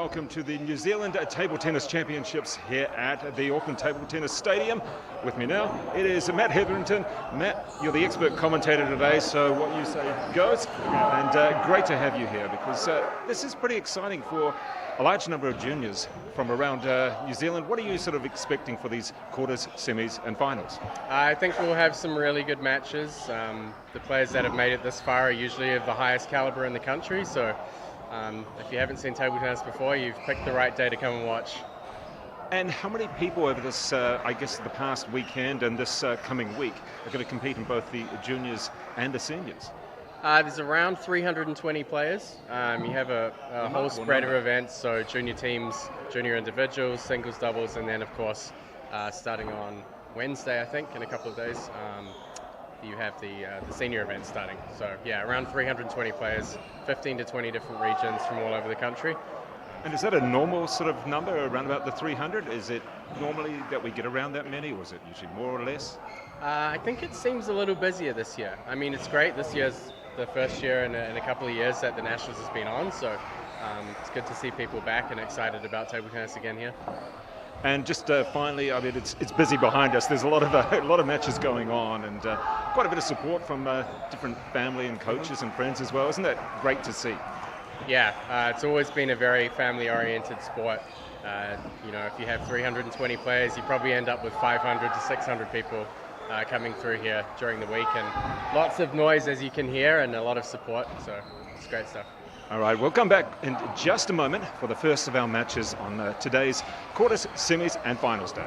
welcome to the New Zealand Table Tennis Championships here at the Auckland Table Tennis Stadium. With me now, it is Matt Hetherington. Matt, you're the expert commentator today, so what you say goes. And great to have you here because this is pretty exciting for a large number of juniors from around New Zealand. What are you sort of expecting for these quarters, semis and finals? I think we'll have some really good matches. The players that have made it this far are usually of the highest caliber in the country, so if you haven't seen table tennis before, you've picked the right day to come and watch. And how many people over this, I guess, the past weekend and this coming week are going to compete in both the juniors and the seniors? There's around 320 players. You have a whole spread of events, so junior teams, junior individuals, singles, doubles, and then, of course, starting on Wednesday, I think, in a couple of days, you have the senior event starting. So, yeah, around 320 players, 15 to 20 different regions from all over the country. And is that a normal sort of number, around about the 300? Is it normally that we get around that many, or is it usually more or less? I think it seems a little busier this year. I mean, it's great. This year's the first year in a couple of years that the Nationals has been on, so it's good to see people back and excited about table tennis again here. And just finally, I mean, it's busy behind us. There's a lot of matches going on, and quite a bit of support from different family and coaches and friends as well. Isn't that great to see? Yeah, it's always been a very family-oriented sport. You know, if you have 320 players, you probably end up with 500 to 600 people coming through here during the week, and lots of noise, as you can hear, and a lot of support, so it's great stuff. All right, we'll come back in just a moment for the first of our matches on today's quarters, semis and finals day.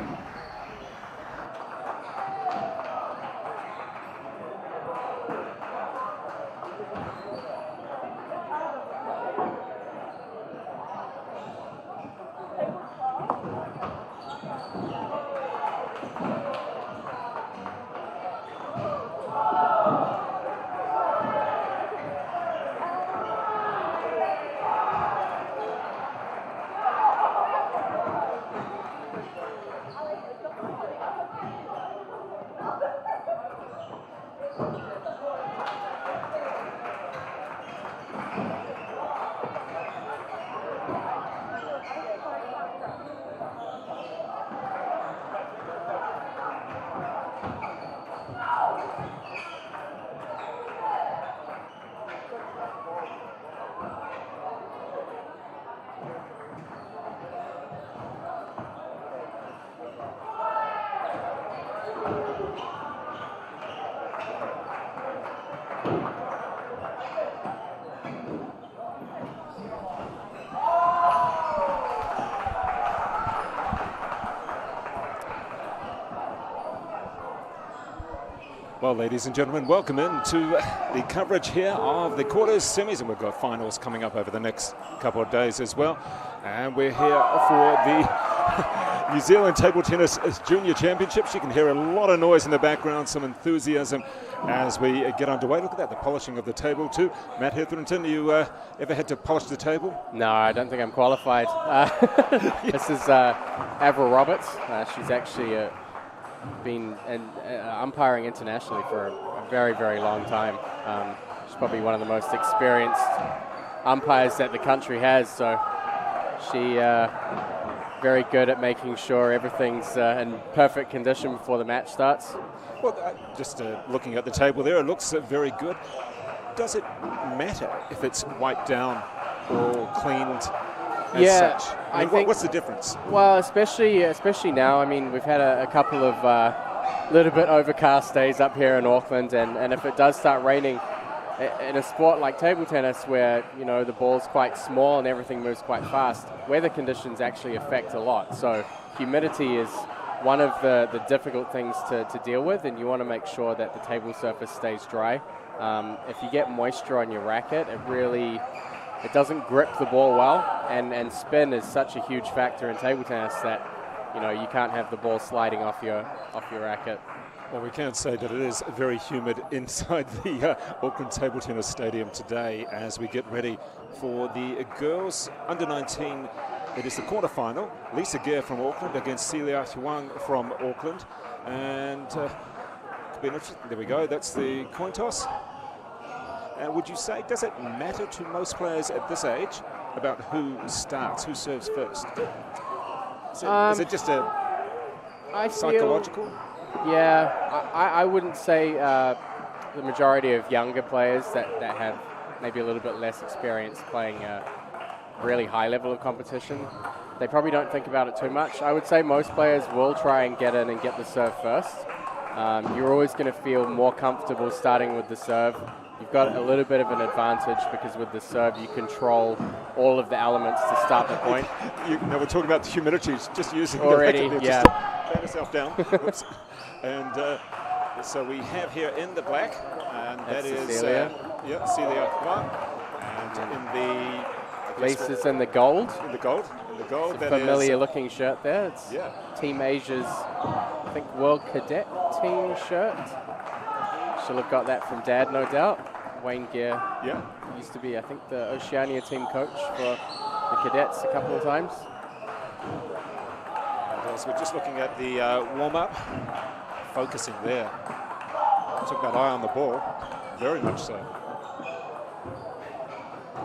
Well, ladies and gentlemen, welcome in to the coverage here of the quarters, semis, and we've got finals coming up over the next couple of days as well. And we're here for the New Zealand Table Tennis Junior Championships. You can hear a lot of noise in the background, some enthusiasm as we get underway. Look at that, the polishing of the table too. Matt Hetherington, you ever had to polish the table? No, I don't think I'm qualified. This is Avril Roberts. She's actually been umpiring internationally for a very, very long time. She's probably one of the most experienced umpires that the country has, so she very good at making sure everything's in perfect condition before the match starts. Well, just looking at the table there, it looks very good. Does it matter if it's wiped down or cleaned as such? I mean, what's the difference? Well, especially now. I mean, we've had a couple of little bit overcast days up here in Auckland, and if it does start raining, in a sport like table tennis where, you know, the ball's quite small and everything moves quite fast, weather conditions actually affect a lot. So humidity is one of the difficult things to deal with, and you want to make sure that the table surface stays dry. If you get moisture on your racket, it doesn't grip the ball well, and spin is such a huge factor in table tennis that, you know, you can't have the ball sliding off your racket. Well, we can say that it is very humid inside the Auckland Table Tennis Stadium today as we get ready for the girls under-19. It is the quarterfinal. Lisa Gare from Auckland against Celia Huang from Auckland. And could be interesting. There we go. That's the coin toss. Would you say, does it matter to most players at this age about who starts, who serves first? Is it just a psychological? I wouldn't say the majority of younger players that have maybe a little bit less experience playing a really high level of competition, they probably don't think about it too much. I would say most players will try and get in and get the serve first. You're always going to feel more comfortable starting with the serve. You've got a little bit of an advantage because with the serve you control all of the elements to start the point. We're talking about the humidity, just using already, the racket there, just to fan yourself down. Oops. And so we have here in the black, and that's that is Celia. Celia one. And in the Laces in the gold. In the gold. It's a familiar looking shirt there. It's Team Asia's, I think, World Cadet Team shirt. She'll have got that from Dad, no doubt. Wayne Gear used to be, I think, the Oceania team coach for the cadets a couple of times. And so we're just looking at the warm-up, focusing there. Talk about eye on the ball, very much so.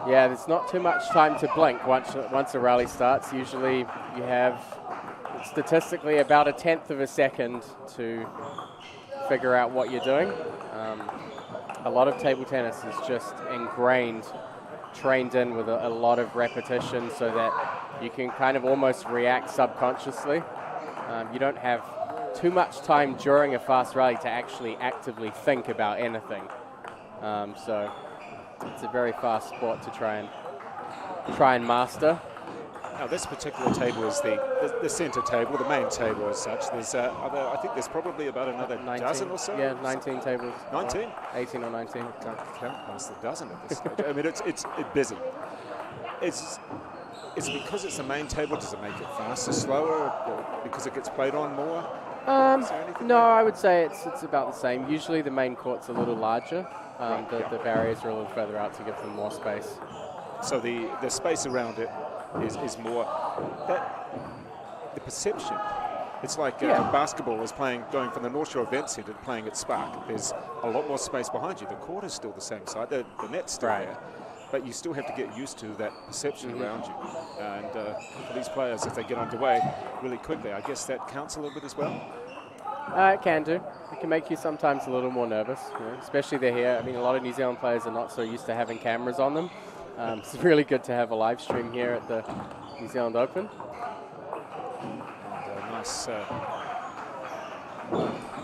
Yeah, there's not too much time to blink once a rally starts. Usually you have statistically about 1/10 of a second to figure out what you're doing. A lot of table tennis is just ingrained, trained in with a lot of repetition so that you can kind of almost react subconsciously. You don't have too much time during a fast rally to actually actively think about anything. So it's a very fast sport to try and master. Now this particular table is the center table, the main table as such. There's I think there's probably about another 19, dozen or so. Yeah, 19 tables. 19? 18 or 19. Can't count past the dozen at this stage. I mean, it's busy. It's because it's the main table. Does it make it faster, slower, or because it gets played on more? No, I would say it's about the same. Usually the main court's a little larger. The barriers are a little further out to give them more space. So the space around it is more the perception. It's like basketball was going from the North Shore Event Centre playing at Spark. There's a lot more space behind you. The court is still the same side. The net's still there. But you still have to get used to that perception around you. And for these players, if they get underway really quickly, I guess that counts a little bit as well. It can do. It can make you sometimes a little more nervous, especially they're here. I mean, a lot of New Zealand players are not so used to having cameras on them. It's really good to have a live stream here at the New Zealand Open. And nice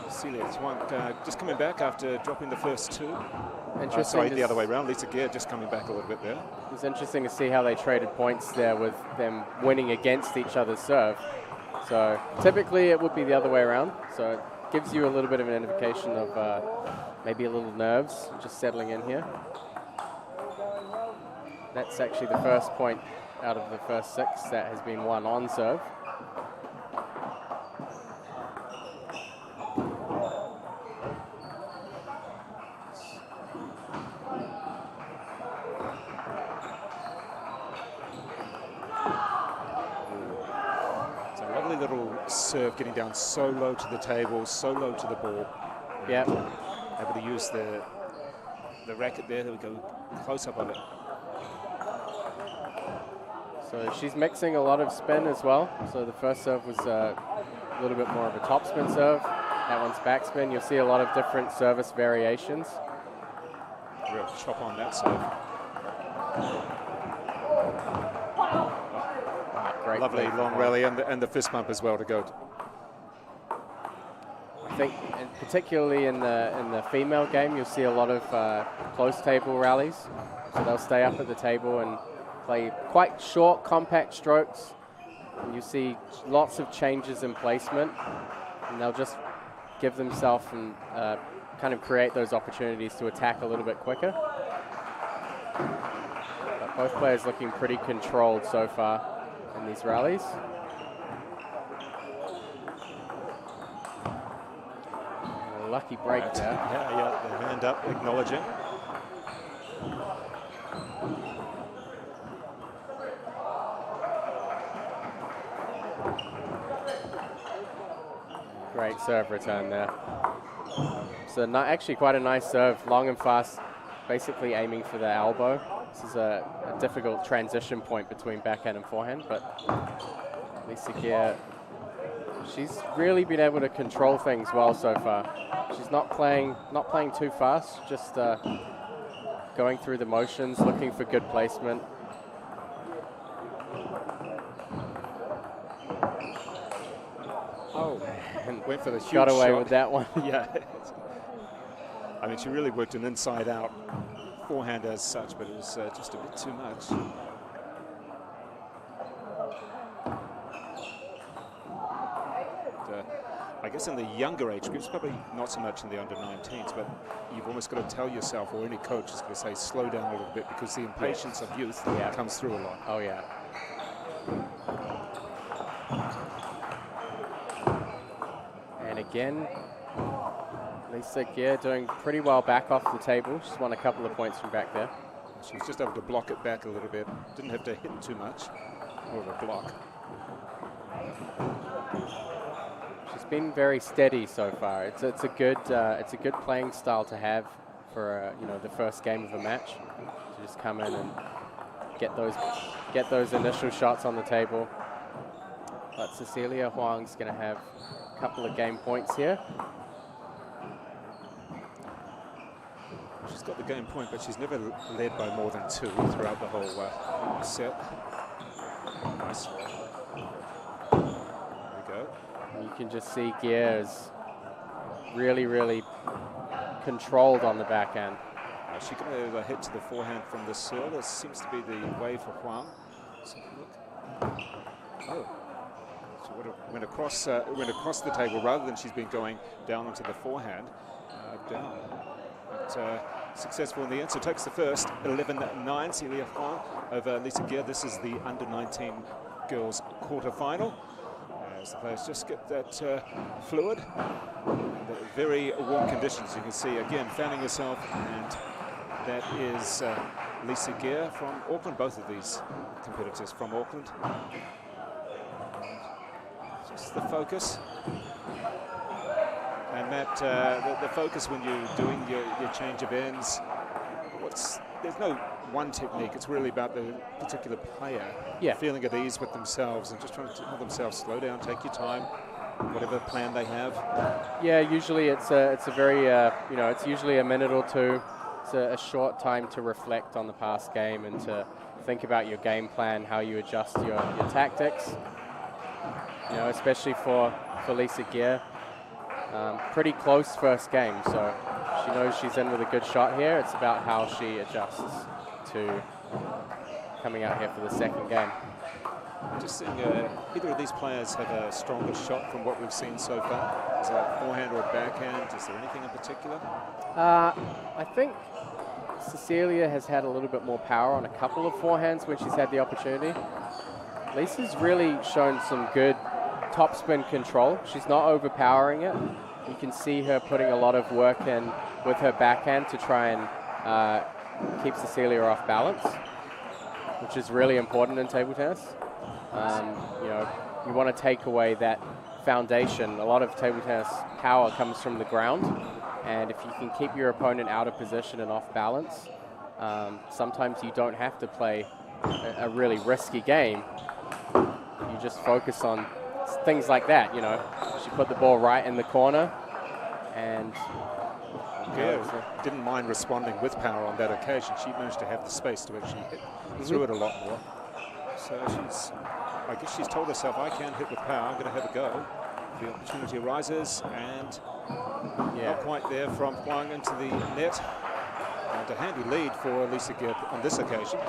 Celia Twank just coming back after dropping the first two. Sorry, the other way around. Lisa Gear just coming back a little bit there. It was interesting to see how they traded points there with them winning against each other's serve. So typically it would be the other way around. So it gives you a little bit of an indication of maybe a little nerves just settling in here. That's actually the first point out of the first 6 that has been won on serve. It's a lovely little serve getting down so low to the table, so low to the ball. Yeah. Able to use the racket there. There we go. Close up of it. So she's mixing a lot of spin as well. So the first serve was a little bit more of a topspin serve. That one's backspin. You'll see a lot of different service variations. Real chop on that serve. Great lovely long rally and the fist bump as well to go. I think, and particularly in the female game, you'll see a lot of close table rallies. So they'll stay up at the table and play quite short, compact strokes. And you see lots of changes in placement, and they'll just give themselves and kind of create those opportunities to attack a little bit quicker. But both players looking pretty controlled so far in these rallies. A lucky break there. Yeah, the hand up, acknowledging. Great serve return there. So actually quite a nice serve, long and fast, basically aiming for the elbow. This is a difficult transition point between backhand and forehand, but Lisa Gear, she's really been able to control things well so far. She's not playing too fast, just going through the motions, looking for good placement. Oh, and went for the huge got away shot. with that one. Yeah. I mean, she really worked an inside-out forehand as such, but it was just a bit too much. I guess in the younger age groups, probably not so much in the under-19s, but you've almost got to tell yourself, or any coach is going to say, slow down a little bit, because the impatience of youth comes through a lot. Oh, yeah. And again, Lisa Gear doing pretty well back off the table. She's won a couple of points from back there. She was just able to block it back a little bit. Didn't have to hit too much. More of a block. She's been very steady so far. It's a good playing style to have for the first game of a match. To just come in and get those initial shots on the table. But Cecilia Huang's going to have a couple of game points here. She's got the game point, but she's never led by more than 2 throughout the whole set. Nice. There we go. You can just see Gear is really, really controlled on the backhand. She can hit to the forehand from the serve. That seems to be the way for Huang. Let's have a look. Oh. She would have went across the table rather than she's been going down onto the forehand. Down. But successful in the end. So takes the first 11-9. Celia Huang over Lisa Gear. This is the under-19 girls quarterfinal. As the players just get that fluid. The very warm conditions. You can see again fanning herself, and that is Lisa Gear from Auckland. Both of these competitors from Auckland. Just the focus. And Matt, the focus when you're doing your change of ends, there's no one technique. It's really about the particular player feeling at ease with themselves and just trying to tell themselves, slow down, take your time, whatever plan they have. Yeah, usually it's a very it's usually a minute or two. It's a short time to reflect on the past game and to think about your game plan, how you adjust your tactics. Especially for Lisa Gear. Pretty close first game, so she knows she's in with a good shot here. It's about how she adjusts to coming out here for the second game. Just seeing either of these players have a stronger shot from what we've seen so far. Is it a forehand or a backhand? Is there anything in particular? I think Cecilia has had a little bit more power on a couple of forehands when she's had the opportunity. Lisa's really shown some good topspin control. She's not overpowering it. You can see her putting a lot of work in with her backhand to try and keep Cecilia off balance, which is really important in table tennis. You want to take away that foundation. A lot of table tennis power comes from the ground, and if you can keep your opponent out of position and off balance, sometimes you don't have to play a really risky game. You just focus on things like that, She put the ball right in the corner, and didn't mind responding with power on that occasion. She managed to have the space to actually hit through it a lot more. So I guess she's told herself, I can hit with power, I'm going to have a go. The opportunity arises, and not quite there from Huang into the net. And a handy lead for Lisa Gear on this occasion.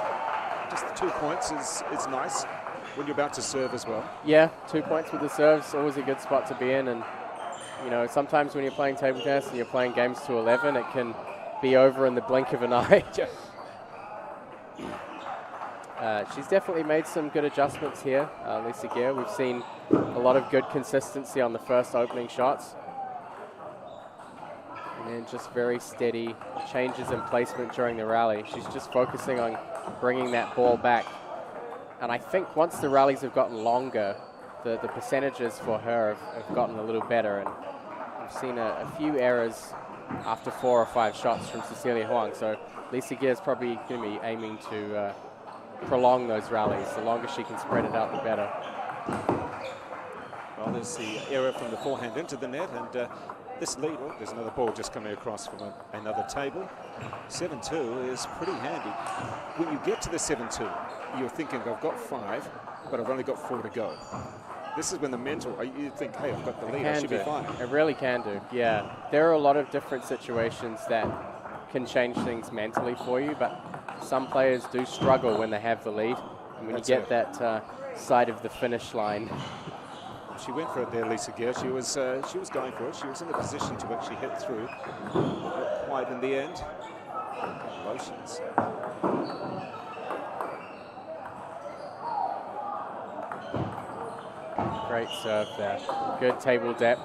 Just the 2 points is nice. When you're about to serve as well. Yeah, 2 points with the serve's always a good spot to be in, and sometimes when you're playing table tennis and you're playing games to 11, it can be over in the blink of an eye. She's definitely made some good adjustments here, Lisa Gear. We've seen a lot of good consistency on the first opening shots. And then just very steady changes in placement during the rally. She's just focusing on bringing that ball back. And I think once the rallies have gotten longer, the percentages for her have gotten a little better. And we've seen a few errors after 4 or 5 shots from Cecilia Huang. So Lisa Gear is probably going to be aiming to prolong those rallies. The longer she can spread it out, the better. Well, there's the error from the forehand into the net, and this lead, oh, there's another ball just coming across from another table. 7-2 is pretty handy. When you get to the 7-2, you're thinking, I've got 5, but I've only got 4 to go. This is when the mental, you think, hey, I've got the lead, I should be fine. It really can do, yeah. There are a lot of different situations that can change things mentally for you, but some players do struggle when they have the lead. And when you get that side of the finish line. She went for it there, Lisa Gear. She was going for it. She was in a position to actually hit through. Not quite in the end. Emotions. Great serve there. Good table depth.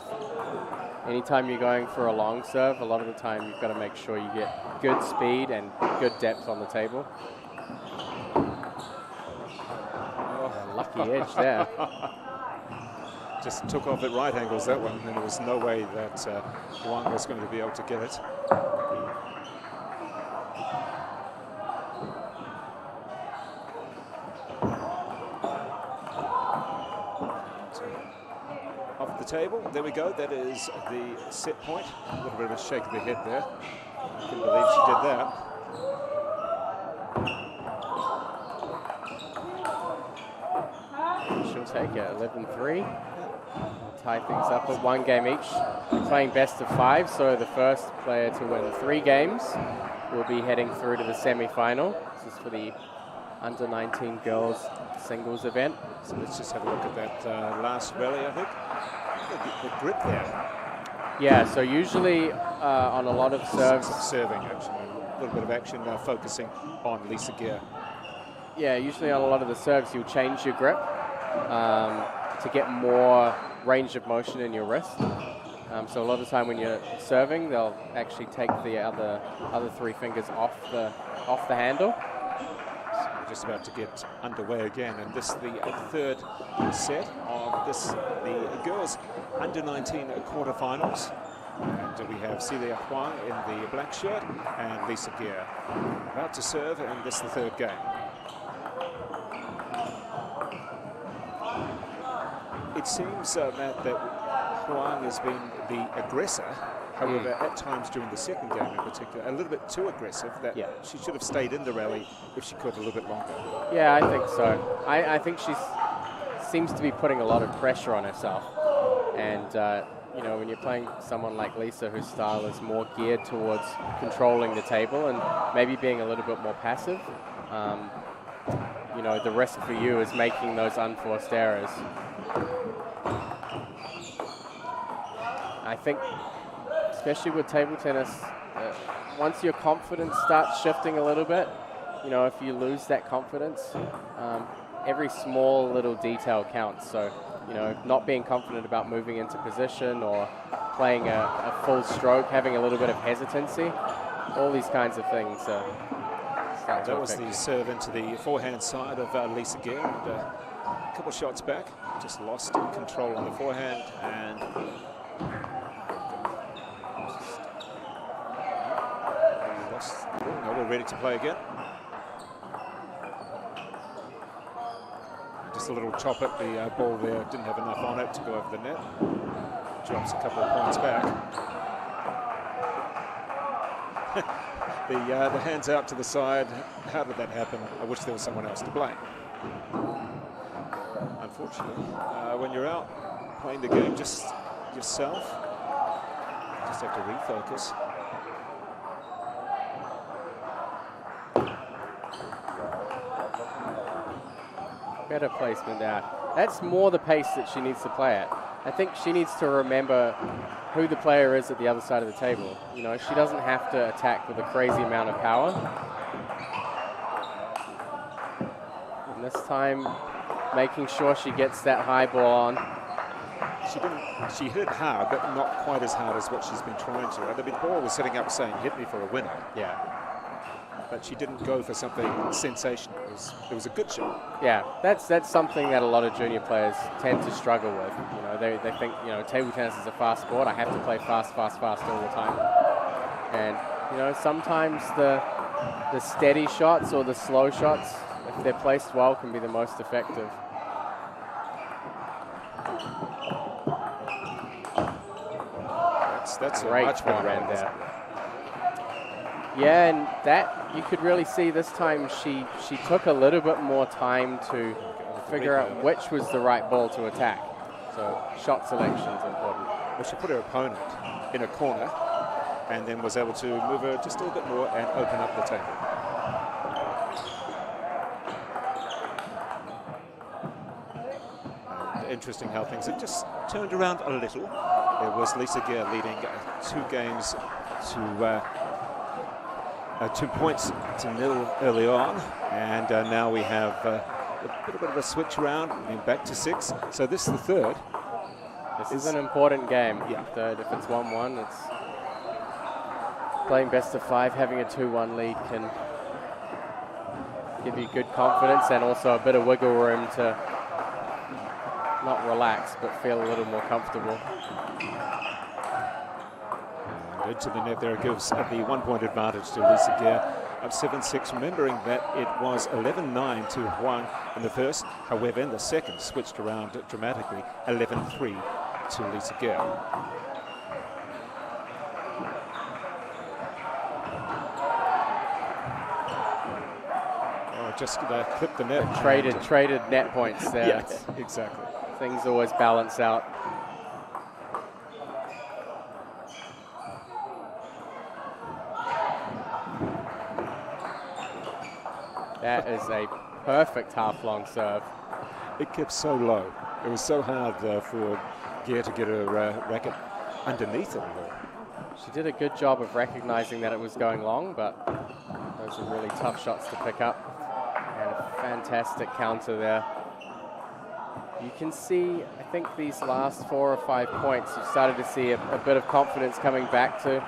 Anytime you're going for a long serve, a lot of the time you've got to make sure you get good speed and good depth on the table. Oh, lucky edge there. Just took off at right angles, that one, and there was no way that Huang was going to be able to get it. Off the table, there we go. That is the set point. A little bit of a shake of the head there. I couldn't believe she did that. She'll take it, 11-3. Tie things up at 1 game each. They're playing best of 5, so the first player to win 3 games will be heading through to the semi-final. This is for the under-19 girls singles event. So let's just have a look at that last rally, I think. The grip there. Yeah, so usually on a lot of serves. Serving, actually. A little bit of action focusing on Lisa Gear. Yeah, usually on a lot of the serves, you'll change your grip to get more range of motion in your wrist. So a lot of the time when you're serving, they'll actually take the other 3 fingers off the handle. So we're just about to get underway again, and this is the 3rd set of the girls under-19 quarterfinals. And we have Celia Huang in the black shirt and Lisa Gear about to serve, and this is the 3rd game. It seems, Matt, that Huang has been the aggressor. However, at times during the 2nd game in particular, a little bit too aggressive, that she should have stayed in the rally if she could a little bit longer. Yeah, I think so. I think she seems to be putting a lot of pressure on herself. And, you know, when you're playing someone like Lisa, whose style is more geared towards controlling the table and maybe being a little bit more passive, you know, the risk for you is making those unforced errors. I think, especially with table tennis, once your confidence starts shifting a little bit, you know, if you lose that confidence, every small little detail counts. So, you know, not being confident about moving into position or playing a full stroke, having a little bit of hesitancy, all these kinds of things start to That was affect the you. serve into the forehand side of Lisa Gear, and a couple of shots back, just lost control on the forehand, and now we're ready to play again. Just a little chop at the ball there, didn't have enough on it to go over the net. Drops a couple of points back. The hands out to the side. How did that happen? I wish there was someone else to blame. Unfortunately, when you're out playing the game just yourself, you just have to refocus. Better placement there. That's more the pace that she needs to play at. I think she needs to remember who the player is at the other side of the table. You know, she doesn't have to attack with a crazy amount of power. And this time, making sure she gets that high ball on. She hit it hard, but not quite as hard as what she's been trying to. The ball was sitting up saying, hit me for a winner. Yeah. But she didn't go for something sensational. It was a good shot. Yeah, that's something that a lot of junior players tend to struggle with. You know, they think, you know, table tennis is a fast sport. I have to play fast all the time. And, you know, sometimes the steady shots or the slow shots, if they're placed well, can be the most effective. That's great a much better forehand rally, there. Yeah, and that you could really see this time she took a little bit more time to figure out which was the right ball to attack. So shot selection is important. Well, she put her opponent in a corner and then was able to move her just a little bit more and open up the table. And interesting how things have just turned around a little. It was Lisa Gere leading 2 games to 2 points to 0 early on, and now we have a little bit of a switch around, back to 6. So this is the third. This is an important game. Yeah. Third, if it's 1-1, it's playing best of 5. Having a 2-1 lead can give you good confidence and also a bit of wiggle room to not relax, but feel a little more comfortable. And into the net there, it gives the 1-point advantage to Lisa Gere. Up 7-6, remembering that it was 11-9 to Huang in the first. However, in the second, switched around dramatically, 11-3 to Lisa Gere. Oh, just clipped the net. Traded net points there. Yes, exactly. Things always balance out. That is a perfect half-long serve. It kept so low. It was so hard for Gere to get her racket underneath it. She did a good job of recognizing that it was going long, but those are really tough shots to pick up. And a fantastic counter there. You can see, I think these last 4 or 5 points, you've started to see a bit of confidence coming back to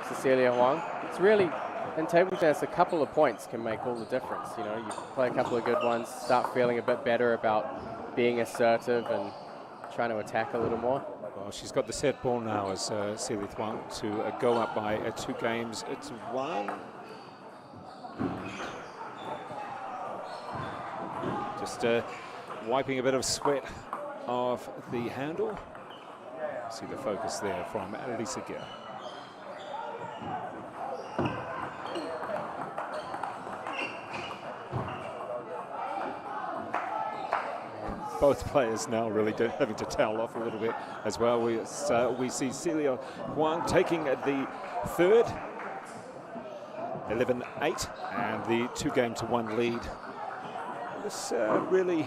Cecilia Huang. It's really, in table tennis, a couple of points can make all the difference. You know, you play a couple of good ones, start feeling a bit better about being assertive and trying to attack a little more. Well, she's got the set ball now as Cecilia Huang to go up by 2 games to 1. Just wiping a bit of sweat off the handle. See the focus there from Lisa Gere. Both players now really having to towel off a little bit as well. We see Cecilia Huang taking the third, 11-8, and the 2-game-to-1 lead. This really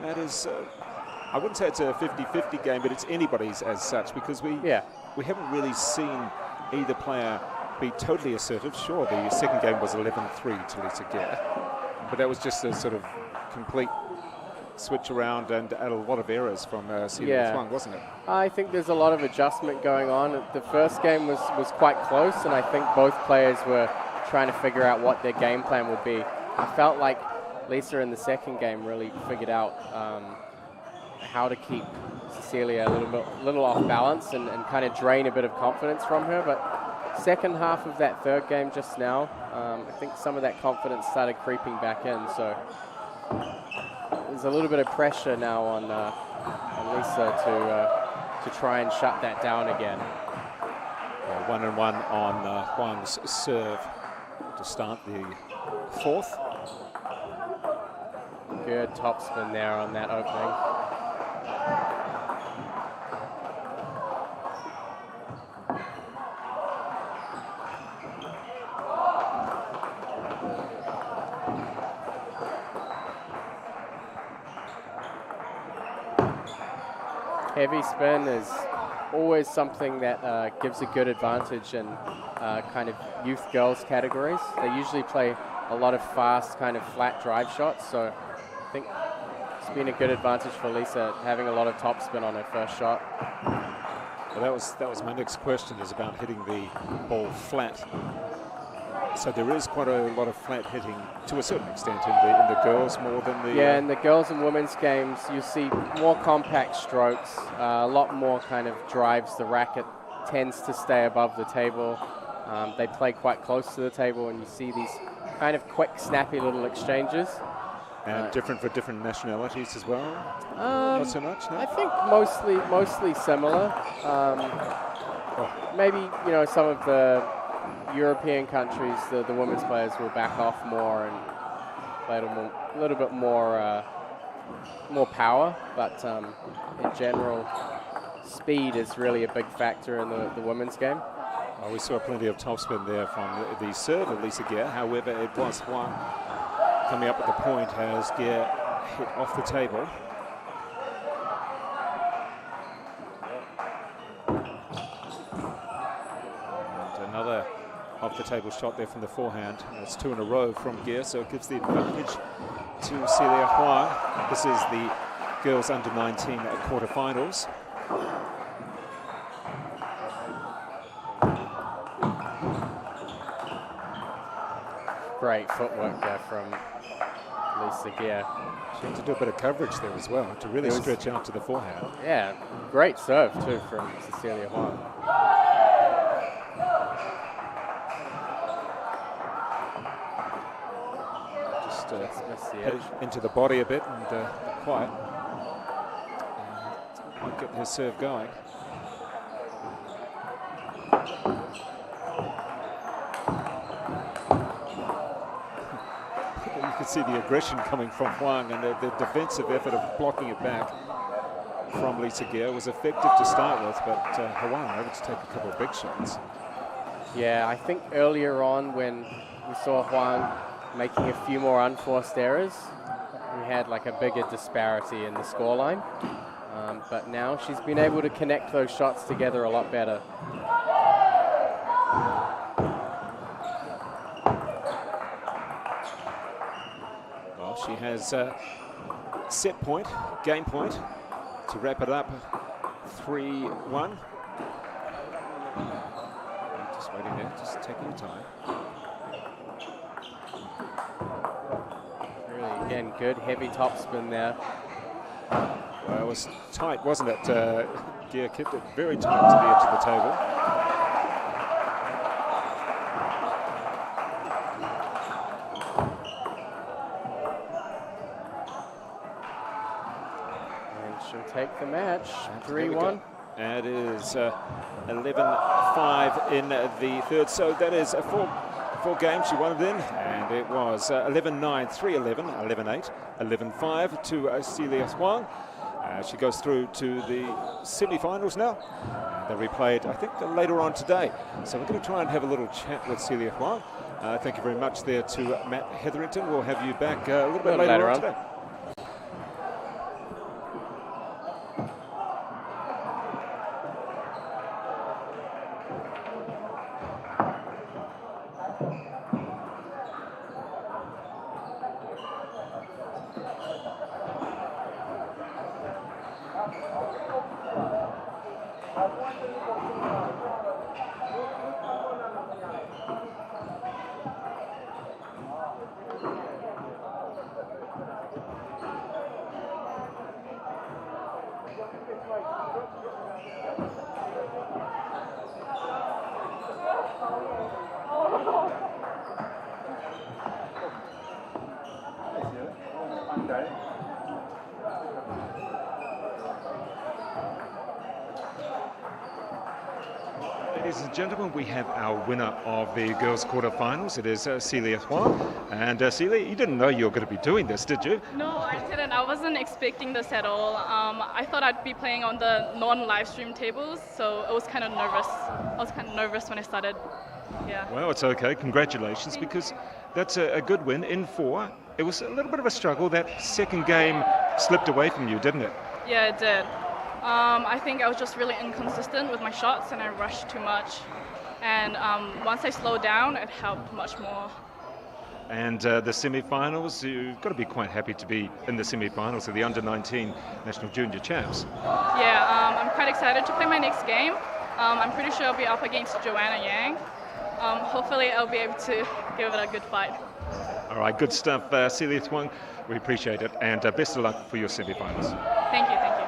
matters. I wouldn't say it's a 50-50 game, but it's anybody's as such, because we haven't really seen either player be totally assertive. Sure, the second game was 11-3 to Lisa Gere, but that was just a sort of complete switch around and a lot of errors from Cecilia Huang, wasn't it? I think there's a lot of adjustment going on. The first game was quite close, and I think both players were trying to figure out what their game plan would be. I felt like Lisa in the second game really figured out how to keep Cecilia a little off balance and kind of drain a bit of confidence from her. But second half of that third game just now, I think some of that confidence started creeping back in. So there's a little bit of pressure now on Lisa to try and shut that down again. 1-1 on Huang's serve to start the fourth. Good topspin there on that opening. Heavy spin is always something that gives a good advantage in kind of youth girls categories. They usually play a lot of fast kind of flat drive shots, so I think it's been a good advantage for Lisa having a lot of topspin on her first shot. Well, that was my next question, is about hitting the ball flat. So there is quite a lot of flat hitting to a certain extent in the girls more than the... Yeah, in the girls and women's games, you see more compact strokes, a lot more kind of drives. The racket tends to stay above the table. They play quite close to the table, and you see these kind of quick, snappy little exchanges. And different for different nationalities as well? Not so much, no? I think mostly similar. Maybe, you know, some of the European countries, the women's players will back off more and play a little bit more power, but in general, speed is really a big factor in the women's game. Well, we saw plenty of topspin there from the serve of Lisa Gear. However, it was Huang coming up at the point as Gear hit off the table. And another off-the-table shot there from the forehand. It's 2 in a row from Gear, so it gives the advantage to Celia Huang. This is the girls under 19 quarterfinals. Great footwork there from Lisa Gear. She had to do a bit of coverage there as well to really stretch out to the forehand. Yeah, great serve too from Cecilia Huang. Just head into the body a bit and quiet. Might get her serve going. You can see the aggression coming from Huang, and the defensive effort of blocking it back from Lisa Gear was effective to start with, but Huang able to take a couple of big shots. Yeah, I think earlier on when we saw Huang making a few more unforced errors, we had like a bigger disparity in the scoreline. But now she's been able to connect those shots together a lot better. Well, she has set point, game point, to wrap it up 3-1. Just waiting there, just taking your time. Really, again, good heavy topspin there. Well, it was tight, wasn't it? Gear kept it very tight to the edge of the table. And she'll take the match, 3-1. It is 11-5 in the third, so that is a full game she won it in, and it was 11-9, 3-11, 11-8, 11-5 to Celia Huang. She goes through to the semi-finals now. They'll be played, I think, later on today. So we're going to try and have a little chat with Celia Huang. Thank you very much there to Matt Hetherington. We'll have you back a little bit later on today. Ladies and gentlemen, we have our winner of the girls' quarterfinals. It is Celia Huang. And Celia, you didn't know you were going to be doing this, did you? No, I didn't. I wasn't expecting this at all. I thought I'd be playing on the non-live stream tables, so I was kind of nervous. I was kind of nervous when I started. Yeah. Well, it's okay. Congratulations, because that's a good win in 4. It was a little bit of a struggle. That second game slipped away from you, didn't it? Yeah, it did. I think I was just really inconsistent with my shots, and I rushed too much. And once I slowed down, it helped much more. And the semi-finals, you've got to be quite happy to be in the semi-finals of the under-19 National Junior Champs. Yeah, I'm quite excited to play my next game. I'm pretty sure I'll be up against Joanna Yang. Hopefully I'll be able to give it a good fight. All right, good stuff, Celia Huang. We appreciate it, and best of luck for your semi-finals. Thank you, thank you.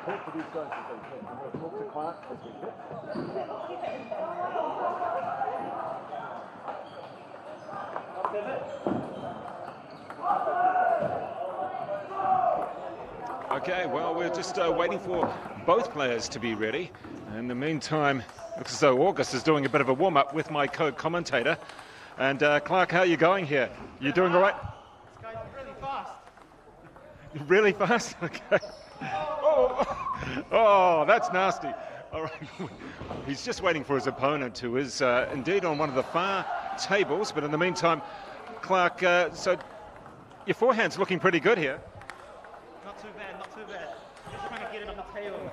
Talk to these guys as they can. I'm going to talk to Clark as we get. Okay, well, we're just waiting for both players to be ready. In the meantime, looks as though August is doing a bit of a warm-up with my co-commentator. And Clark, how are you going here? You doing all right? This guy's really fast. Really fast? Okay. Oh, that's nasty. All right. He's just waiting for his opponent, who is indeed on one of the far tables. But in the meantime, Clark, so your forehand's looking pretty good here. Not too bad, not too bad. Just trying to get it on the table.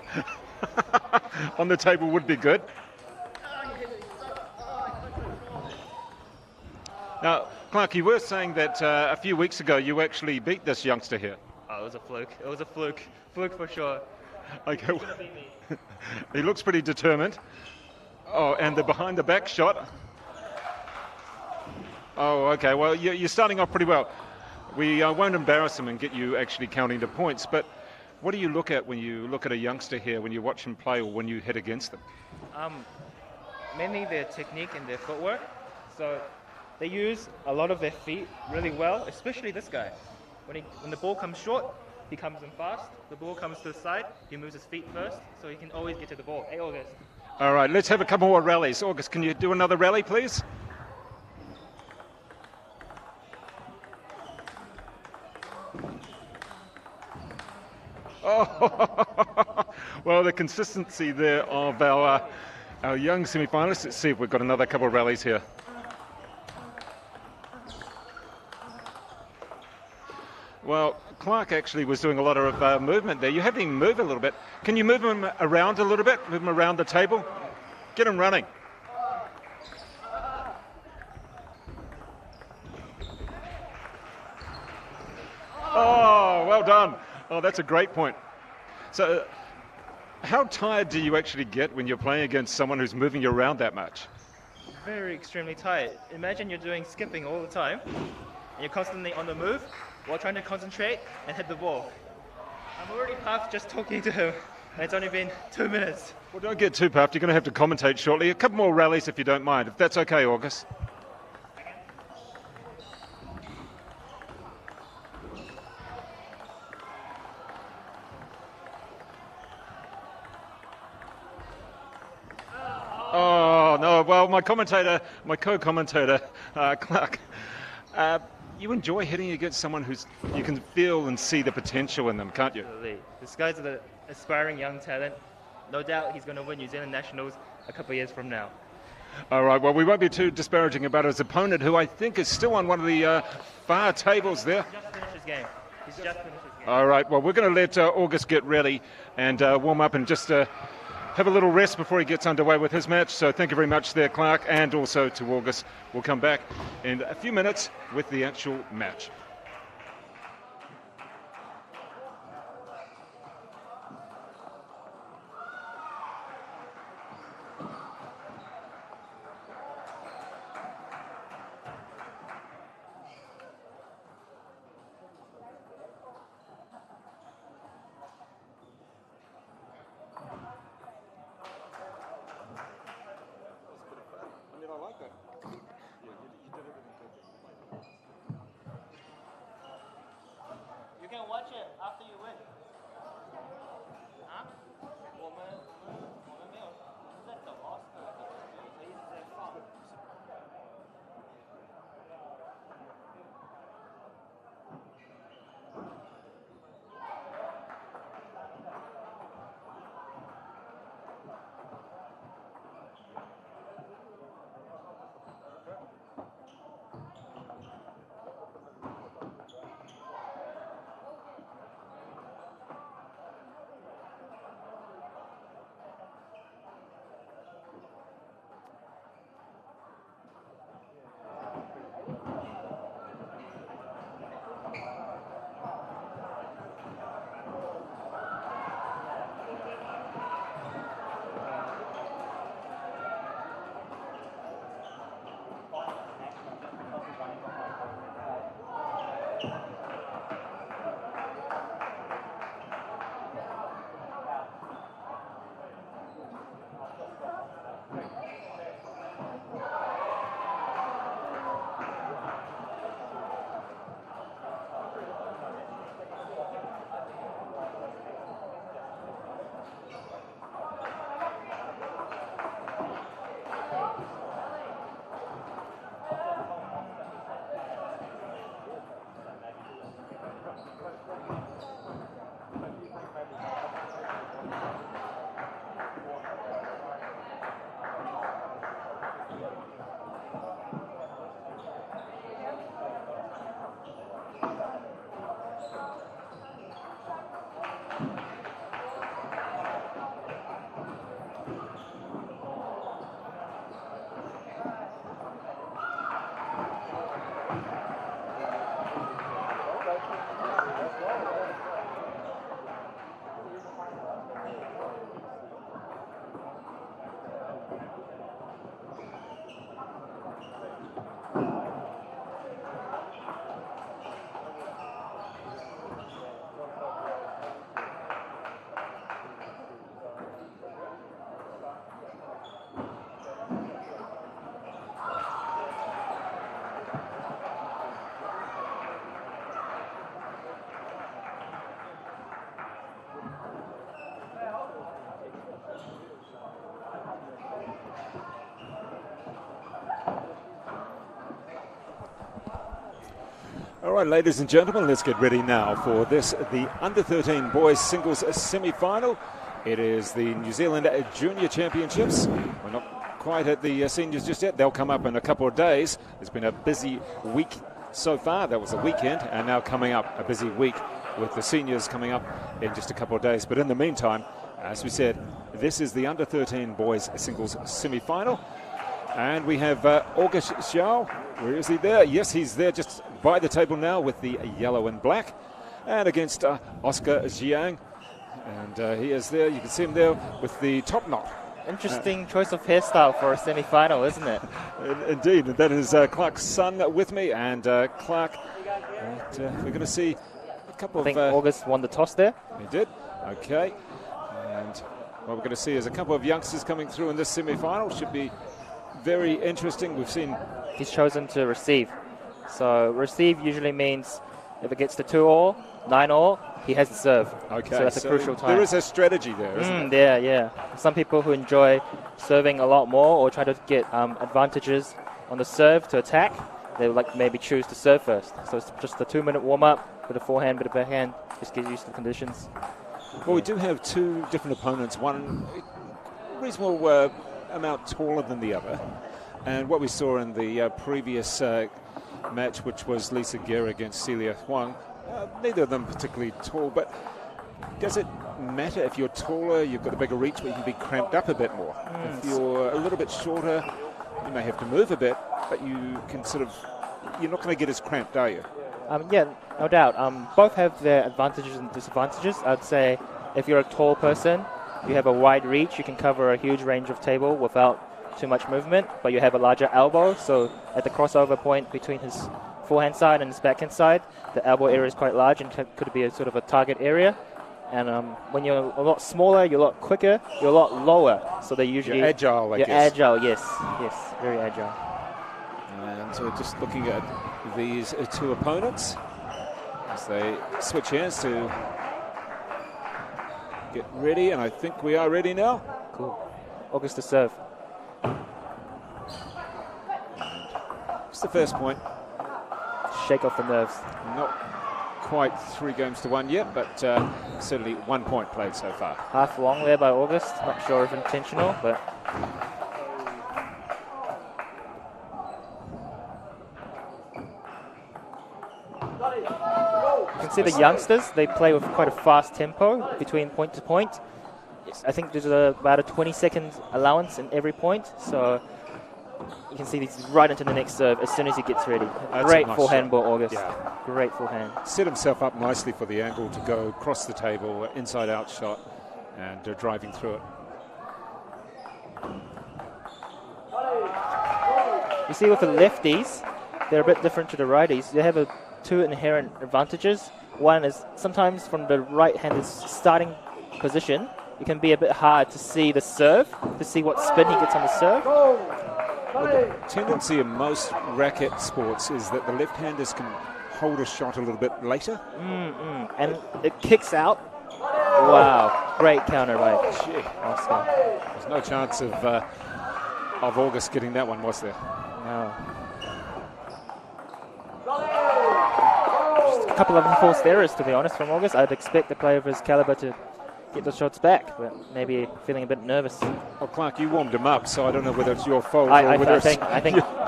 On the table would be good. Now, Clark, you were saying that a few weeks ago you actually beat this youngster here. Oh, it was a fluke. It was a fluke. Fluke for sure. Okay. Well, he looks pretty determined. Oh, and the behind the back shot. Oh, okay. Well, you're starting off pretty well. We won't embarrass him and get you actually counting the points, but what do you look at when you look at a youngster here, when you watch him play or when you hit against them? Mainly their technique and their footwork. So they use a lot of their feet really well, especially this guy. When the ball comes short, he comes in fast. The ball comes to the side, he moves his feet first, so he can always get to the ball. Hey, August. All right, let's have a couple more rallies. August, can you do another rally, please? Oh, well, the consistency there of our young semi-finalists. Let's see if we've got another couple of rallies here. Well, Clark actually was doing a lot of movement there. You had him move a little bit. Can you move him around a little bit? Move him around the table? Get him running. Oh, well done. Oh, that's a great point. So, how tired do you actually get when you're playing against someone who's moving you around that much? Very extremely tired. Imagine you're doing skipping all the time, and you're constantly on the move while trying to concentrate and hit the ball. I'm already half just talking to him, and it's only been 2 minutes. Well, don't get too puffed. You're going to have to commentate shortly. A couple more rallies if you don't mind, if that's okay, August. Oh, no. Well, my co-commentator, Clark, you enjoy hitting against someone who's you can feel and see the potential in them, can't you? Absolutely. This guy's an aspiring young talent. No doubt he's going to win New Zealand Nationals a couple of years from now. All right, well, we won't be too disparaging about his opponent, who I think is still on one of the far tables there. He's just finished his game. He's just finished his game. All right, well, we're going to let August get ready and warm up and just have a little rest before he gets underway with his match. So thank you very much there, Clark, and also to August. We'll come back in a few minutes with the actual match. You can watch it after you win. Huh? 我们没有在等 Oscar 的，一直在放。All right, ladies and gentlemen, let's get ready now for this, the under-13 boys singles semi-final. It is the New Zealand Junior Championships. We're not quite at the seniors just yet. They'll come up in a couple of days. It's been a busy week so far. That was a weekend, and now coming up a busy week with the seniors coming up in just a couple of days. But in the meantime, as we said, this is the under-13 boys singles semi-final. And we have August Xiao. Where is he there? Yes, he's there just by the table now with the yellow and black. And against Oscar Jiang. And he is there. You can see him there with the top knot. Interesting choice of hairstyle for a semi-final, isn't it? Indeed. And that is Clark's son with me. And Clark, we're going to see a couple of... I think August won the toss there. He did. Okay. And what we're going to see is a couple of youngsters coming through in this semi-final. Should be very interesting. We've seen... He's chosen to receive. So receive usually means if it gets to 2-all, 9-all, he has to serve. Okay. So that's a crucial time. There is a strategy there, isn't there? Yeah. Some people who enjoy serving a lot more or try to get advantages on the serve to attack, they would like maybe choose to serve first. So it's just a 2-minute warm-up, bit of forehand, bit of backhand, just get used to the conditions. Well, we do have two different opponents. One reasonable amount taller than the other. And what we saw in the previous match, which was Lisa Guerra against Celia Huang, neither of them particularly tall, but does it matter if you're taller, you've got a bigger reach, but you can be cramped up a bit more? If you're a little bit shorter, you may have to move a bit, but you can you're not going to get as cramped, are you? Yeah, no doubt. Both have their advantages and disadvantages. I'd say if you're a tall person, you have a wide reach, you can cover a huge range of table without too much movement, but you have a larger elbow, so at the crossover point between his forehand side and his backhand side, the elbow area is quite large and could be a sort of a target area. And when you're a lot smaller, you're a lot quicker, you're a lot lower, so they usually... You're agile, I guess. You're agile, yes, very agile. And so we're just looking at these two opponents as they switch hands to get ready, and I think we are ready now. Cool. August to serve. It's the first point. Shake off the nerves. Not quite 3 games to 1 yet, but certainly 1 point played so far. Half long there by August. Not sure if intentional, but... You can see the youngsters, they play with quite a fast tempo between point to point. I think there's about a 20-second allowance in every point, so you can see he's right into the next serve as soon as he gets ready. Great forehand ball, August. Yeah. Great forehand. Set himself up nicely for the angle to go across the table, inside-out shot, and driving through it. You see with the lefties, they're a bit different to the righties. They have a two inherent advantages. One is sometimes from the right-handed starting position, it can be a bit hard to see the serve, to see what spin he gets on the serve. Well, the tendency in most racket sports is that the left-handers can hold a shot a little bit later. And it kicks out. Wow, great counter by Oscar. There's no chance of August getting that one, was there? No. Just a couple of enforced errors, to be honest, from August. I'd expect the player of his caliber to get the shots back, but maybe feeling a bit nervous. Well, Clark, you warmed him up, so I don't know whether it's your fault I or whether think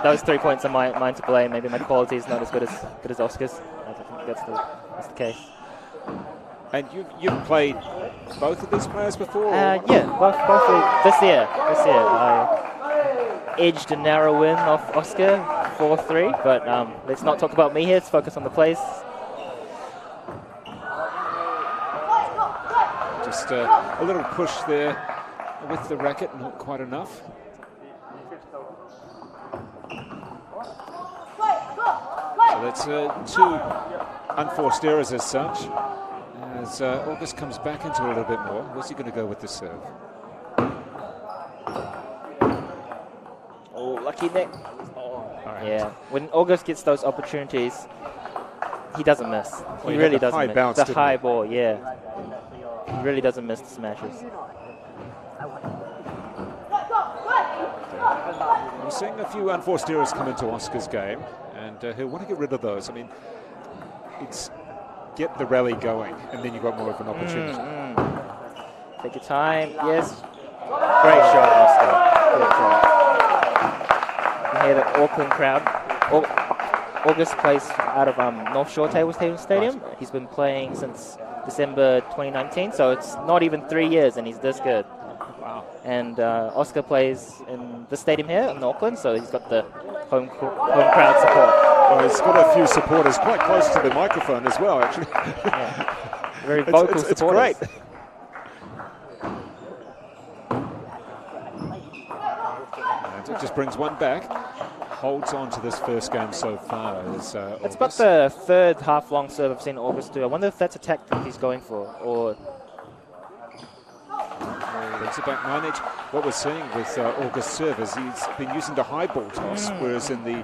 those 3 points are mine to blame. Maybe my quality is not as good as Oscar's. I think that's the case. And you've played both of these players before? Yeah, both this year. I edged a narrow win off Oscar, 4-3. But let's not talk about me here. Let's focus on the plays. Just a little push there with the racket, not quite enough. So that's two unforced errors as such. As August comes back into it a little bit more, where's he going to go with the serve? Oh, lucky Nick. Right. Yeah, when August gets those opportunities, he doesn't miss. Well, He really had the doesn't high miss. bounce, The didn't high he? ball, yeah. He really doesn't miss the smashes. We're seeing a few unforced errors come into Oscar's game, and he'll want to get rid of those. I mean, it's get the rally going, and then you've got more of an opportunity. Take your time. Yes. Great shot, Oscar. Good shot. You hear the Auckland crowd. August plays out of North Shore Table Tennis Stadium. Right. He's been playing since December 2019, so it's not even 3 years, and he's this good. Wow. And Oscar plays in the stadium here in Auckland, so he's got the home crowd support. Well, he's got a few supporters quite close to the microphone as well, actually. Yeah. Very vocal it's supporters. great. And it just brings one back. Holds on to this first game so far. It's about the third half-long serve I've seen August do. I wonder if that's a tactic he's going for, or... Brings it back 9 inch. What we're seeing with August's serve is he's been using the high ball toss, whereas in the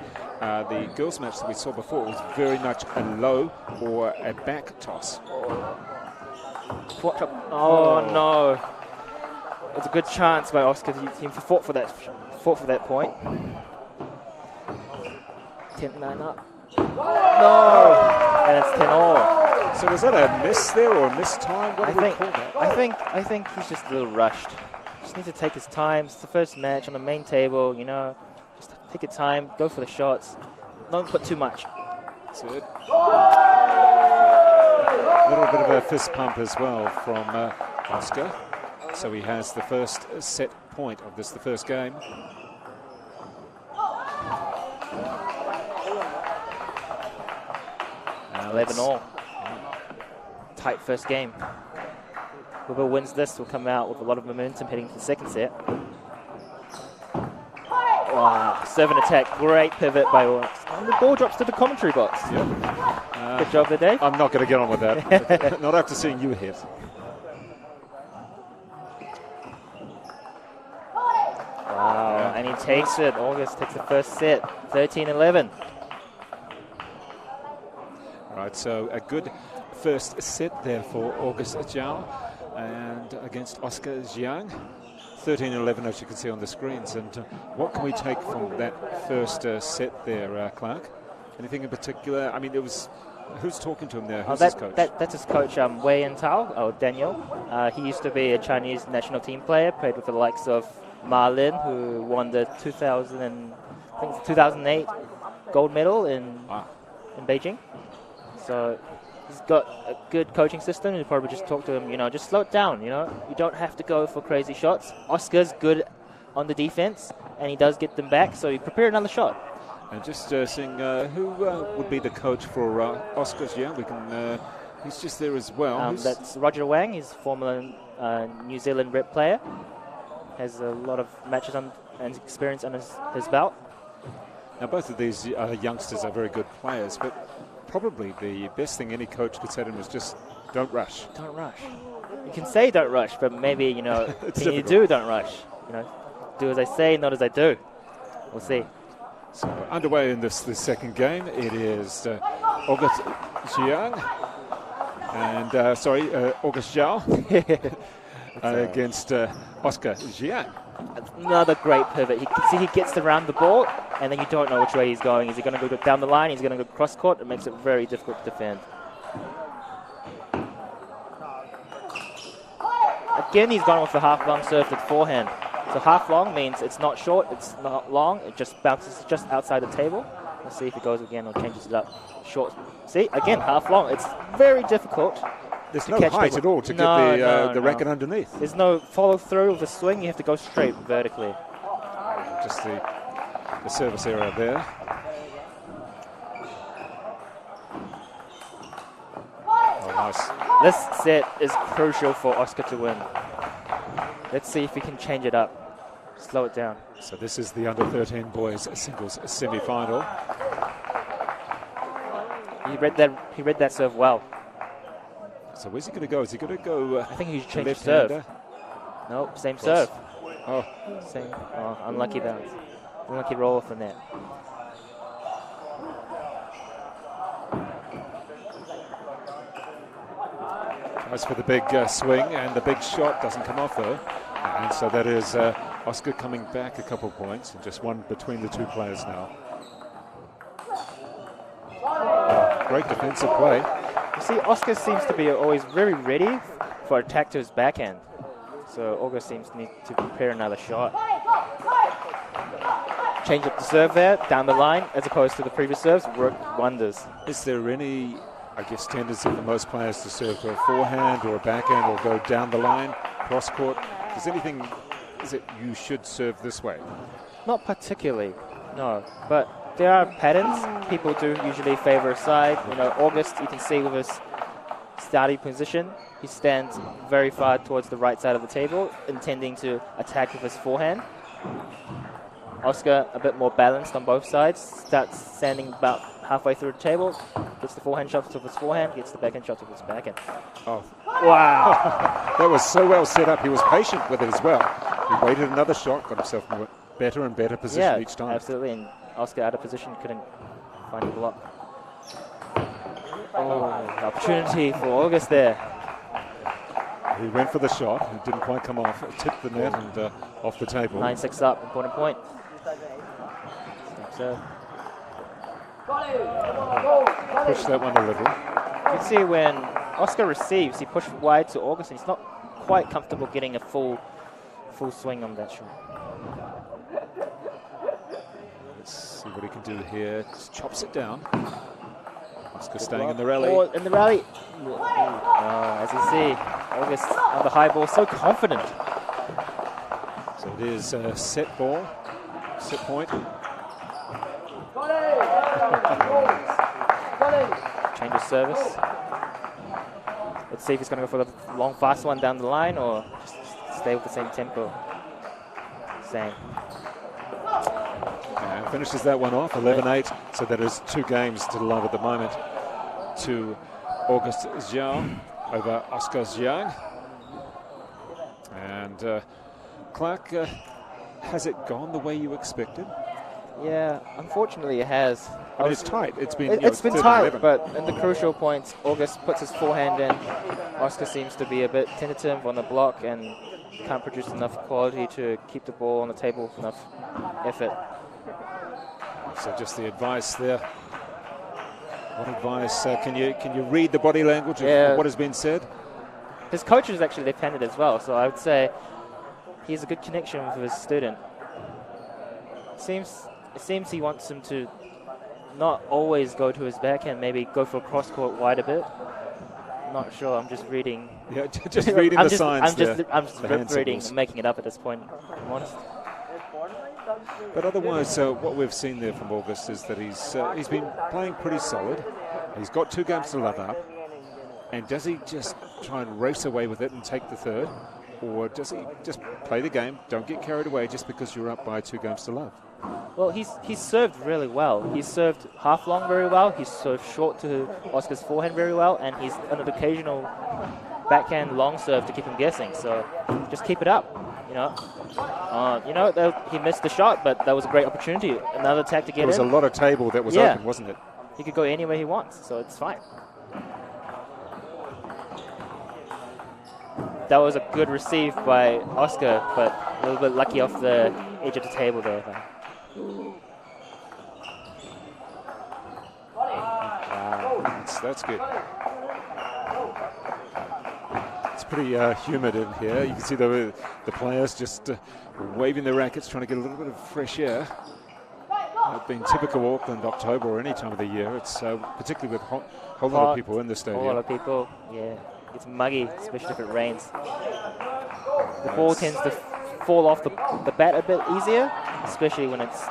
girls' match that we saw before, it was very much a low or a back toss. Oh no! It's a good chance by Oscar. He fought for that point. 10-9 up. No! And it's 10-all. So was that a miss there or a miss time? What do we call that? I think he's just a little rushed. Just needs to take his time. It's the first match on the main table, you know. Just take your time, go for the shots. Don't put too much. That's it. A little bit of a fist pump as well from Oscar. So he has the first set point of the first game. And 11-all. Tight first game. Whoever wins this will come out with a lot of momentum heading to the second set. Wow, serve and attack, great pivot by Orks. And the ball drops to the commentary box. Yep. Good job there, Dave. I'm not going to get on with that. Not after seeing you hit. Wow, and he takes it. August takes the first set, 13-11. All right, so a good first set there for August Zhao and against Oscar Jiang. 13-11, as you can see on the screens. And what can we take from that first set there, Clark? Anything in particular? I mean, it was... Who's talking to him there? Who's his coach? That's his coach, Wei Yintao, or Daniel. He used to be a Chinese national team player, played with the likes of Ma Lin, who won the 2008 gold medal in Beijing. So he's got a good coaching system. You probably just talk to him, you know, just slow it down, you know. You don't have to go for crazy shots. Oscar's good on the defense, and he does get them back, so you prepare another shot. And just seeing who would be the coach for Oscar Jiang. We can. He's just there as well. That's Roger Wang. He's a former New Zealand rep player. Has a lot of matches and experience on his belt. Now both of these youngsters are very good players, but probably the best thing any coach could say to him is just don't rush. Don't rush. You can say don't rush, but maybe, you know, can you do don't rush? You know, do as I say, not as I do. We'll see. So underway in this second game, it is August Jiang and August Zhao against Oscar Jiang. Another great pivot. He gets around the ball, and then you don't know which way he's going. Is he going to go down the line? Is he going to go cross court? It makes it very difficult to defend. Again, he's gone with the half-long serve with forehand. So half-long means it's not short, it's not long, it just bounces just outside the table. Let's see if it goes again or changes it up. Short. See, again, half-long. It's very difficult. There's no height at all to get the racket underneath. There's no follow-through of the swing. You have to go straight vertically. Just the service area there. Oh, nice. This set is crucial for Oscar to win. Let's see if he can change it up. Slow it down. So this is the under-13 boys singles semi-final. He read that serve well. So where's he going to go? Is he going to go? I think he should change serve. Nope, same serve. Oh, same. Oh, unlucky bounce. Unlucky roll off the net. As for the big swing, and the big shot doesn't come off though. And so that is Oscar coming back a couple points, and just one between the two players now. Great defensive play. You see, Oscar seems to be always very ready for attack to his backhand. So August seems to need to prepare another shot. Change up the serve there, down the line, as opposed to the previous serves, worked wonders. Is there any, I guess, tendency for most players to serve to a forehand or a backhand or go down the line, cross court? Is it you should serve this way? Not particularly, no. But there are patterns. People do usually favor a side. You know, August, you can see with his starting position, he stands very far towards the right side of the table, intending to attack with his forehand. Oscar, a bit more balanced on both sides, starts standing about halfway through the table, gets the forehand shots with his forehand, gets the backhand shots with his backhand. Oh, wow. That was so well set up. He was patient with it as well. He waited another shot, got himself in better and better position each time. Absolutely, and Oscar out of position, couldn't find a block. Oh, opportunity for August there. He went for the shot, it didn't quite come off, it tipped the net and off the table. 9-6 up, important point. So push that one a little. You can see when Oscar receives, he pushed wide to August, and he's not quite comfortable getting a full swing on that shot. Let's see what he can do here. Just chops it down. Oscar staying in the rally. In the rally. As you see, August on the high ball, so confident. So it is a set ball, set point. Change of service. Let's see if he's going to go for the long, fast one down the line or just stay with the same tempo. Same. And finishes that one off, 11-8. So that is 2 games to love at the moment to August Zhao over Oscar Jiang. And Clark, has it gone the way you expected? Yeah, unfortunately it has. But it's tight. It's been it's been tight, 11. but in the crucial points, August puts his forehand in. Oscar seems to be a bit tentative on the block and can't produce enough quality to keep the ball on the table with enough effort. So just the advice there. What advice? Can you read the body language of what has been said? His coach is actually left-handed as well, so I would say he has a good connection with his student. It seems he wants him to not always go to his backhand, maybe go for a cross-court wide a bit. Not sure, I'm just reading. Yeah, just reading the signs I'm just reading and making it up at this point, if I'm honest. But otherwise, what we've seen there from August is that he's been playing pretty solid. He's got 2 games to love up. And does he just try and race away with it and take the third? Or does he just play the game, don't get carried away just because you're up by 2 games to love? Well, he's served really well. He's served half long very well. He's served short to Oscar's forehand very well, and he's an occasional backhand long serve to keep him guessing. So just keep it up. He missed the shot, but that was a great opportunity. Another attack to get in. There was a lot of table that was open, wasn't it? He could go anywhere he wants, so it's fine. That was a good receive by Oscar, but a little bit lucky off the edge of the table there. Wow, that's good. It's pretty humid in here. You can see the players just waving their rackets, trying to get a little bit of fresh air. It's been typical Auckland October or any time of the year. It's particularly with a whole lot of people in the stadium. A lot of people, yeah. It's muggy, especially if it rains. The ball tends to fall off the bat a bit easier, especially when it's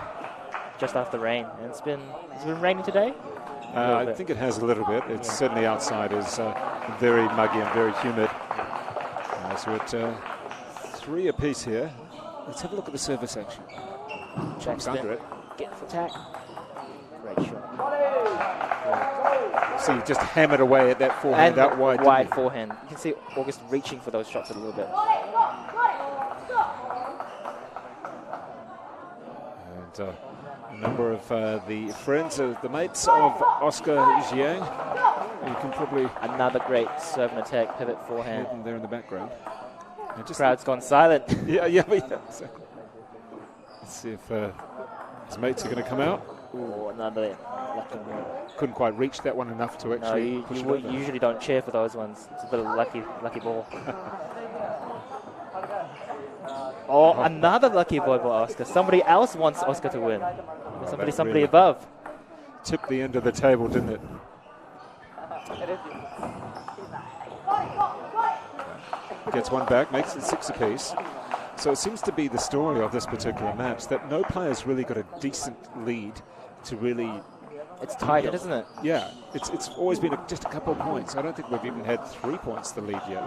just after rain. And it's been raining today? I think it has a little bit. It's certainly outside is very muggy and very humid. So we're at 3 apiece here. Let's have a look at the service action. Jumps under it. Gets attack. Great shot. So you just hammered away at that forehand out wide. Wide forehand. You can see August reaching for those shots a little bit. And a number of the friends, the mates of Oscar Jiang. You can probably... Another great serve and attack, pivot forehand. Them there in the background. And just crowd's gone silent. Yeah. So let's see if his mates are going to come out. Ooh, another lucky one. Couldn't quite reach that one enough to actually push it over. You usually don't cheer for those ones. It's a bit of lucky ball. Another lucky ball by Oscar. Somebody else wants Oscar to win. Somebody really above. Tipped the end of the table, didn't it? Gets one back, makes it 6 apiece. So it seems to be the story of this particular match that no player's really got a decent lead to really... It's tight, isn't it? Yeah, it's always been just a couple of points. I don't think we've even had 3 points the lead yet.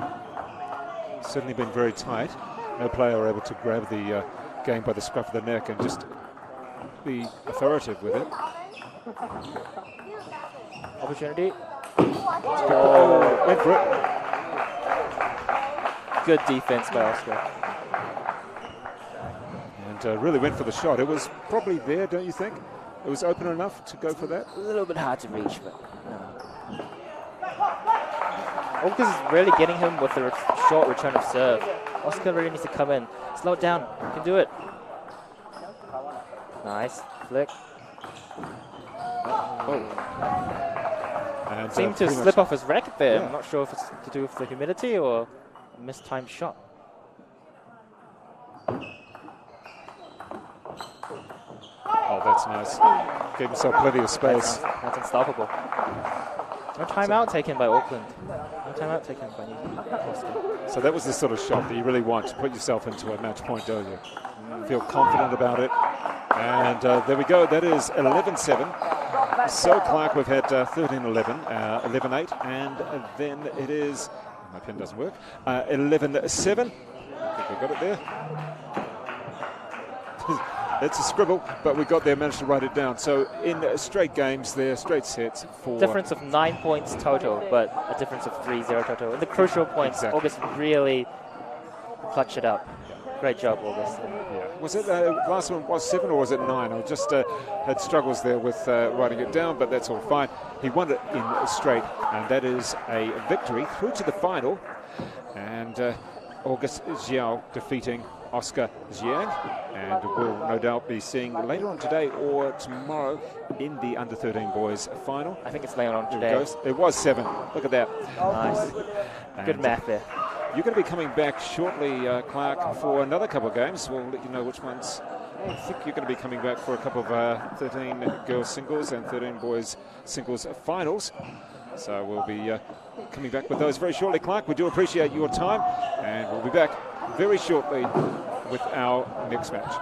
It's certainly been very tight. No player able to grab the game by the scruff of the neck and just be authoritative with it. Opportunity. Oh, went for it. Good defense by Oscar. And really went for the shot. It was probably there, don't you think? It was open enough to go for that? A little bit hard to reach, but no. August is really getting him with the short return of serve. Oscar really needs to come in. Slow it down. You can do it. Nice. Flick. And seemed to slip off his racket there. Yeah. I'm not sure if it's to do with the humidity or a mistimed shot. Oh, that's nice. Gave himself plenty of space. That's unstoppable. No timeout taken by Auckland. No timeout taken by Oscar. So that was the sort of shot that you really want to put yourself into a match point, don't you? Feel confident about it. And there we go. That is 11-7. So Clark, we've had 13-11, 11-8, and then it is, my pen doesn't work, 11-7. I think we got it there. It's a scribble, but we got there, managed to write it down. So in straight games, they're straight sets for... Difference of 9 points total, but a difference of 3-0 total. And the crucial points, exactly. August really clutched it up. Great job, August. Yeah. Was it last one was 7 or was it 9? I just had struggles there with writing it down, but that's all fine. He won it in straight, and that is a victory through to the final. And August Xiao defeating Oscar Jiang, and we'll no doubt be seeing later on today or tomorrow in the under-13 boys final. I think it's later on today. It was 7. Look at that. Nice. Good math there. You're going to be coming back shortly, Clark, for another couple of games. We'll let you know which ones. I think you're going to be coming back for a couple of 13 girls singles and 13 boys singles finals. So we'll be coming back with those very shortly, Clark. We do appreciate your time, and we'll be back very shortly with our next match.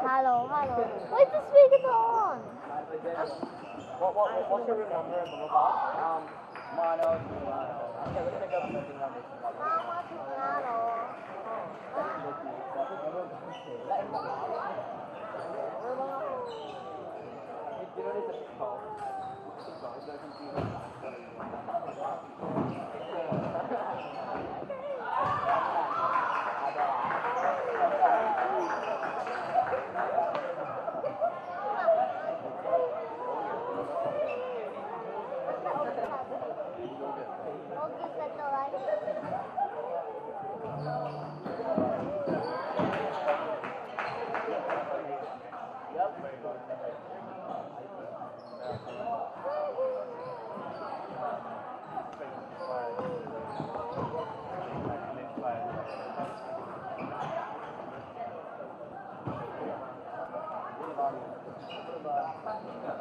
Hello, hello. Where's the speaker on? What's your room number and blah, blah, blah? Mono to okay, we're gonna go for something like this. Mama to hello.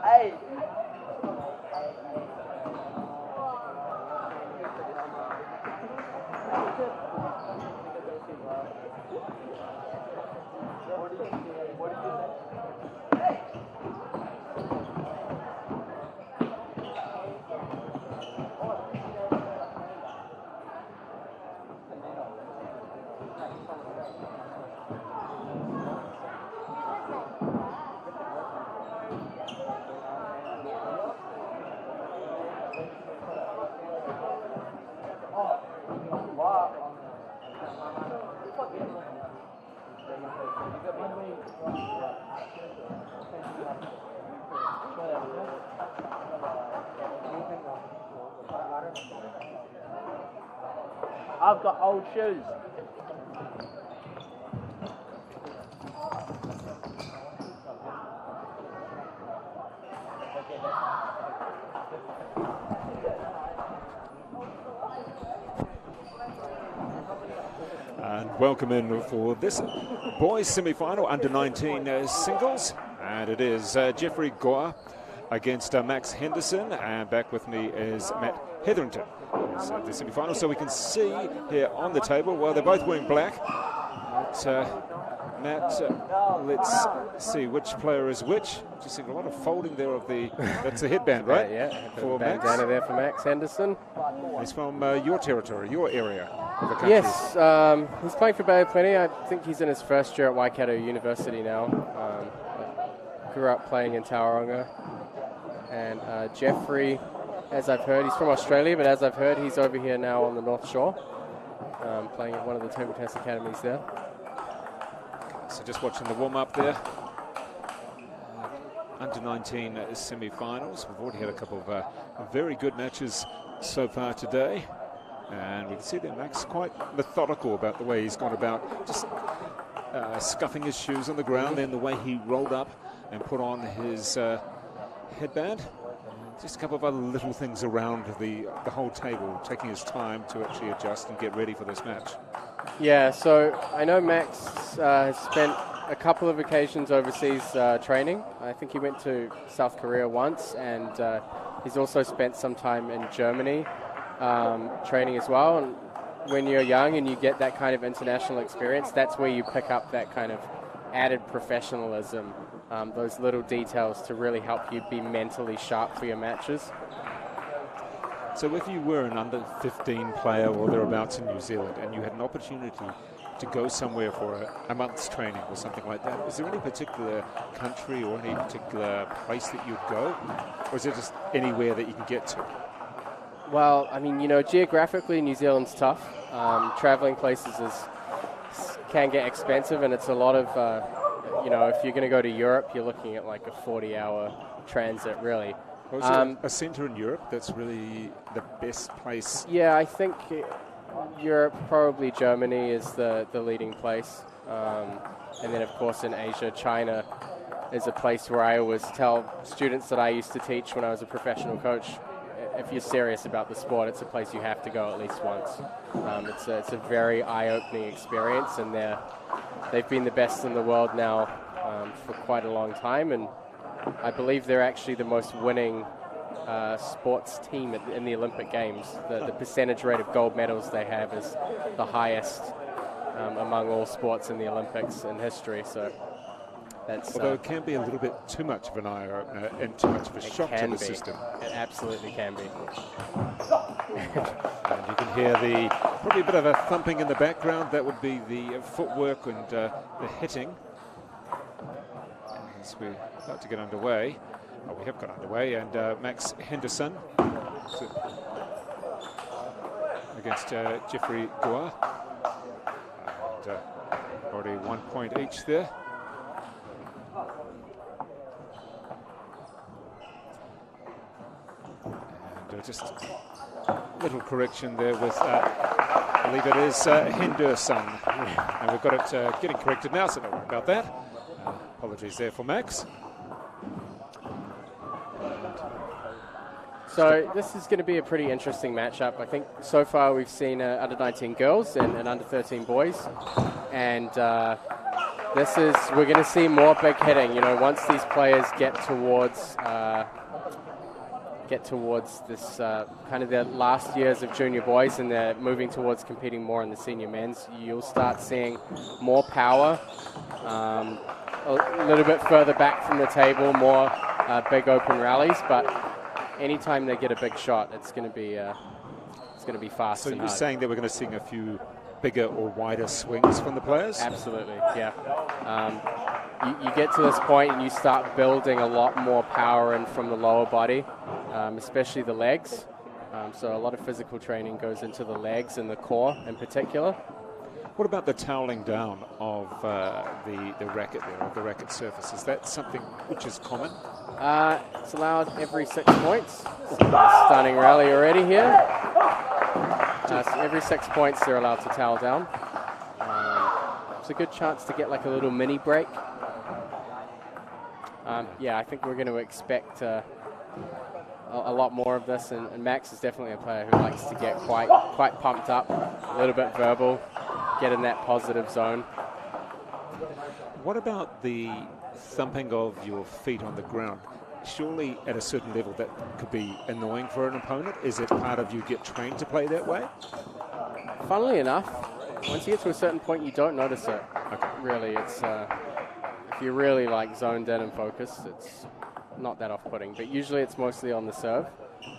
Hey! I've got old shoes. And welcome in for this boys semi-final under 19 singles, and it is Jeffrey Goa against Max Henderson, and back with me is Matt Hetherington. It's the semi-final, so we can see here on the table, well, they're both wearing black. But, Matt, let's see which player is which. Just seeing a lot of folding there of the, that's the headband, right? Yeah, for Max. bandana there for Max Henderson. He's from your territory, your area of the country. Yes, he's playing for Bay of Plenty. I think he's in his first year at Waikato University now. Grew up playing in Tauranga. And Jeffrey, as I've heard, he's from Australia, but as I've heard, he's over here now on the North Shore, playing at one of the table tennis academies there. So just watching the warm-up there. Under 19 semi-finals. We've already had a couple of very good matches so far today. And we can see that Max quite methodical about the way he's gone about just scuffing his shoes on the ground, then the way he rolled up and put on his headband. Just a couple of other little things around the whole table, taking his time to actually adjust and get ready for this match. Yeah, so I know Max has spent a couple of occasions overseas training. I think he went to South Korea once, and he's also spent some time in Germany training as well. And when you're young and you get that kind of international experience, that's where you pick up that kind of added professionalism, those little details to really help you be mentally sharp for your matches. So if you were an under 15 player or thereabouts in New Zealand and you had an opportunity to go somewhere for a month's training or something like that, is there any particular country or any particular place that you'd go? Or is it just anywhere that you can get to? Well, I mean, you know, geographically New Zealand's tough. Traveling places can get expensive, and it's a lot of you know, if you're going to go to Europe, you're looking at like a 40-hour transit, really. Was there a centre in Europe that's really the best place? Yeah, I think Europe, probably Germany, is the leading place. And then, of course, in Asia, China is a place where I always tell students that I used to teach when I was a professional coach, if you're serious about the sport, it's a place you have to go at least once. It's a very eye-opening experience, and they've been the best in the world now for quite a long time, and I believe they're actually the most winning sports team in the Olympic Games. The percentage rate of gold medals they have is the highest among all sports in the Olympics in history. So that's, although it can be a little bit too much of an eye-opener and too much of a shock to the system. It absolutely can be. And you can hear probably a bit of a thumping in the background. That would be the footwork and the hitting. As we're about to get underway. Oh, we have got underway, and Max Henderson against Jeffrey Goa. And already 1 point each there. And just a little correction there with, I believe it is Henderson. And we've got it getting corrected now, so don't worry about that. Apologies there for Max. So this is going to be a pretty interesting matchup. I think so far we've seen under-19 girls and under-13 boys, and we're going to see more big hitting. You know, once these players get towards this kind of their last years of junior boys, and they're moving towards competing more in the senior men's, you'll start seeing more power, a little bit further back from the table, more big open rallies, but anytime they get a big shot, it's going to be fast. So and you're hard. saying that we're going to see a few bigger or wider swings from the players? Absolutely, yeah. You get to this point and you start building a lot more power in from the lower body, especially the legs. So a lot of physical training goes into the legs and the core in particular. What about the toweling down of the racket there, of the racket surface? Is that something which is common? It's allowed every 6 points. Stunning rally already here. So every 6 points they're allowed to towel down. It's a good chance to get like a little mini break. Yeah, I think we're going to expect a lot more of this, and Max is definitely a player who likes to get quite pumped up, a little bit verbal, get in that positive zone. What about the thumping of your feet on the ground? Surely at a certain level that could be annoying for an opponent. Is it part of you get trained to play that way? Funnily enough, once you get to a certain point, you don't notice it. Okay. Really, it's if you're really like zoned in and focused, it's not that off-putting. But usually it's mostly on the serve,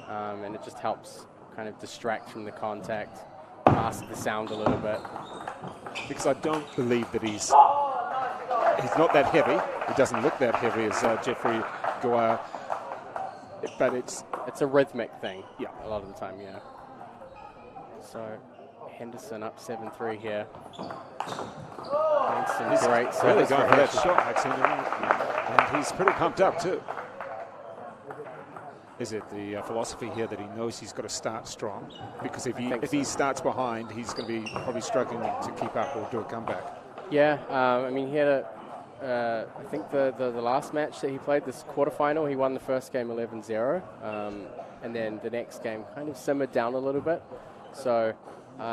and it just helps kind of distract from the contact, mask the sound a little bit. Because I don't believe that he's not that heavy. He doesn't look that heavy as Jeffrey Goa, but it's a rhythmic thing. Yeah, a lot of the time, yeah. So Henderson up 7-3 here. He's great really service going for for that Henderson. shot, actually, and he's pretty pumped up too. Is it the philosophy here that he knows he's got to start strong? Because if he starts behind, he's going to be probably struggling to keep up or do a comeback. Yeah, I mean, he had I think the last match that he played, this quarterfinal, he won the first game 11-0, and then the next game kind of simmered down a little bit. So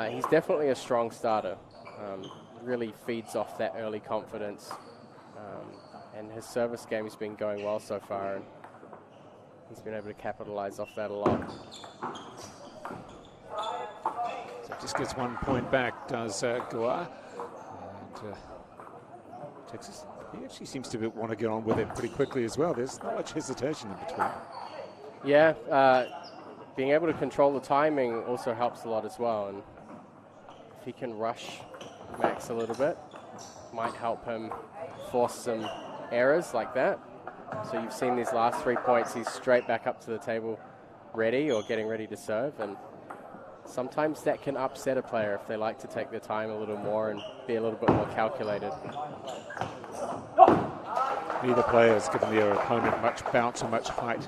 he's definitely a strong starter. Really feeds off that early confidence, and his service game has been going well so far, and he's been able to capitalize off that a lot. So just gets 1 point back, does Goa. And Texas, he actually seems to want to get on with it pretty quickly as well. There's not much hesitation in between. Yeah, being able to control the timing also helps a lot as well, and if he can rush Max a little bit, might help him force some errors like that. So you've seen these last 3 points, he's straight back up to the table ready or getting ready to serve, and sometimes that can upset a player if they like to take their time a little more and be a little bit more calculated. Neither player has given their opponent much bounce or much height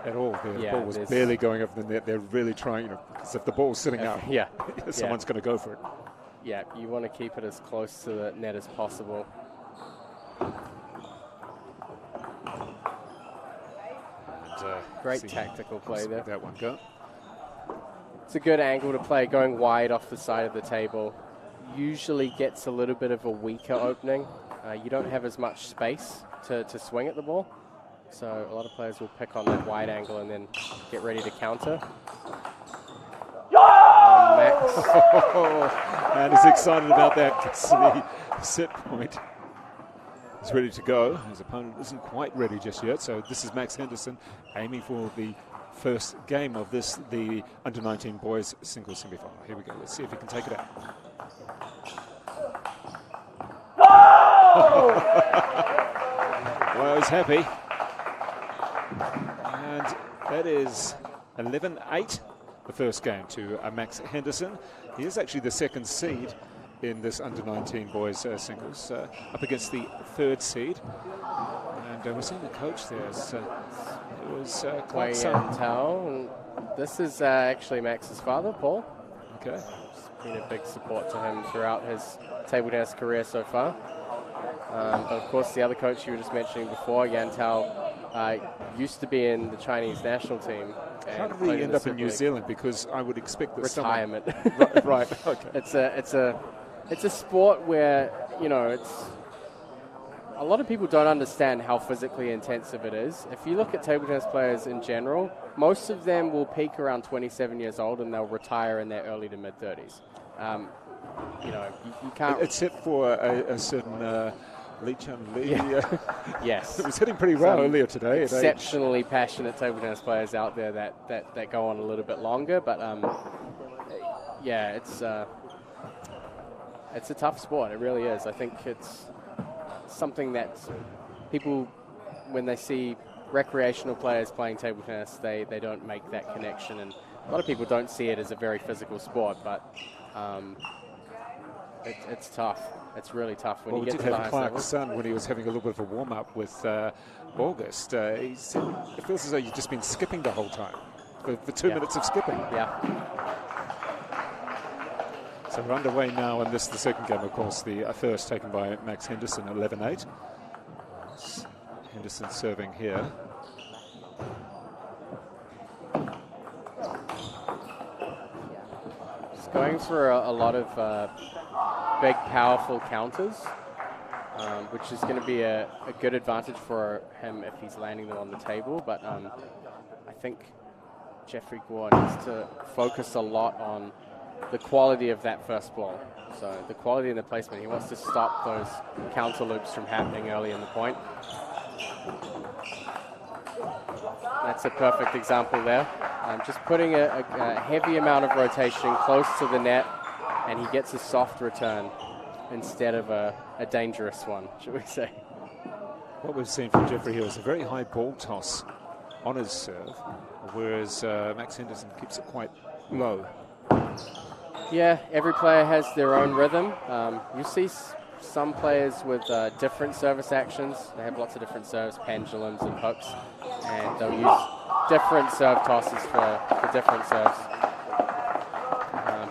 at all. The ball was barely going over the net. They're really trying, because if the ball's sitting up, someone's going to go for it. Yeah, you want to keep it as close to the net as possible. And, great tactical play there. That one go. It's a good angle to play, going wide off the side of the table. Usually gets a little bit of a weaker opening. You don't have as much space to swing at the ball. So a lot of players will pick on that wide angle and then get ready to counter. Max. And he's excited about that set point. He's ready to go. His opponent isn't quite ready just yet. So this is Max Henderson aiming for the first game of this, the under-19 boys singles semi-final. Here we go. Let's see if he can take it out. Well, he's happy. And that is 11-8, the first game to Max Henderson. He is actually the second seed in this under-19 boys singles, up against the third seed. And we're seeing the coach there. It was quite some. This is actually Max's father, Paul. Okay. It's been a big support to him throughout his table tennis career so far. But of course, the other coach you were just mentioning before, Yan Tao, used to be in the Chinese national team. How did he end up in New Zealand? Because I would expect that retirement. right. Okay. It's a sport where, you know, it's a lot of people don't understand how physically intensive it is. If you look at table tennis players in general, most of them will peak around 27 years old and they'll retire in their early to mid 30s. You know, you can't. Except for a certain Lee Chun Lee. Yes. It was hitting pretty well earlier today. Exceptionally passionate table tennis players out there that go on a little bit longer, but yeah, it's a tough sport. It really is. I think it's something that people, when they see recreational players playing table tennis, they don't make that connection, and a lot of people don't see it as a very physical sport, but it's tough. It's really tough when you get to the highest level. Clark's son, when he was having a little bit of a warm-up with August, he said it feels as though you've just been skipping the whole time, for 2 minutes of skipping. Yeah. So we're underway now, and this is the second game, of course, the first taken by Max Henderson, 11-8. Henderson serving here. He's going for a lot of big, powerful counters, which is going to be a good advantage for him if he's landing them on the table. But I think Jeffrey Guo needs to focus a lot on the quality of that first ball. So the quality and the placement. He wants to stop those counter loops from happening early in the point. That's a perfect example there. Just putting a heavy amount of rotation close to the net, and he gets a soft return instead of a dangerous one, should we say. What we've seen from Jeffrey here is a very high ball toss on his serve, whereas Max Henderson keeps it quite low. Yeah, every player has their own rhythm. You see some players with different service actions. They have lots of different serves, pendulums and hooks, and they'll use different serve tosses for different serves.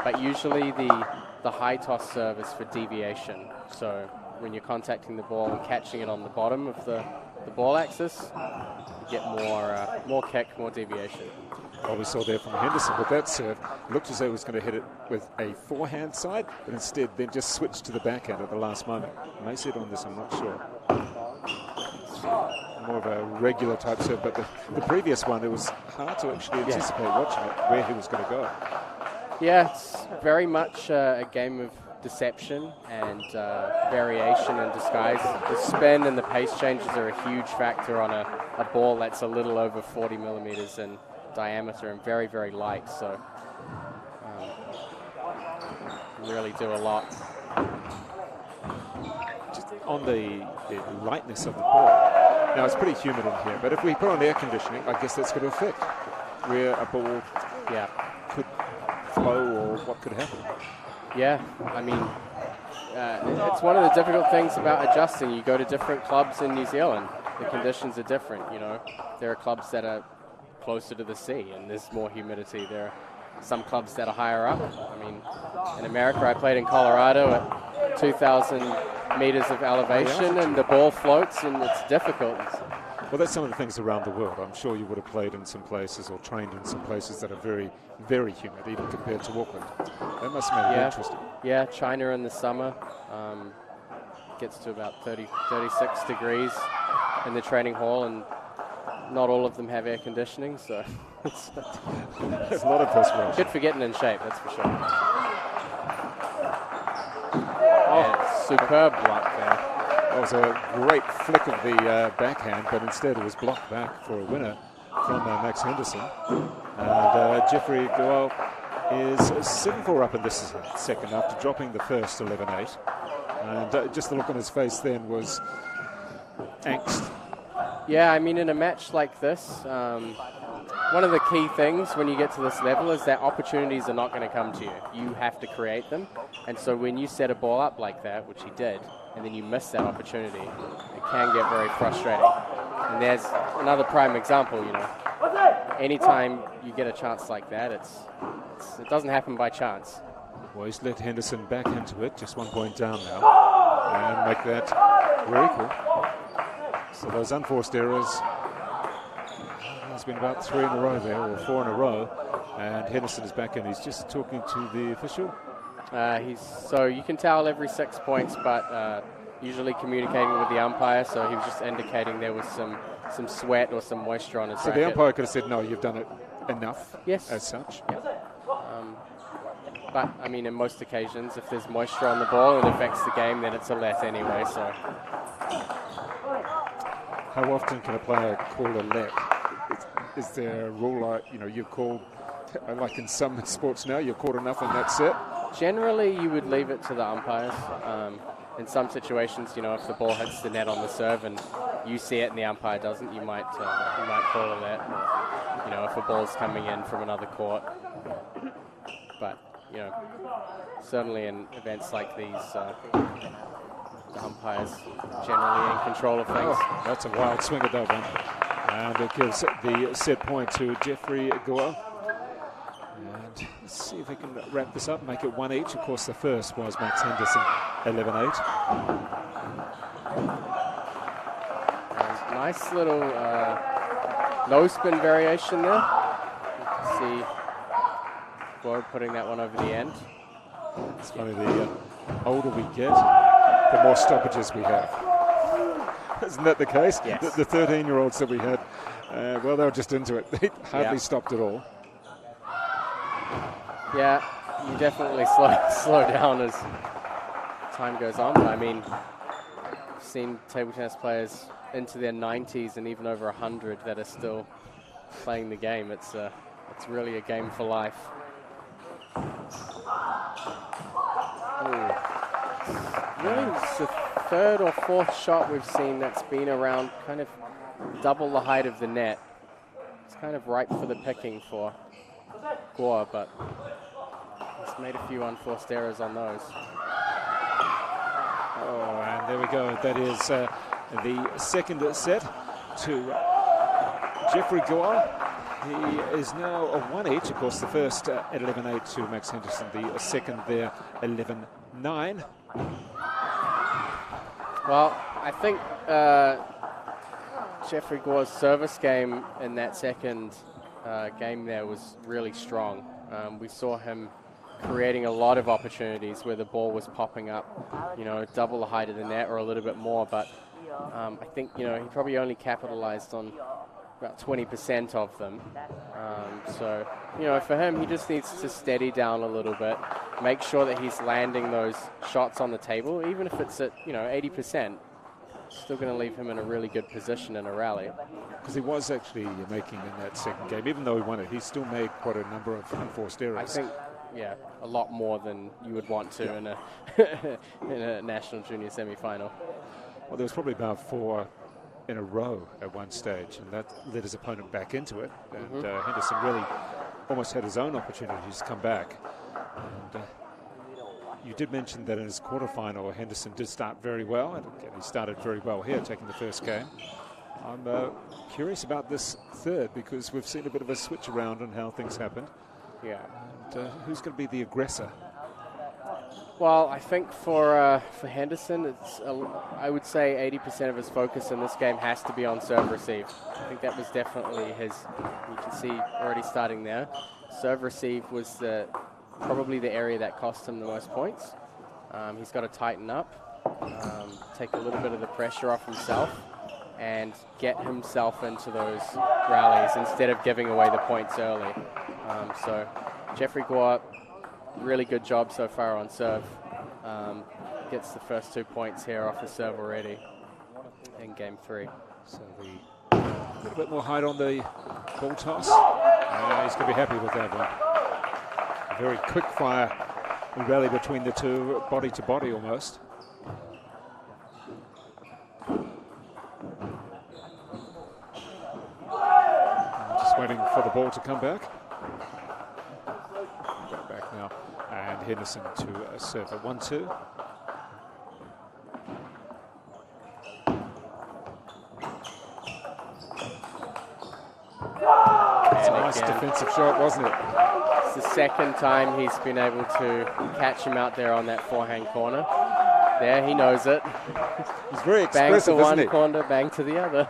But usually the high toss serve is for deviation. So when you're contacting the ball and catching it on the bottom of the ball axis, you get more kick, more deviation. What we saw there from Henderson with that serve, looked as though he was going to hit it with a forehand side, but instead then just switched to the backhand at the last moment. I may see it on this, I'm not sure. More of a regular type serve, but the previous one, it was hard to actually anticipate watching it, where he was going to go. Yeah, it's very much a game of deception and variation and disguise. The spin and the pace changes are a huge factor on a ball that's a little over 40 millimeters in diameter and very, very light. So really do a lot. Just on the lightness of the ball. Now it's pretty humid in here, but if we put on air conditioning, I guess that's going to affect where a ball could flow or what could happen. Yeah, I mean, it's one of the difficult things about adjusting. You go to different clubs in New Zealand. The conditions are different, you know. There are clubs that are closer to the sea and there's more humidity. There are some clubs that are higher up. I mean, in America, I played in Colorado at 2,000 meters of elevation and the ball floats and it's difficult. Well, that's some of the things around the world. I'm sure you would have played in some places or trained in some places that are very, very humid, even compared to Auckland. That must have made it interesting. Yeah, China in the summer gets to about 36 degrees in the training hall, and not all of them have air conditioning, so it's there's a lot of perspiration. Good for getting in shape, that's for sure. Oh, superb block there. That was a great flick of the backhand, but instead it was blocked back for a winner from Max Henderson. And Jeffrey Goel is 7-4 up in this second after dropping the first 11-8. And just the look on his face then was angst. Yeah, I mean, in a match like this, one of the key things when you get to this level is that opportunities are not going to come to you. You have to create them. And so when you set a ball up like that, which he did, and then you miss that opportunity, it can get very frustrating. And there's another prime example, you know. Anytime you get a chance like that, it doesn't happen by chance. Well, he's let Henderson back into it, just 1 point down now, and make that very equal. So those unforced errors, there's been about 3 in a row there, or 4 in a row, and Henderson is back in. He's just talking to the official. So you can tell every 6 points, but usually communicating with the umpire, so he was just indicating there was some sweat or some moisture on his racket. So the umpire could have said, no, you've done it enough, yes, as such. Yeah. But, I mean, in most occasions, if there's moisture on the ball and it affects the game, then it's a let anyway, so. How often can a player call a let? Is there a rule like, you know, you call, like in some sports now, you're called enough and that's it? Generally, you would leave it to the umpires. In some situations, you know, if the ball hits the net on the serve and you see it and the umpire doesn't, you might call a let. Or, you know, if a ball's coming in from another court. But, you know, certainly in events like these, the umpires generally in control of things. Oh, that's a wild swing at that one. And it gives the set point to Jeffrey Goel. And let's see if we can wrap this up, make it 1 each. Of course, the first was Max Henderson, 11-8. Nice little no spin variation there. See Goel putting that one over the end. It's funny, the older we get, the more stoppages we have. Isn't that the case? Yes. The 13-year-olds that we had, well, they were just into it. They hardly stopped at all. Yeah, you definitely slow down as time goes on. I mean, I've seen table tennis players into their 90s and even over 100 that are still playing the game. It's really a game for life. Really, it's the third or fourth shot we've seen that's been around kind of double the height of the net. It's kind of ripe for the picking for Goel, but he's made a few unforced errors on those. Oh, and there we go. That is the second set to Jeffrey Goel. He is now a 1 each. Of course, the first at 11-8 to Max Henderson. The second there, 11-9. Well, I think Jeffrey Goel's service game in that second game there was really strong. We saw him creating a lot of opportunities where the ball was popping up, you know, double the height of the net or a little bit more, but I think, you know, he probably only capitalized on about 20% of them. So, you know, for him, he just needs to steady down a little bit, make sure that he's landing those shots on the table, even if it's at, you know, 80%. Still going to leave him in a really good position in a rally. Because he was actually making in that second game, even though he won it, he still made quite a number of unforced errors. I think, yeah, a lot more than you would want to in a in a national junior semi-final. Well, there was probably about 4 in a row at one stage, and that led his opponent back into it. And Henderson really almost had his own opportunities to come back. And you you did mention that in his quarterfinal, Henderson did start very well, and again, he started very well here, taking the first game. I'm curious about this third because we've seen a bit of a switch around on how things happened. Yeah. And who's going to be the aggressor? Well, I think for Henderson, it's I would say 80% of his focus in this game has to be on serve receive. I think that was definitely his. You can see already starting there. Serve receive was probably the area that cost him the most points. He's got to tighten up, take a little bit of the pressure off himself, and get himself into those rallies instead of giving away the points early. So Jeffrey Gore, really good job so far on serve. Gets the first 2 points here off the serve already in game 3. So a little bit more height on the ball toss. He's going to be happy with that one. A very quick fire rally between the two, body to body almost. Just waiting for the ball to come back. Back now. And Henderson to serve at 1-2. It's a nice defensive shot, wasn't it? It's the second time he's been able to catch him out there on that forehand corner. There, he knows it. He's very bang expressive, to one isn't he? corner, bang to the other.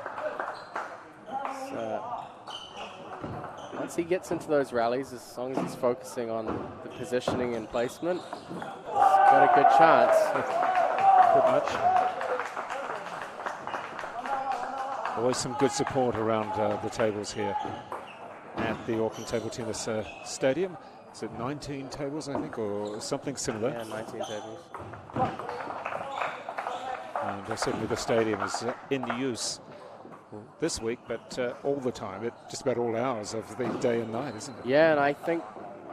So, once he gets into those rallies, as long as he's focusing on the positioning and placement, he's got a good chance. Pretty much. Always some good support around the tables here at the Auckland Table Tennis Stadium. Is it 19 tables, I think, or something similar? Yeah, 19 tables. And certainly the stadium is in use this week, but all the time, at just about all hours of the day and night, isn't it? Yeah, and I think,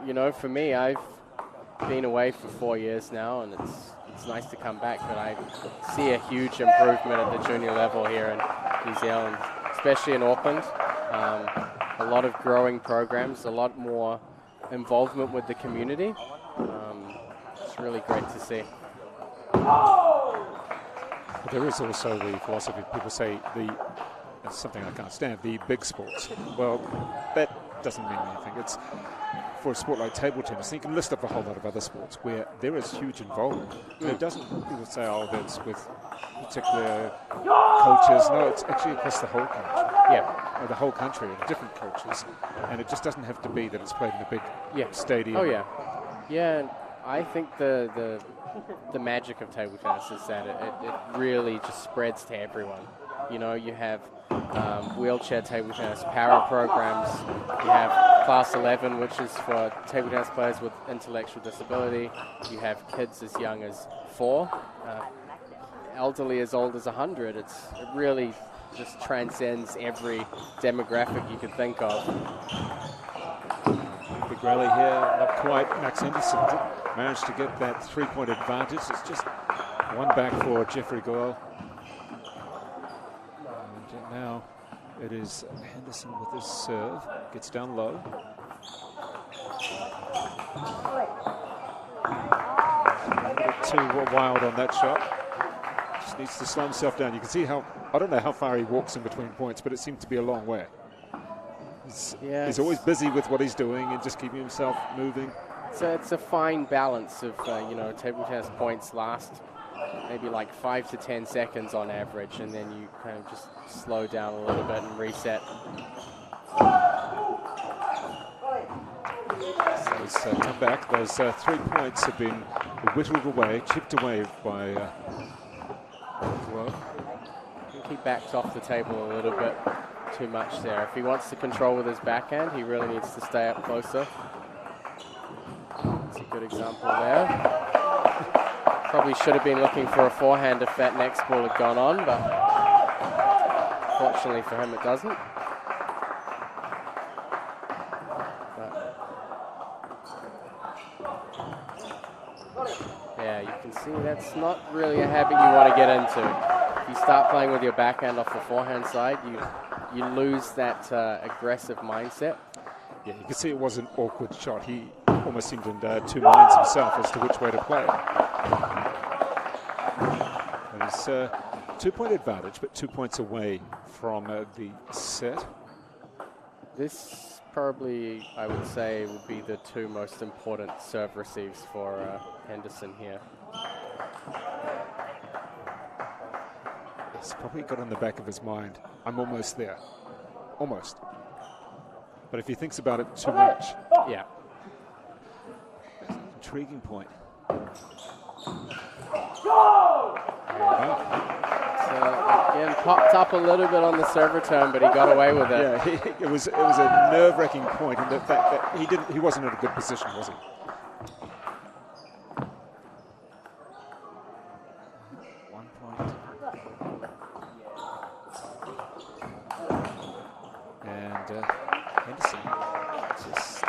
you know, for me, I've been away for 4 years now, and it's nice to come back, but I see a huge improvement at the junior level here in New Zealand, especially in Auckland. A lot of growing programs, a lot more involvement with the community. It's really great to see. But there is also the philosophy, people say, it's something I can't stand, the big sports. Well, that doesn't mean anything. It's for a sport like table tennis, you can list up a whole lot of other sports where there is huge involvement. And it doesn't, people say, oh, that's with particular coaches. No, it's actually across the whole country. Yeah. The whole country, and different coaches. And it just doesn't have to be that it's played in a big stadium. Oh, yeah. Yeah, and I think the magic of table tennis is that it really just spreads to everyone. You know, you have wheelchair table tennis power programs. You have Class 11, which is for table tennis players with intellectual disability. You have kids as young as 4, elderly as old as 100. It really just transcends every demographic you could think of. Big rally here, not quite. Max Henderson managed to get that 3-point advantage. It's just one back for Jeffrey Goyle. And now it is Henderson with his serve. Gets down low. A bit too wild on that shot. Just needs to slow himself down. You can see how, I don't know how far he walks in between points, but it seems to be a long way. He's always busy with what he's doing and just keeping himself moving. It's a fine balance of, you know, table tennis points last maybe like 5 to 10 seconds on average, and then you kind of just slow down a little bit and reset. So he's come back. Those 3 points have been whittled away, chipped away by He backed off the table a little bit too much there. If he wants to control with his backhand, he really needs to stay up closer. That's a good example there. Probably should have been looking for a forehand if that next ball had gone on, but fortunately for him it doesn't. Yeah, you can see that's not really a habit you want to get into. If you start playing with your backhand off the forehand side, you lose that aggressive mindset. Yeah, you can see it was an awkward shot. He almost seemed in two minds himself as to which way to play. There's 2-point advantage, but 2 points away from the set. This probably, I would say, would be the two most important serve receives for Henderson here. He's probably got in the back of his mind, I'm almost there. Almost. But if he thinks about it too much. Yeah. That's an intriguing point. Again, popped up a little bit on the serve return, but he got away with it. Yeah, it was a nerve-wracking point in the fact that he wasn't in a good position, was he? Henderson just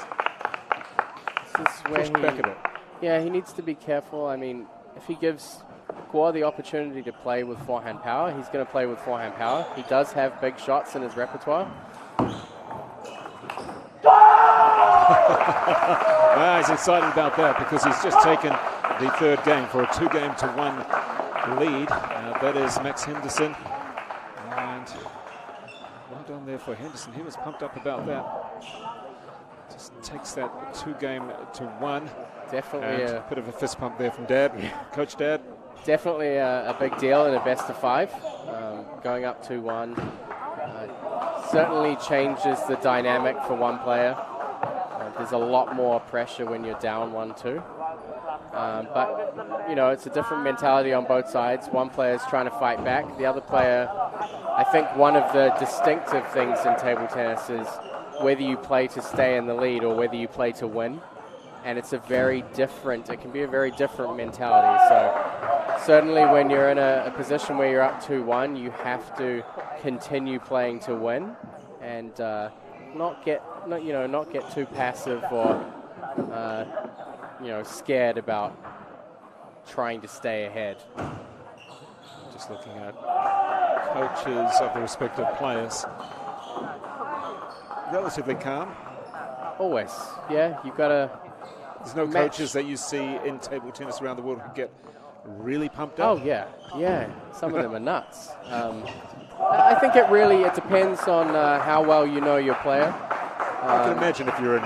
pushed back a bit. Yeah, he needs to be careful. I mean, if he gives Guo the opportunity to play with forehand power, he's going to play with forehand power. He does have big shots in his repertoire. He's excited about that because he's just taken the third game for a 2-game-to-1 lead. That is Max Henderson. And well done there for Henderson. He was pumped up about that. Just takes that 2-game-to-1. Definitely a bit of a fist pump there from Dad, Coach Dad. Definitely a big deal in a best of 5. Going up 2-1 certainly changes the dynamic for one player. There's a lot more pressure when you're down 1-2. But, you know, it's a different mentality on both sides. One player is trying to fight back. The other player, I think one of the distinctive things in table tennis is whether you play to stay in the lead or whether you play to win. And it's a very different, it can be a very different mentality. So certainly when you're in a position where you're up 2-1, you have to continue playing to win and not get too passive or scared about trying to stay ahead. Just looking at coaches of the respective players. Relatively calm. Always, yeah. You've got to. There's no coaches that you see in table tennis around the world who get really pumped up. Oh yeah. Some of them are nuts. I think it depends on how well you know your player. I can imagine if you're in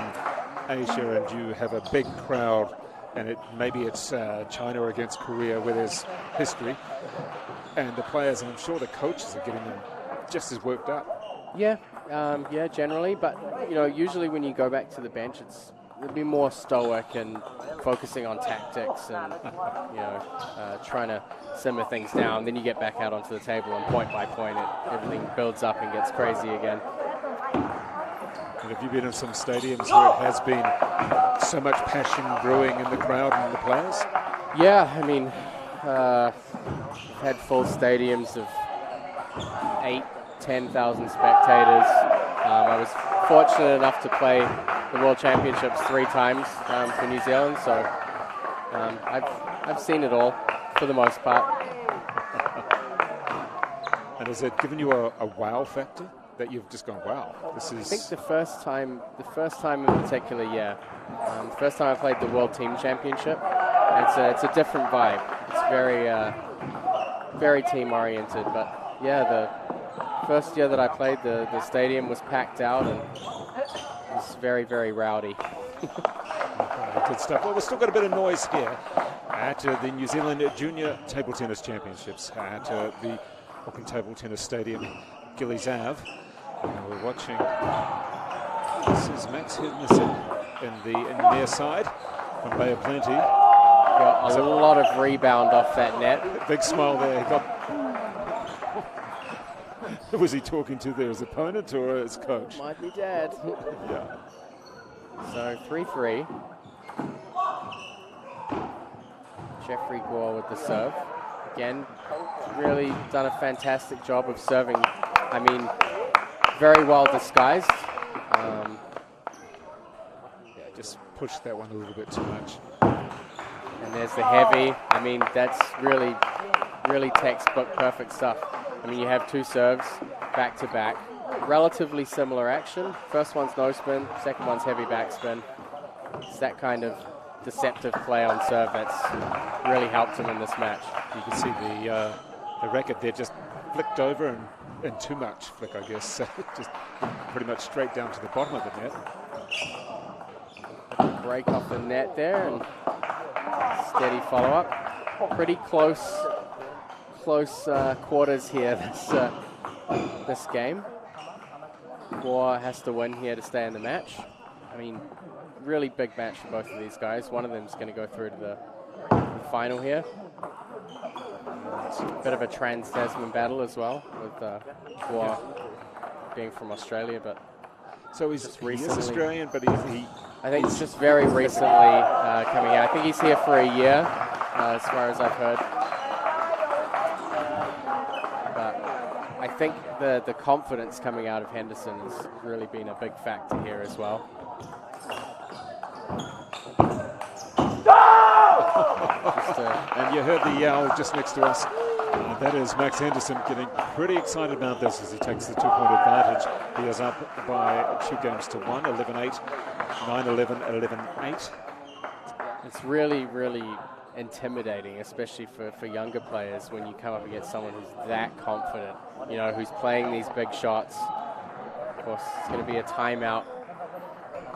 Asia and you have a big crowd, and maybe it's China against Korea where there's history, and the players, and I'm sure the coaches are getting them just as worked up. Yeah, generally, but usually when you go back to the bench, it'll be more stoic and focusing on tactics and trying to simmer things down. Then you get back out onto the table, and point by point, everything builds up and gets crazy again. And have you been in some stadiums where it has been so much passion brewing in the crowd and the players? Yeah, I mean, I've had full stadiums of 8,000-10,000 spectators. I was fortunate enough to play the World Championships 3 times for New Zealand, so I've seen it all for the most part. And has it given you a wow factor that you've just gone, wow, this is? I think the first time in particular, yeah. The first time I played the World Team Championship, it's a different vibe. It's very team oriented, but yeah, the first year that I played, the stadium was packed out and it was very, very rowdy. Good stuff. Well, we've still got a bit of noise here at the New Zealand Junior Table Tennis Championships at the Auckland Table Tennis Stadium, Gillies Ave. And we're watching. This is Max Henderson in the near side from Bay of Plenty. Got a lot of rebound off that net. Big smile there. Was he talking to his opponent or his coach? Might be Dad. Yeah. So 3-3. Jeffrey Gore with the serve. Again, really done a fantastic job of serving. I mean, very well disguised. Just pushed that one a little bit too much. And there's the heavy. I mean, that's really, really textbook perfect stuff. I mean, you have 2 serves back to back. Relatively similar action. First one's no spin, second one's heavy backspin. it's that kind of deceptive play on serve that's really helped him in this match. You can see the racket there just flicked over and too much flick, I guess. Just pretty much straight down to the bottom of the net. Break off the net there and steady follow-up. Pretty close quarters here this game. Guo has to win here to stay in the match. I mean, really big match for both of these guys. One of them is going to go through to the final here. It's a bit of a trans-Tasman battle as well, with Guo being from Australia, but so he is Australian, but he I think it's just very recently coming out. I think he's here for a year, as far as I've heard. But I think the confidence coming out of Henderson has really been a big factor here as well. And you heard the yell just next to us. That is Max Henderson getting pretty excited about this as he takes the 2-point advantage. He is up by 2 games to 1, 11-8, 9-11, 11-8. It's really, really intimidating, especially for younger players, when you come up against someone who's that confident, you know, who's playing these big shots. Of course, it's going to be a timeout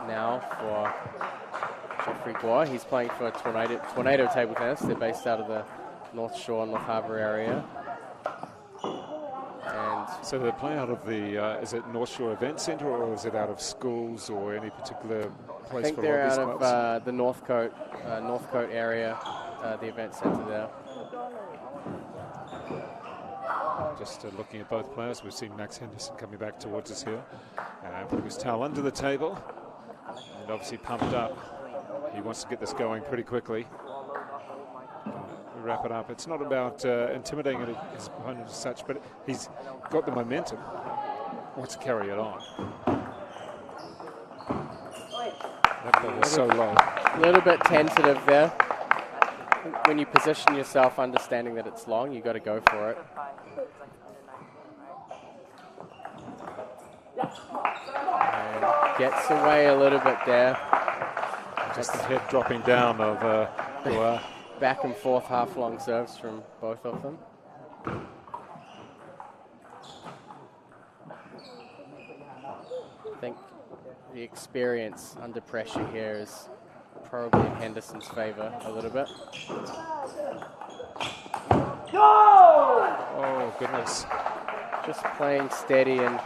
now for Jeffrey Guo. He's playing for Tornado Table Tennis. They're based out of the North Shore, North Harbour area. And so they play out of the, is it North Shore Event Centre, or is it out of schools or any particular place? I think they're out of the Northcote area, the event centre there. Just looking at both players, we've seen Max Henderson coming back towards us here. Putting his towel under the table and obviously pumped up. He wants to get this going pretty quickly. Wrap it up. It's not about intimidating his opponent as such, but he's got the momentum. Wants to carry it on. That ball was so low. A little bit tentative there. When you position yourself understanding that it's long, you've got to go for it. And gets away a little bit there. Just the head dropping down of Guo. Back and forth half-long serves from both of them. I think the experience under pressure here is probably in Henderson's favour a little bit. Oh, goodness. Just playing steady, and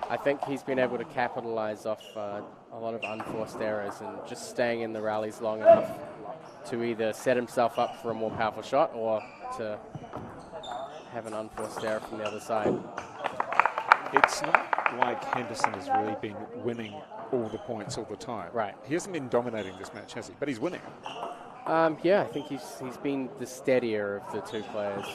I think he's been able to capitalise off a lot of unforced errors and just staying in the rallies long enough to either set himself up for a more powerful shot or to have an unforced error from the other side. It's not like Henderson has really been winning all the points all the time. Right. He hasn't been dominating this match, has he? But he's winning. Yeah, I think he's been the steadier of the two players.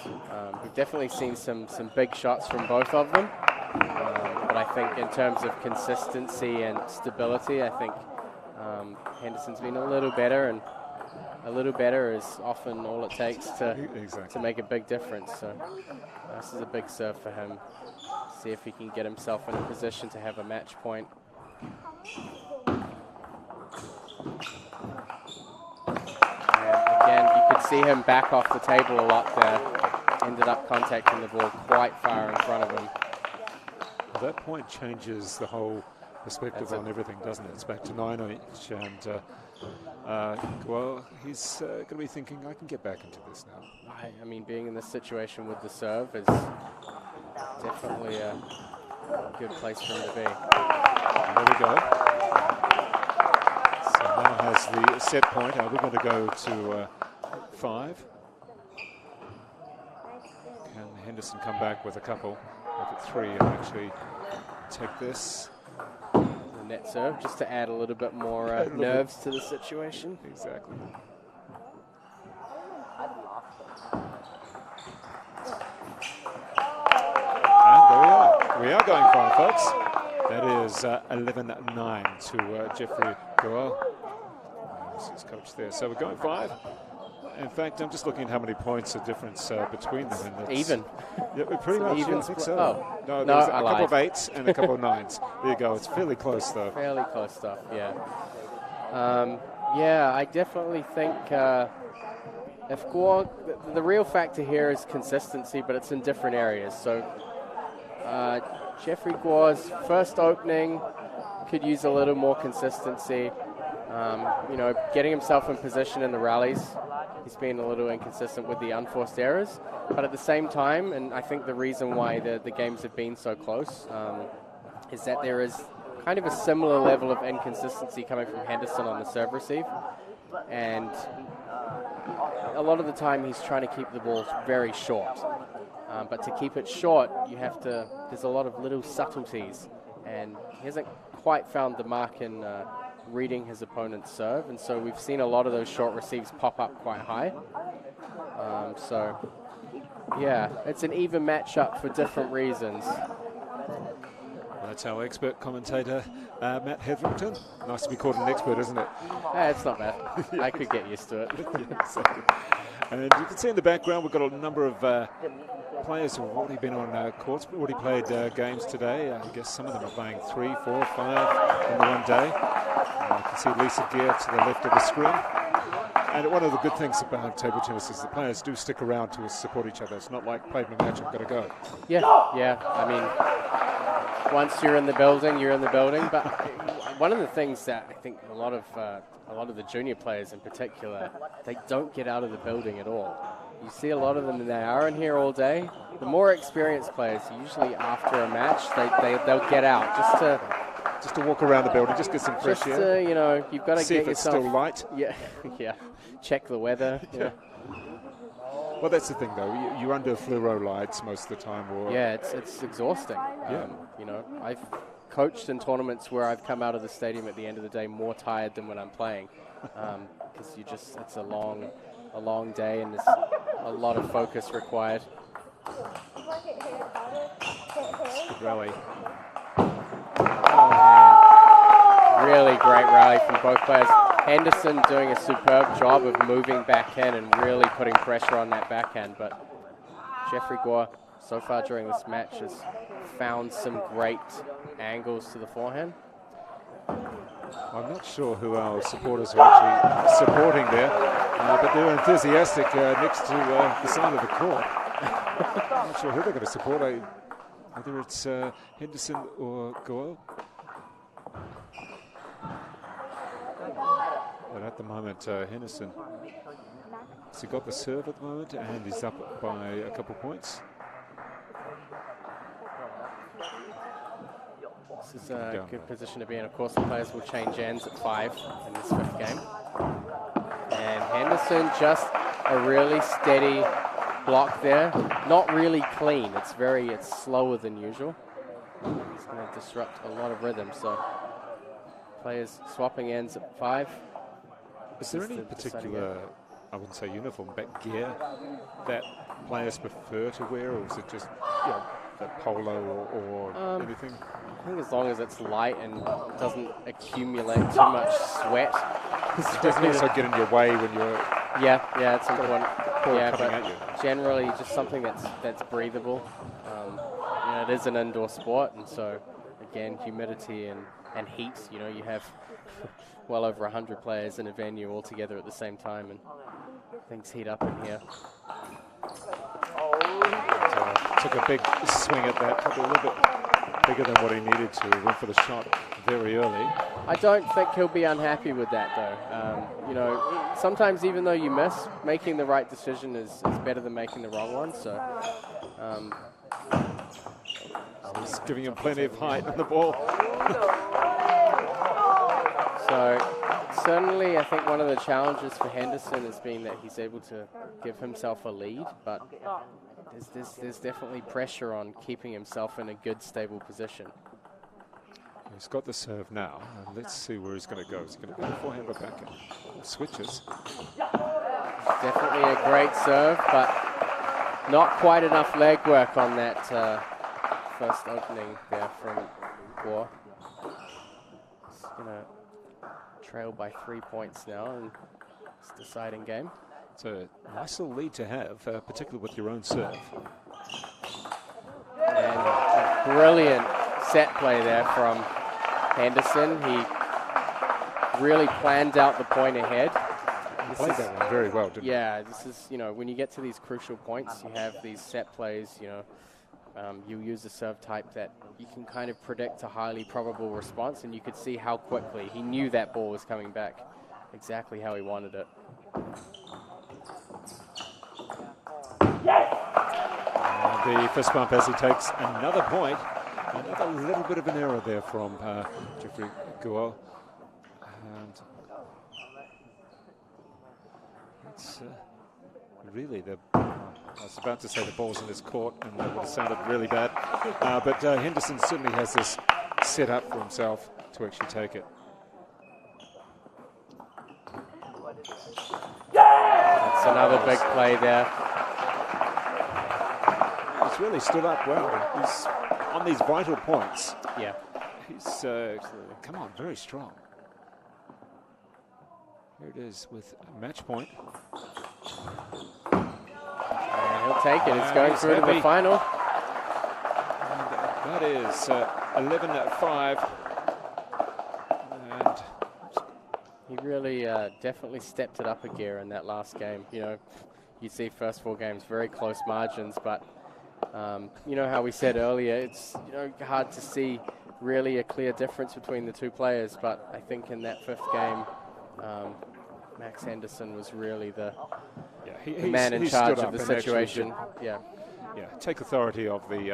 We've definitely seen some big shots from both of them. But I think in terms of consistency and stability, I think Henderson's been a little better, and a little better is often all it takes to make a big difference. So this is a big serve for him. See if he can get himself in a position to have a match point. And again, you could see him back off the table a lot there. Ended up contacting the ball quite far in front of him. Well, that point changes the whole perspective on everything, doesn't it? It's back to 9 each, and well, he's going to be thinking, I can get back into this now. I mean, being in this situation with the serve is definitely a good place for him to be. And there we go. So now has the set point. We're going to go to 5. Can Henderson come back with a couple? Make it 3 and actually take this. The net serve, just to add a little bit more nerves to the situation. Exactly. And there we are. We are going 5, folks. That is 11-9 to Jeffrey Guo. This is coach there. So we're going 5. In fact, I'm just looking at how many points are difference between them. And even. Yeah, pretty much. Even. I think so. Oh. No, there's a couple of 8s and a couple of 9s. There you go. It's fairly close, though. Fairly close stuff, yeah. Yeah, I definitely think if Guo, the real factor here is consistency, but it's in different areas. So Jeffrey Guo's first opening could use a little more consistency. You know, getting himself in position in the rallies. He's been a little inconsistent with the unforced errors, but at the same time, and I think the reason why the games have been so close is that there is kind of a similar level of inconsistency coming from Henderson on the serve receive, and a lot of the time he's trying to keep the ball very short. But to keep it short, you have to, there's a lot of little subtleties, and he hasn't quite found the mark in reading his opponent's serve, and so we've seen a lot of those short receives pop up quite high. So, yeah, it's an even matchup for different reasons. That's our expert commentator, Matt Hetherington. Nice to be called an expert, isn't it? It's not bad. I could get used to it. Yeah, exactly. And you can see in the background we've got a number of players who have already been on courts, but already played games today. I guess some of them are playing 3, 4, 5 in the one day. You can see Lisa Gear to the left of the screen. And one of the good things about table tennis is the players do stick around to support each other. It's not like played my match, I've got to go. Yeah. I mean, once you're in the building, you're in the building. But one of the things that I think a lot of the junior players in particular, they don't get out of the building at all. You see a lot of them, and they are in here all day. The more experienced players, usually after a match, they'll get out just to walk around the building, just get some fresh air. You know, you've got to see get if it's yourself still light. Yeah, yeah. Check the weather. Yeah. Well, that's the thing, though. You're under fluoro lights most of the time. Or yeah, it's exhausting. Yeah. You know, I've coached in tournaments where I've come out of the stadium at the end of the day more tired than when I'm playing, because it's a long day and there's a lot of focus required. Good rally. And really great rally from both players. Henderson doing a superb job of moving back in and really putting pressure on that backhand, but Jeffrey Guo so far during this match has found some great angles to the forehand. I'm not sure who our supporters are actually supporting there, but they're enthusiastic next to the side of the court. I'm not sure who they're going to support, whether it's Henderson or Guo. But at the moment, Henderson has got the serve at the moment, and he's up by a couple points. This is a good position to be in. Of course, the players will change ends at 5 in this 5th game. And Henderson just a really steady block there. Not really clean. It's slower than usual. It's going to disrupt a lot of rhythm. So players swapping ends at 5. Is there any particular, I wouldn't say uniform, but gear that players prefer to wear, or is it just the polo or anything? I think as long as it's light and doesn't accumulate too much sweat. It doesn't also get in your way when you're... Yeah, it's important. Yeah, coming but at you. Generally just something that's breathable. It is an indoor sport, and so, again, humidity and heat, you have well over 100 players in a venue all together at the same time, and things heat up in here. Took a big swing at that, probably a little bit bigger than what he needed to. Went for the shot very early. I don't think he'll be unhappy with that, though. Sometimes even though you miss, making the right decision is better than making the wrong one. So, he's giving him plenty of height on the ball. So, certainly, I think one of the challenges for Henderson has been that he's able to give himself a lead, but there's definitely pressure on keeping himself in a good, stable position. He's got the serve now, and let's see where he's going to go. Is he going to go forehand or backhand? Switches. Definitely a great serve, but not quite enough legwork on that first opening there from Guo. He's going to trail by 3 points now in this deciding game. It's a nice little lead to have, particularly with your own serve. And a brilliant set play there from Henderson. He really planned out the point ahead. He played that one very well, didn't he? Yeah, this is, you know, when you get to these crucial points, you have these set plays, you know, you use a serve type that you can kind of predict a highly probable response, and you could see how quickly he knew that ball was coming back exactly how he wanted it. The fist bump as he takes another point. Another little bit of an error there from Jeffrey Guo. And it's really I was about to say the ball's in his court, and that would have sounded really bad. But Henderson certainly has this set up for himself to actually take it. That's another big play there. He's really stood up well. He's on these vital points. Yeah. He's come on, very strong. Here it is with a match point. He'll take it. It's going through to the final. And that is 11-5. And he really definitely stepped it up a gear in that last game. You know, you see first 4 games, very close margins, but you know how we said earlier, it's, you know, hard to see really a clear difference between the two players, but I think in that 5th game, Max Henderson was really the man in charge of the situation. Yeah, take authority of the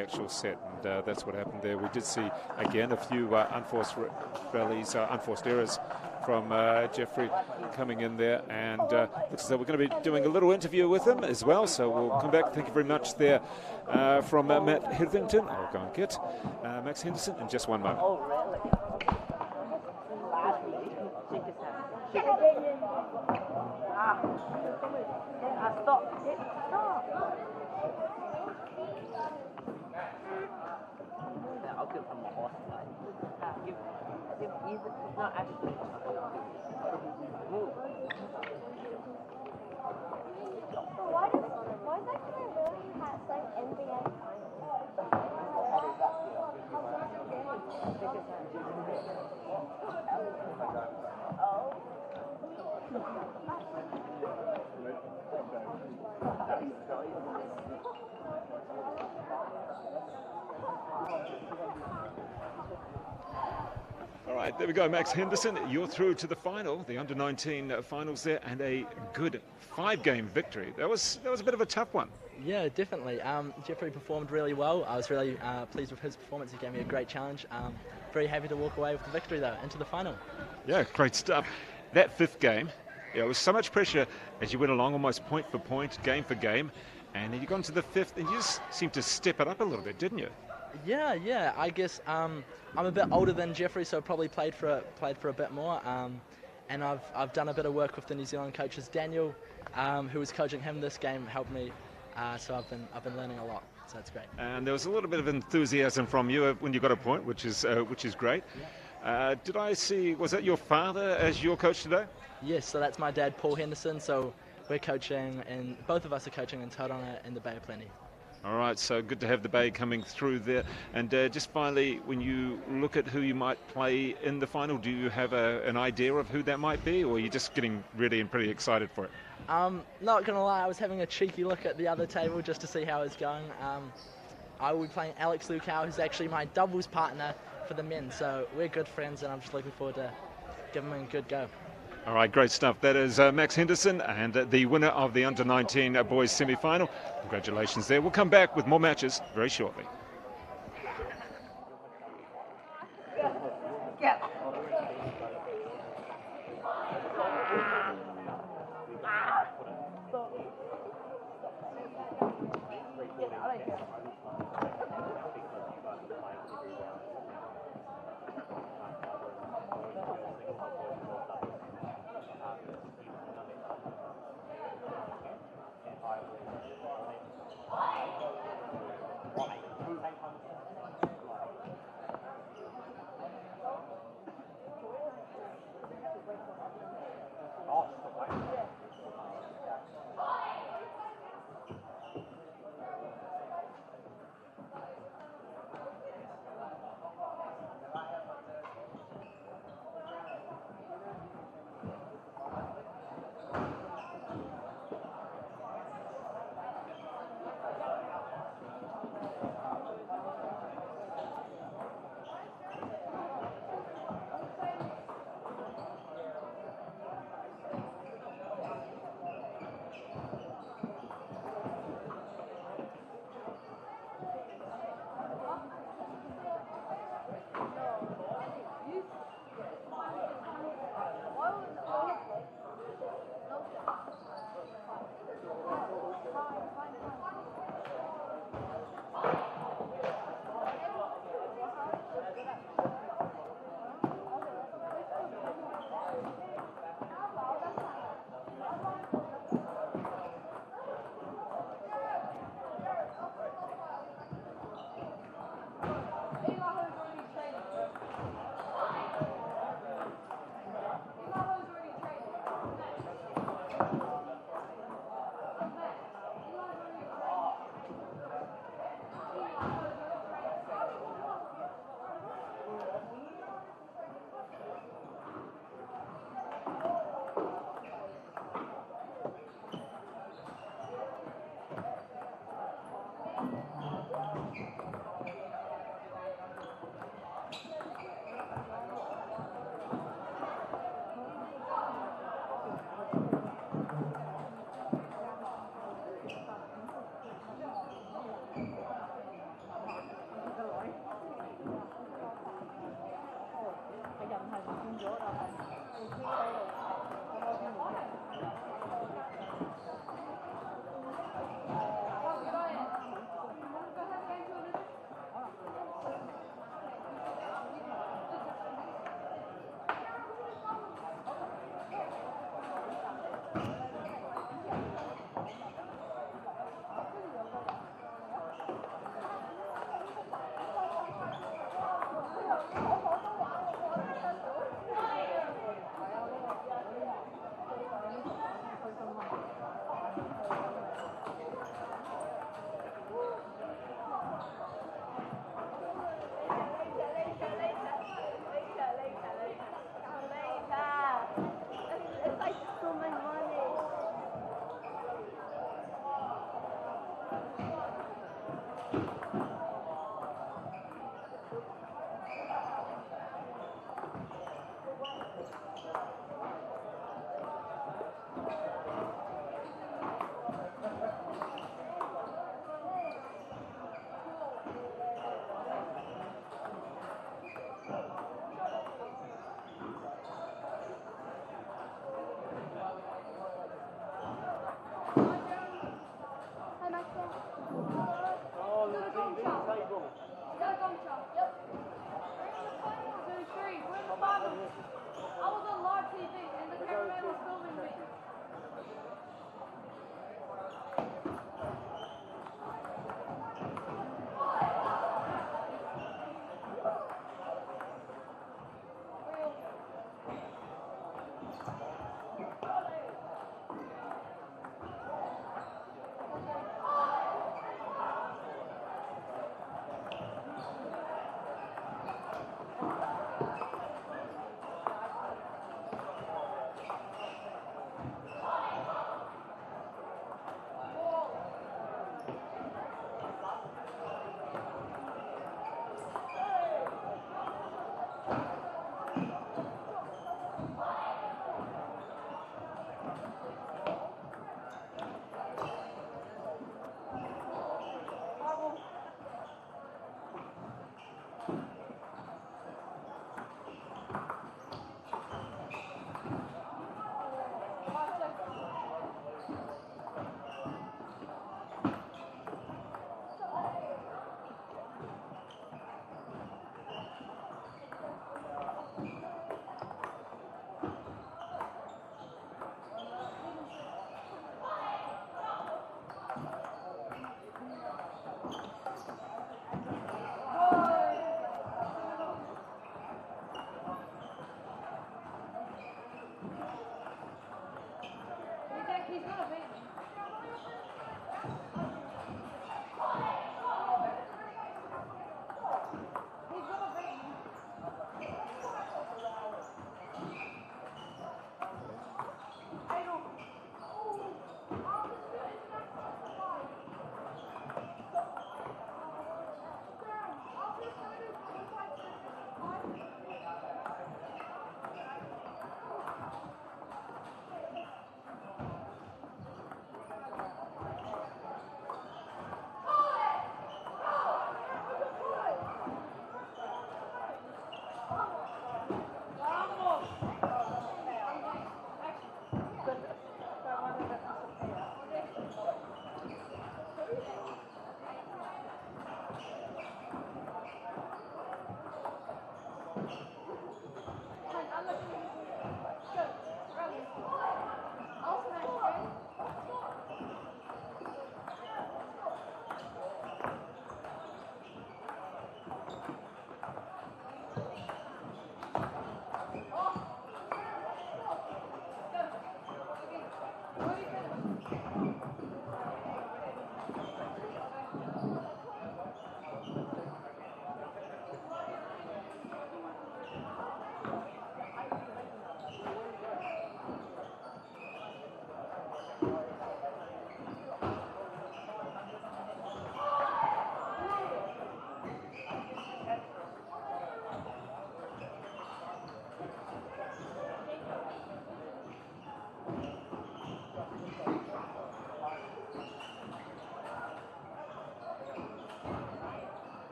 actual set, and that's what happened there. We did see again a few unforced rallies, unforced errors from Jeffrey coming in there, and looks as though we're going to be doing a little interview with him as well, so we'll come back. Thank you very much there from Matt Hetherington. I'll go and get Max Henderson in just one moment. All right, there we go, Max Henderson. You're through to the final, the under-19 finals there, and a good 5-game victory. That was a bit of a tough one. Yeah, definitely. Jeffrey performed really well. I was really pleased with his performance. He gave me a great challenge. Very happy to walk away with the victory, though, into the final. Yeah, great stuff. That 5th game, there was so much pressure as you went along, almost point for point, game for game, and then you got into the 5th, and you just seemed to step it up a little bit, didn't you? Yeah. I guess I'm a bit older than Jeffrey, so probably played for a bit more. And I've done a bit of work with the New Zealand coaches. Daniel, who was coaching him this game, helped me. So I've been learning a lot. So that's great. And there was a little bit of enthusiasm from you when you got a point, which is great. Did I see? Was that your father as your coach today? Yes. So that's my dad, Paul Henderson. So we're coaching, and both of us are coaching in Tauranga in the Bay of Plenty. All right, so good to have the Bay coming through there. And just finally, when you look at who you might play in the final, do you have an idea of who that might be, or are you just getting ready and pretty excited for it? Not going to lie, I was having a cheeky look at the other table just to see how it's going. I will be playing Alex Lukau, who's actually my doubles partner for the men, so we're good friends, and I'm just looking forward to giving him a good go. All right, great stuff. That is Max Henderson, and the winner of the Under-19 boys semi-final. Congratulations there. We'll come back with more matches very shortly.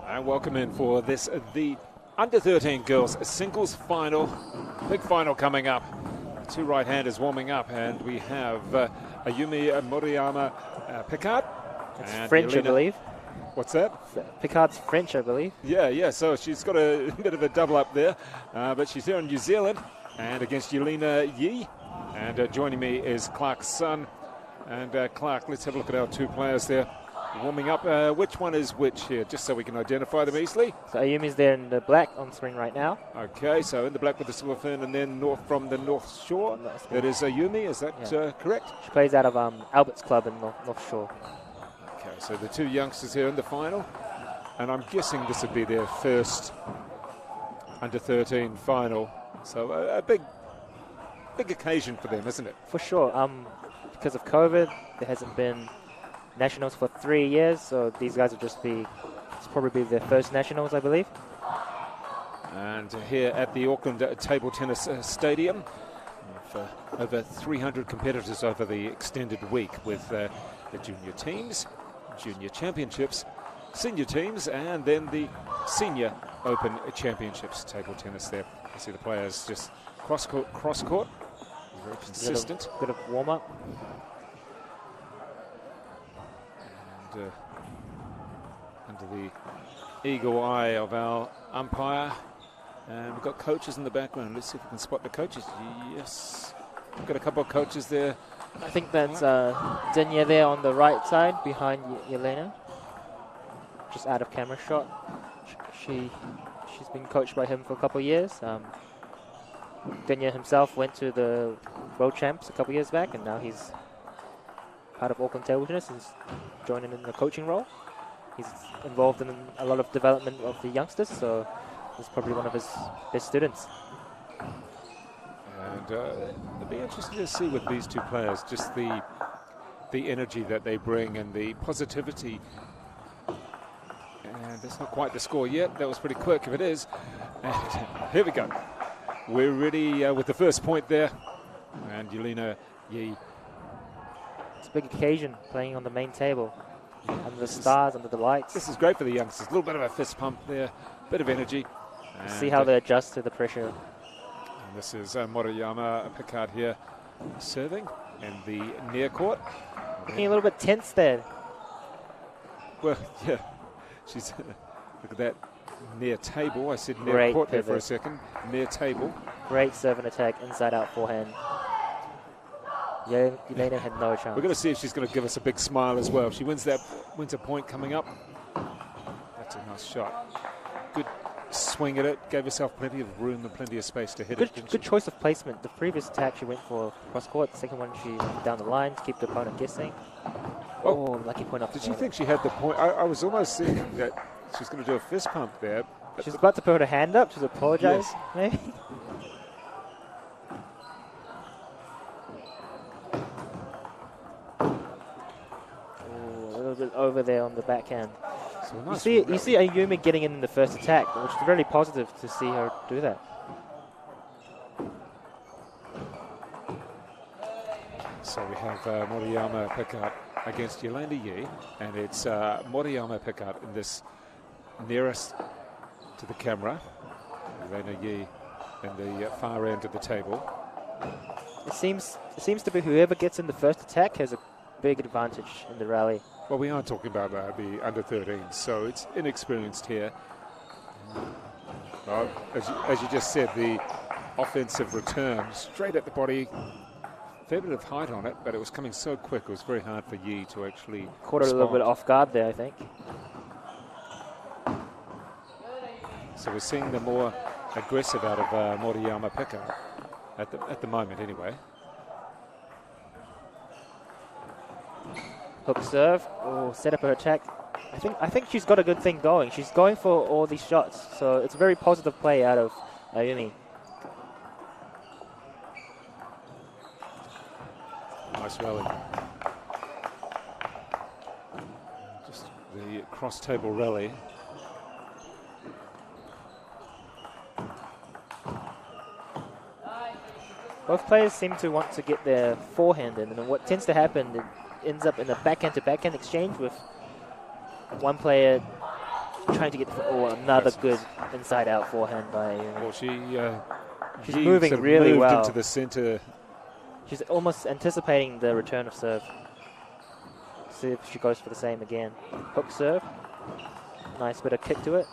And welcome in for this, the under-13 girls singles final. Big final coming up. Two right-handers warming up, and we have Ayumi Moriyama Picard. It's French, I believe. What's that? Picard's French, I believe. Yeah, so she's got a bit of a double up there, but she's here in New Zealand, and against Yelena Yi. And joining me is Clark's son. And Clark, let's have a look at our two players there warming up. Which one is which here, just so we can identify them easily? So Ayumi's there in the black on screen right now. Okay, so in the black with the silver fin, and then north from the North Shore. That is Ayumi, is that correct? She plays out of Albert's club in North Shore. Okay, so the two youngsters here in the final, and I'm guessing this would be their first under-13 final So a big occasion for them, isn't it? For sure. Because of COVID, there hasn't been nationals for 3 years, so these guys will it's probably their first nationals, I believe. And here at the Auckland Table Tennis Stadium, over 300 competitors over the extended week with the junior teams, junior championships, senior teams, and then the senior open championships table tennis there. You see the players just cross court, very consistent. Bit of warm-up. And under the eagle eye of our umpire. And we've got coaches in the background. Let's see if we can spot the coaches. Yes. We've got a couple of coaches there. I think that's Dinya there on the right side behind Yelena. Just out of camera shot. She's been coached by him for a couple of years. Dinya himself went to the World Champs a couple of years back, and now he's part of Auckland Table Tennis. He's joining in the coaching role. He's involved in a lot of development of the youngsters, so he's probably one of his best students. And it'll be interesting to see with these two players, just the energy that they bring and the positivity. And that's not quite the score yet. That was pretty quick if it is. And here we go. We're ready with the first point there. And Yelena Yi. It's a big occasion, playing on the main table. Under the stars, under the lights. This is great for the youngsters. A little bit of a fist pump there, bit of energy. See how they adjust to the pressure. And this is Moriyama Picard here serving in the near court. Looking a little bit tense there. Well, yeah. She's look at that near table. I said near Great court there pivot. for a second. Near table. Great serve and attack, inside out forehand. Yelena had no chance. We're going to see if she's going to give us a big smile as well. If she wins a point coming up. That's a nice shot. Good swing at it. Gave herself plenty of room and plenty of space to hit it. Good choice of placement. The previous attack she went for cross court. The second one she went down the line to keep the opponent guessing. Oh, lucky point off. Did she think she had the point? I was almost thinking that she was going to do a fist pump there. She's about to put her hand up to apologize, Yes. maybe. A little bit over there on the backhand. So nice You see Ayumi getting in the first attack, which is really positive to see her do that. So we have Moriyama Picard against Yelena Yi, and it's Moriyama Picard in this nearest to the camera. Yelena Yi in the far end of the table. It seems to be whoever gets in the first attack has a big advantage in the rally. Well, we are talking about the under 13s, so it's inexperienced here. As you just said, the offensive return straight at the body. Fair bit of height on it, but it was coming so quick, it was very hard for Yi to actually Caught her a little bit off guard there, I think. So we're seeing the more aggressive out of Moriyama Picard at the moment, anyway. Hook serve. Oh, set up her attack. I think she's got a good thing going. She's going for all these shots, so it's a very positive play out of Ayumi. Nice rally. Just the cross-table rally. Both players seem to want to get their forehand in, and what tends to happen, it ends up in a backhand-to-backhand exchange with one player trying to get another good inside-out forehand by Ayumi. Well, she's moving really well into the center. She's almost anticipating the return of serve. See if she goes for the same again. Hook serve. Nice bit of kick to it.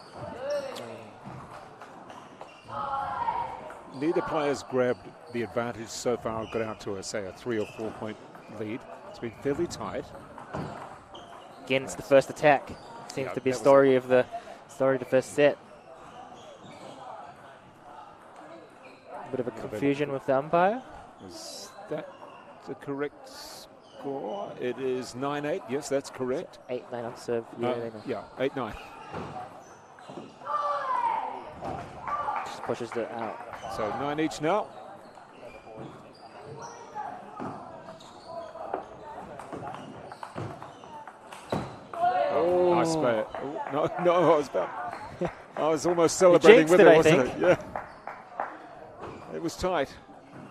Neither player's grabbed the advantage so far. Got out to say a 3 or 4 point lead. It's been fairly tight. Again, it's the first attack. Seems to be a story of the first set. A bit of a confusion with the umpire. Is that the correct score? It is 9-8. Yes, that's correct. 8-9 on serve. Yeah, 8-9. Just pushes it out. So 9 each now. Oh, nice play. Oh, no, I was almost celebrating with it, wasn't it? Yeah. It was tight.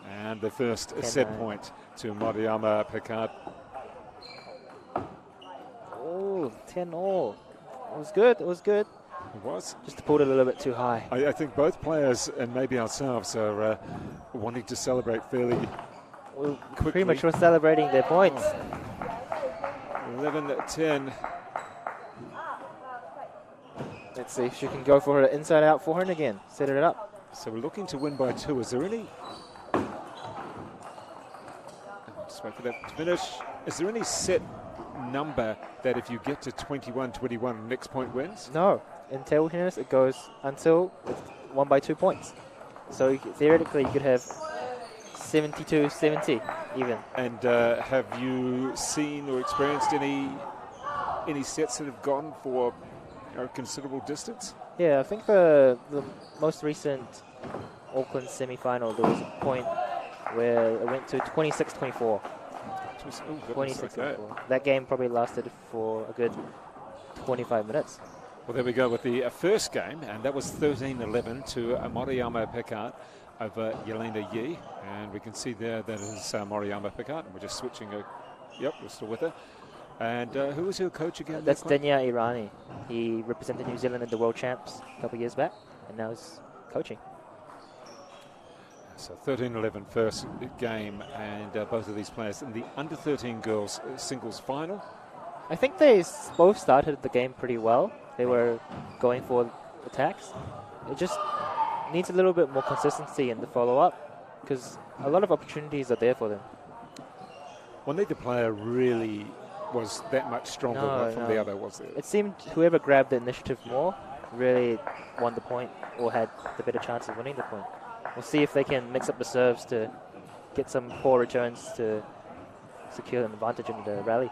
And the first set point to Moriyama Picard. Oh, 10-all. It was good. It was good. It was. Just pulled it a little bit too high. I think both players and maybe ourselves are wanting to celebrate fairly quickly. Pretty much were celebrating their points. 11-10. Let's see if she can go for her inside-out forehand again. Set it up. So we're looking to win by 2. Is there any... Just wait for that to finish. Is there any set number that if you get to 21-21, next point wins? No. In table tennis, it goes until it's won by 2 points. So theoretically, you could have 72-70 even. And have you seen or experienced any sets that have gone for considerable distance? Yeah, I think the most recent Auckland semi-final, there was a point where it went to 26-24. 26-24. That game probably lasted for a good 25 minutes. Well, there we go with the first game, and that was 13-11 to Moriyama Picard over Yelena Yi. And we can see there that is Moriyama Picard. And we're just switching her. Yep, we're still with her. And who was her coach again? That's Denya Irani. He represented New Zealand in the World Champs a couple of years back, and now he's coaching. So 13-11 first game, and both of these players in the under-13 girls singles final. I think they both started the game pretty well. They were going for attacks. It just needs a little bit more consistency in the follow-up, because a lot of opportunities are there for them. Well, neither player really was that much stronger from the other, was it? It seemed whoever grabbed the initiative more really won the point or had the better chance of winning the point. We'll see if they can mix up the serves to get some poor returns to secure an advantage in the rally.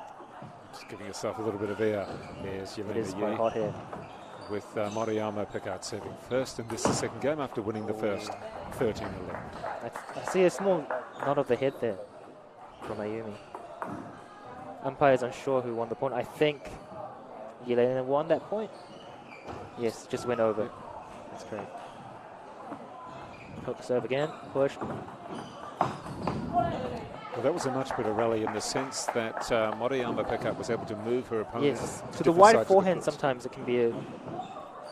Just giving yourself a little bit of air. There's Yelena Yi. It is quite hot here. With Moriyama Picard serving first, and this is the second game after winning the first 13-11. I see a small nod of the head there from Ayumi. Umpire's unsure who won the point. I think Yelena won that point. Yes, just went over. That's correct. Hook serve again, push. Well, that was a much better rally in the sense that Moriyama Picard was able to move her opponent. Yes, to the wide forehand sometimes it can be an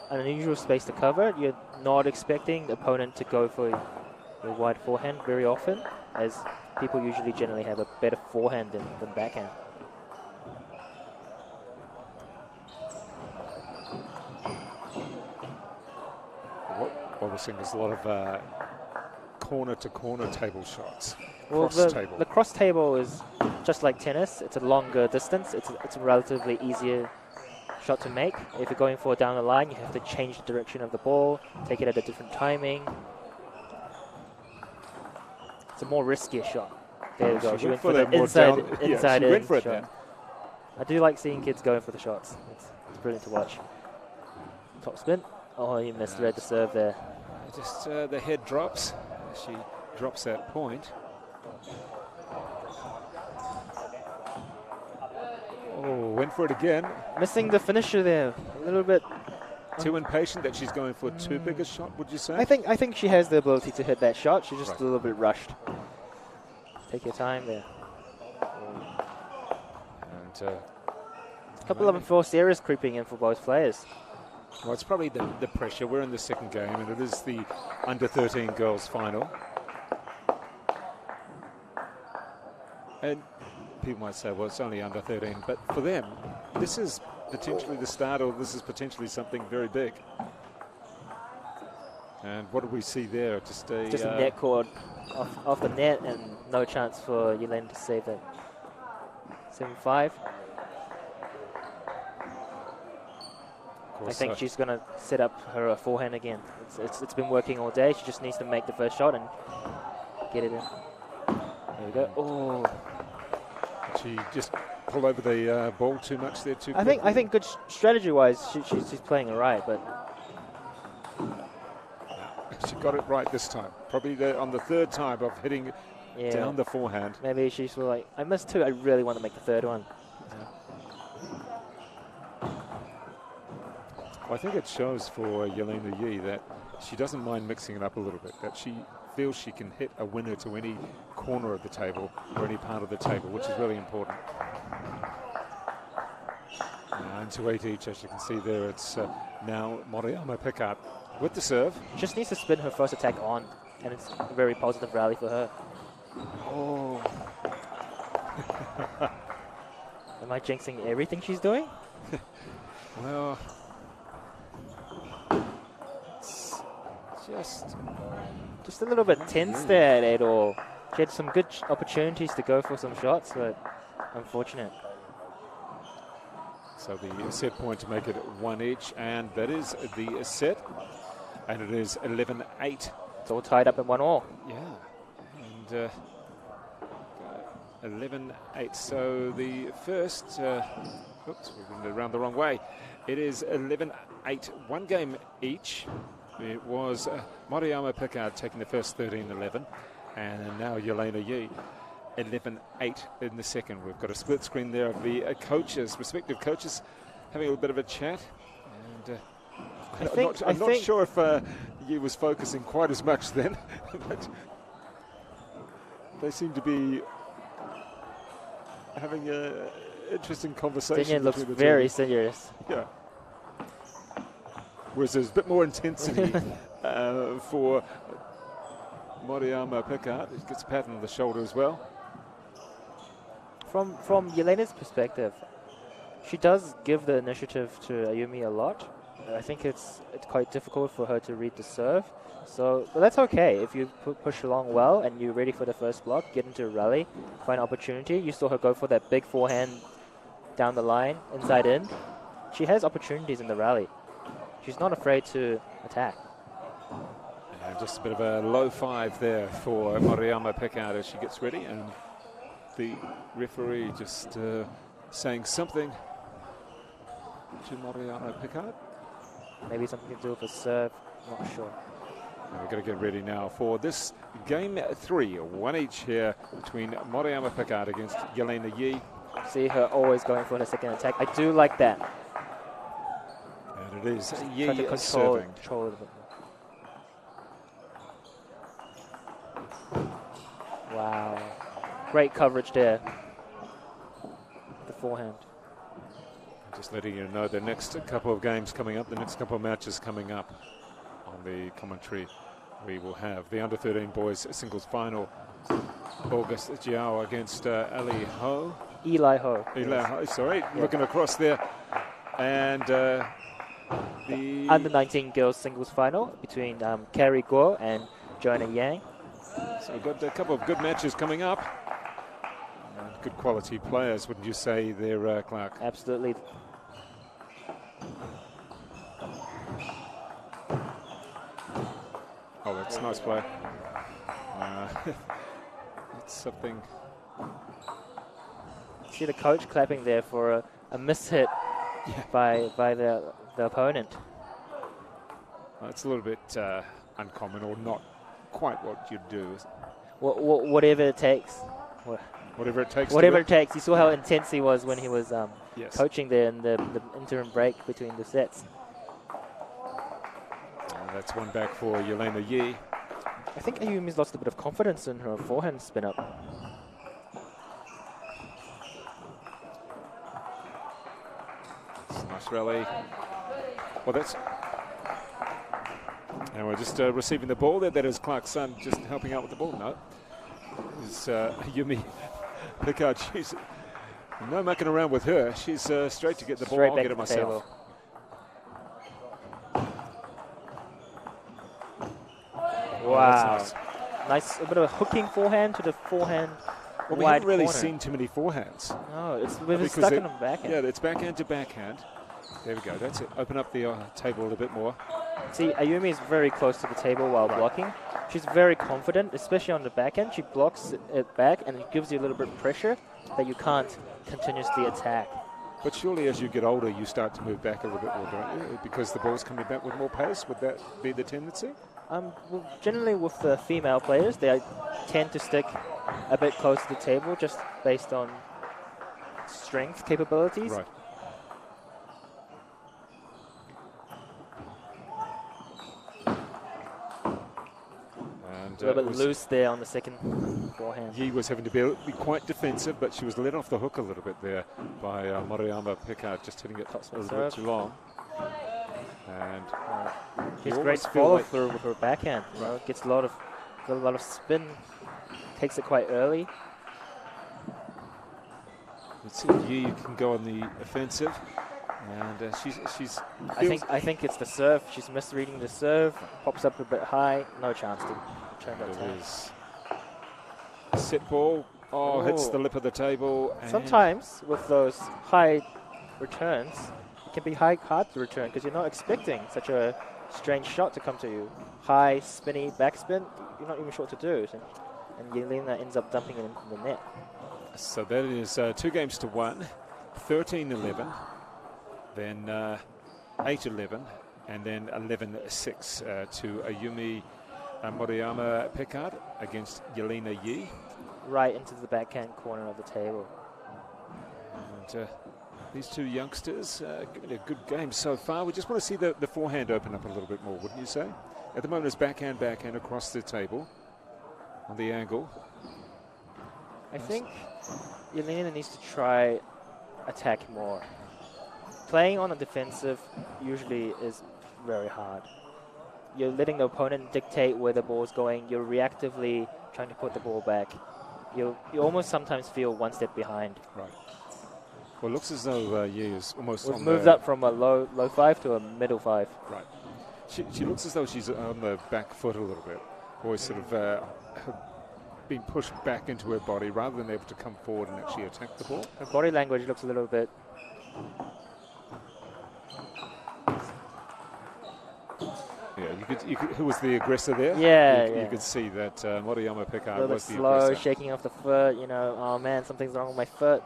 unusual space to cover. You're not expecting the opponent to go for your wide forehand very often, as people usually generally have a better forehand than backhand. What we're seeing is a lot of corner-to-corner table shots. Well, Cross table. The cross table is just like tennis. It's a longer distance. It's a relatively easier shot to make. If you're going for down the line, you have to change the direction of the ball, take it at a different timing. It's a more riskier shot. There you go. She went for the inside in shot. I do like seeing kids going for the shots. It's brilliant to watch. Top spin. Oh, you misread the serve there. Just the head drops. She drops that point. Oh, went for it again. Missing the finisher there. A little bit. Too impatient that she's going for too big a shot, would you say? I think she has the ability to hit that shot. She's just a little bit rushed. Take your time there. And a couple of enforced errors creeping in for both players. Well, it's probably the pressure. We're in the second game, and it is the under-13 girls final. And people might say, well, it's only under-13, but for them, this is potentially the start, or this is potentially something very big. And what do we see there? Just a net cord off the net, and no chance for Yelena to save that. 7-5. I think she's going to set up her forehand again. It's been working all day. She just needs to make the first shot and get it in. There we go. Oh. She just pulled over the ball too much there too. I think good strategy-wise, she's playing it right, but She got it right this time. Probably on the third time of hitting down the forehand. Maybe she's like, I missed 2. I really want to make the third one. Well, I think it shows for Yelena Yi that she doesn't mind mixing it up a little bit, that she feels she can hit a winner to any corner of the table or any part of the table, which is really important. 9-8 each, as you can see there. It's now Moriyama Pickard with the serve. Just needs to spin her first attack on, and it's a very positive rally for her. Oh. Am I jinxing everything she's doing? Well, it's just a little bit tense there at all. She had some good opportunities to go for some shots, but unfortunate. So the set point to make it 1 each, and that is the set, and it is 11-8. It's all tied up in 1-all. Yeah, and 11-8. So the first, oops, we went around the wrong way. It is 11-8, 1 game each. It was Moriyama Pickard taking the first 13-11, and now Yelena Yi 11-8 in the second. We've got a split screen there of the coaches, respective coaches, having a little bit of a chat. And I'm not sure if Yi was focusing quite as much then, but they seem to be having an interesting conversation. Daniel looks very serious. Yeah. Whereas there's a bit more intensity for Moriyama Pickard. He gets a pat on the shoulder as well. From Yelena's perspective, she does give the initiative to Ayumi a lot. I think it's quite difficult for her to read the serve. But that's okay. If you push along well and you're ready for the first block, get into a rally, find opportunity. You saw her go for that big forehand down the line, inside in. She has opportunities in the rally. She's not afraid to attack. And just a bit of a low 5 there for Moriyama Pickard as she gets ready, and the referee just saying something to Moriyama Pickard. Maybe something to do with the serve, not sure. And we're going to get ready now for this game 3, 1 each here between Moriyama Pickard against Yelena Yi. See her always going for the second attack. I do like that. And it is Yi control serving. a bit more. Wow. Great coverage there. The forehand. Just letting you know the next couple of games coming up, the next couple of matches coming up on the commentary. We will have the under-13 boys singles final. August Jiao against Eli Ho. Eli Ho. Eli Ho, sorry, looking across there. And the under-19 girls singles final between Carrie Guo and Joanna Yang. So we've got a couple of good matches coming up. Good quality players, wouldn't you say there, Clark? Absolutely. Oh, that's nice play. It's something. See the coach clapping there for a mishit by the opponent. Well, it's a little bit uncommon, or not quite what you'd do. Whatever it takes. Whatever it takes. Whatever it takes. You saw how intense he was when he was coaching there in the interim break between the sets. And that's one back for Yelena Yi. I think Ayumi's lost a bit of confidence in her forehand spin up. Nice rally. Well, that's. And we're just receiving the ball there. That is Clark's son just helping out with the ball. No. It's Yumi Pickard. She's no mucking around with her. She's straight to get the ball. I'll get it myself. Wow. Nice. Nice, a bit of a hooking forehand to the forehand. Well, we haven't really seen too many forehands. No, we've been stuck in the backhand. Yeah, it's backhand to backhand. There we go. That's it. Open up the table a little bit more. See, Ayumi is very close to the table while blocking. She's very confident, especially on the backhand. She blocks it back, and it gives you a little bit of pressure that you can't continuously attack. But surely as you get older, you start to move back a little bit more, don't you? Because the ball's coming back with more pace. Would that be the tendency? Well, generally with the female players, they tend to stick a bit closer to the table just based on strength capabilities. Right. And A little bit loose there on the second forehand. Yi was having to be quite defensive, but she was let off the hook a little bit there by Moriyama Picard, just hitting it a little bit too long. And she's great follow through with her backhand. You know, gets a lot of spin, takes it quite early. Let's see if Yi can go on the offensive. And she's. I think it's the serve. She's misreading the serve. Pops up a bit high. No chance to turn that down. It is a set ball. Oh, hits the lip of the table. Sometimes with those high returns, it can be hard to return because you're not expecting such a strange shot to come to you. High, spinny backspin. You're not even sure what to do. And Yelena ends up dumping it into the net. So that is 2-1, 13-11. Then 8-11, and then 11-6 to Ayumi Moriyama Picard against Yelena Yi. Right into the backhand corner of the table. And these two youngsters giving a good game so far. We just want to see the forehand open up a little bit more, wouldn't you say? At the moment, it's backhand across the table on the angle. I think Yelena needs to try attack more. Playing on a defensive usually is very hard. You're letting the opponent dictate where the ball is going. You're reactively trying to put the ball back. You almost sometimes feel one step behind. Right. Well, it looks as though Yi is almost We've moved up from a low 5 to a middle 5. Right. She looks as though she's on the back foot a little bit. Always sort of being pushed back into her body rather than able to come forward and actually attack the ball. Her body language looks a little bit... Yeah, you could, who was the aggressor there? Yeah, you could see that Moriyama Picard a little was bit the slow, aggressor. shaking off the foot, you know, oh man, something's wrong with my foot.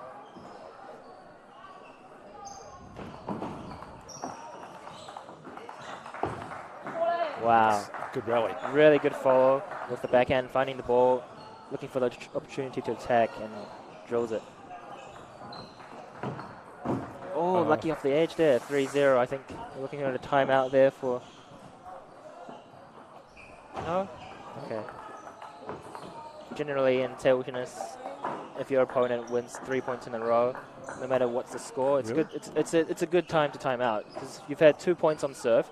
Wow. Good rally. Really good follow with the backhand, finding the ball, looking for the opportunity to attack, and drills it. Oh, lucky off the edge there, 3-0. I think we're looking at a timeout there for... No? Okay. Generally in table tennis, if your opponent wins 3 points in a row, no matter what's the score, it's good. It's a good time to time out because you've had 2 points on serve,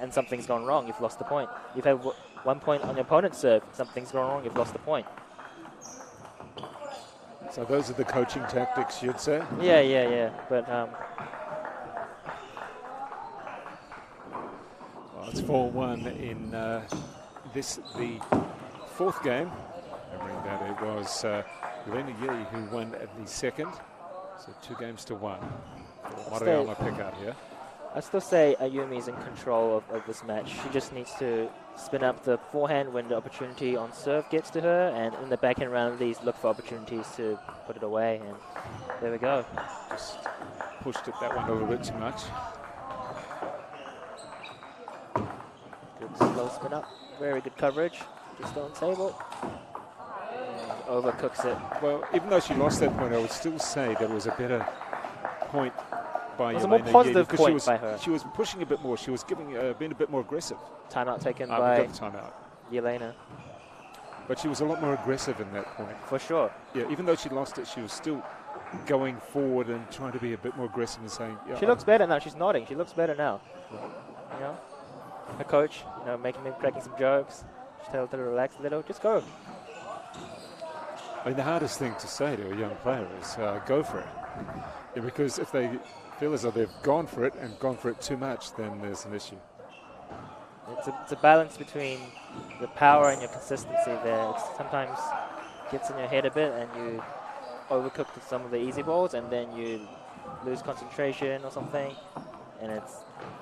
and something's gone wrong. You've lost the point. You've had 1 point on your opponent's serve. Something's gone wrong. You've lost the point. So those are the coaching tactics, you'd say? Yeah. But well, it's 4-1 in the fourth game. Remembering that it was Yelena Yi who won the second. So 2-1. Moriyama Picard here. I still say Ayumi's in control of this match. She just needs to spin up the forehand when the opportunity on serve gets to her, and in the backhand round of these, look for opportunities to put it away, and there we go. Just pushed it that one a little bit too much. Good slow spin up, very good coverage. Just on table. And overcooks it. Well, even though she lost that point, I would still say there was a better point by Yelena. It was a more positive point by her. She was pushing a bit more. She was being a bit more aggressive. Timeout taken by timeout. Yelena. But she was a lot more aggressive in that point. For sure. Yeah, even though she lost it, she was still going forward and trying to be a bit more aggressive and saying, yeah, she looks better now. She's nodding. She looks better now. You know, her coach, you know, cracking some jokes. Just tell her to relax a little. Just go. I mean, the hardest thing to say to a young player is go for it. Yeah, because if they feel as though they've gone for it and gone for it too much, then there's an issue. It's a balance between the power and your consistency there. It sometimes gets in your head a bit and you overcook some of the easy balls and then you lose concentration or something. And it's...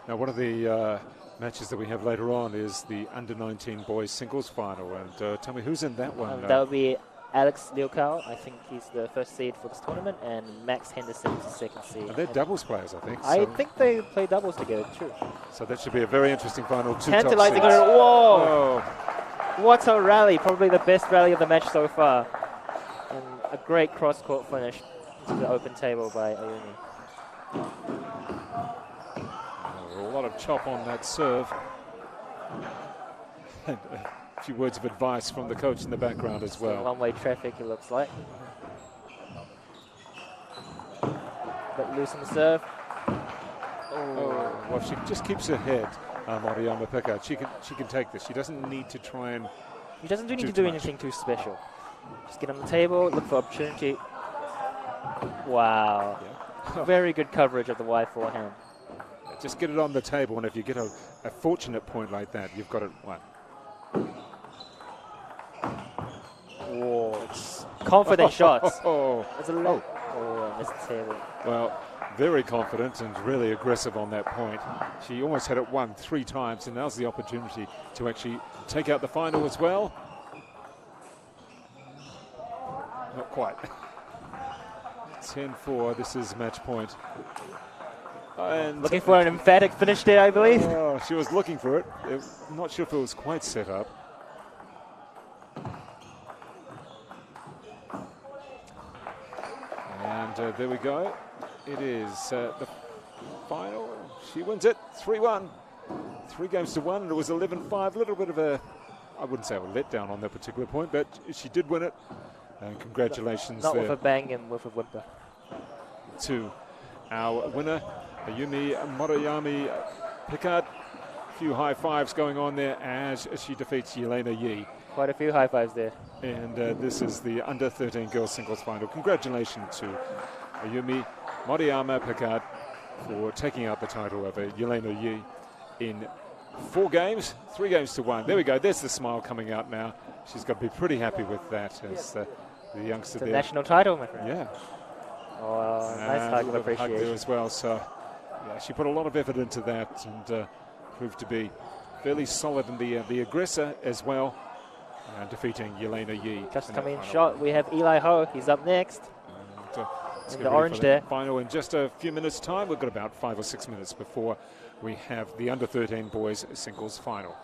Now, one of the matches that we have later on is the under-19 boys singles final. And tell me, who's in that one? That would be Alex Liukau, I think he's the first seed for this tournament, and Max Henderson is the second seed. And they're doubles players, I think. I so think they play doubles together, too. So that should be a very interesting final. Two top Tantalizing. seeds. Whoa! Oh, What a rally. Probably the best rally of the match so far. And a great cross-court finish to the open table by Ayumi. a lot of chop on that serve. And a few words of advice from the coach in the background as well. One-way traffic, it looks like. But loose on the serve. Oh, well, she just keeps her head, Moriyama Pickard. She can take this. She doesn't need to try and. He doesn't need to do anything too special. Just get on the table, look for opportunity. Wow. Yeah. Very good coverage of the wide forehand. Just get it on the table, and if you get a fortunate point like that, you've got it won. Whoa. Confident shots. It's a low. Oh, I missed the table. Well, very confident and really aggressive on that point. She almost had it won 3 times, and now's the opportunity to actually take out the final as well. Not quite. 10-4, this is match point. And looking for an emphatic finish there, I believe. Oh, she was looking for it. Not sure if it was quite set up. And there we go. It is the final. She wins it 3-1. 3 games to 1, and it was 11-5. A little bit of a, I wouldn't say a letdown on that particular point, but she did win it. And congratulations Not there. with a bang and with a whimper. To our winner, Ayumi Moriyama Pickard. A few high fives going on there as she defeats Yelena Yi. Quite a few high fives there. And this is the under 13 girls singles final. Congratulations to Ayumi Moriyama Pickard for taking out the title over Yelena Yi in 4 games, 3 games to 1. There we go. There's the smile coming out now. She's got to be pretty happy with that as the youngster the there. National title, my friend. Yeah. Oh, nice hug of appreciation. There as well. So, yeah, she put a lot of effort into that and proved to be fairly solid in the aggressor as well, defeating Yelena Yi. Just coming in shot. We have Eli Ho. He's up next. And, in the orange there. Final in just a few minutes' time. We've got about 5 or 6 minutes before we have the under 13 boys singles final.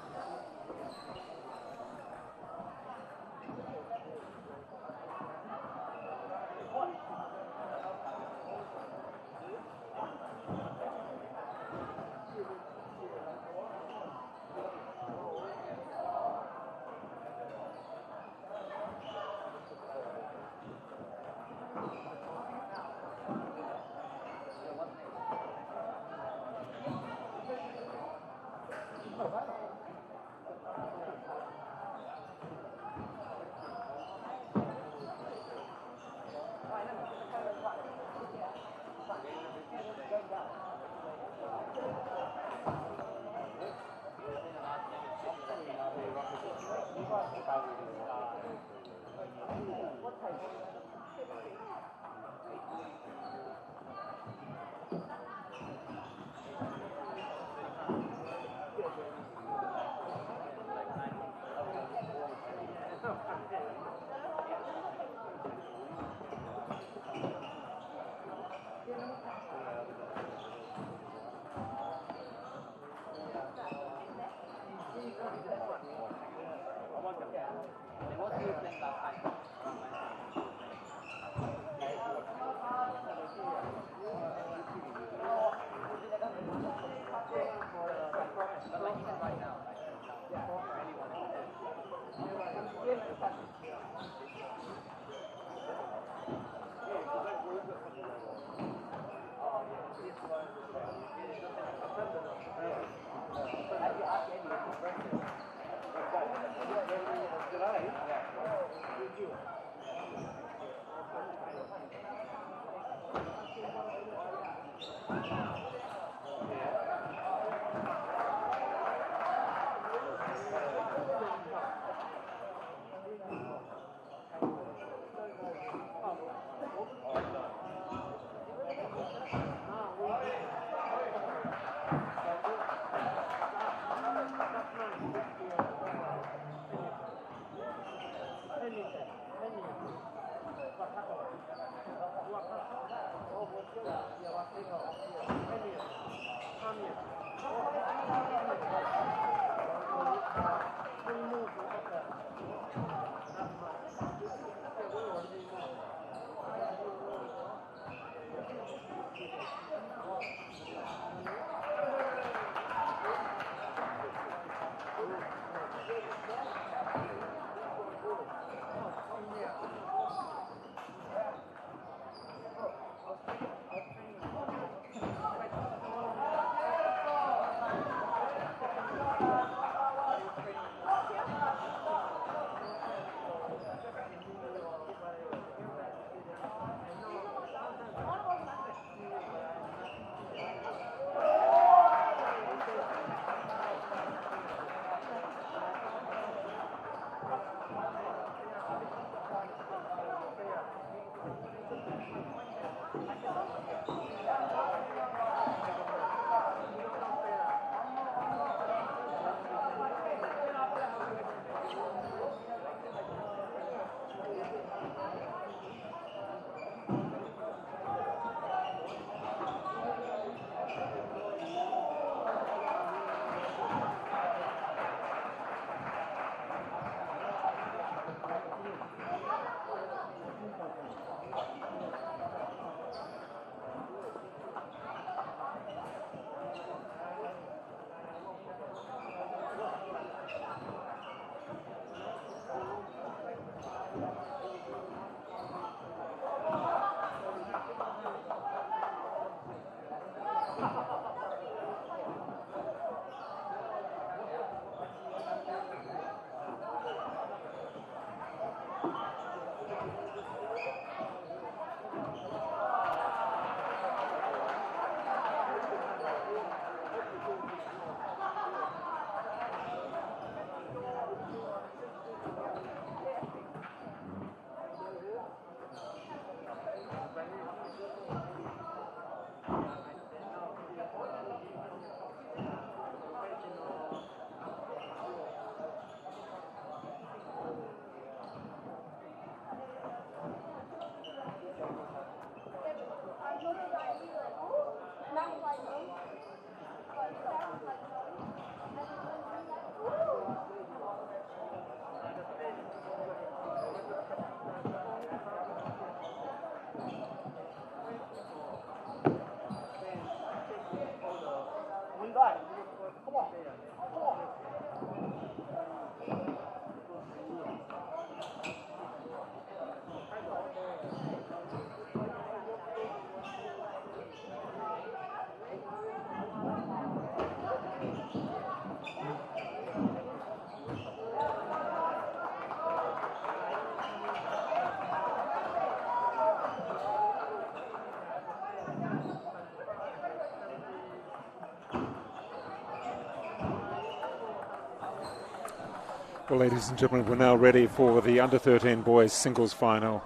Well, ladies and gentlemen, we're now ready for the under-13 boys singles final.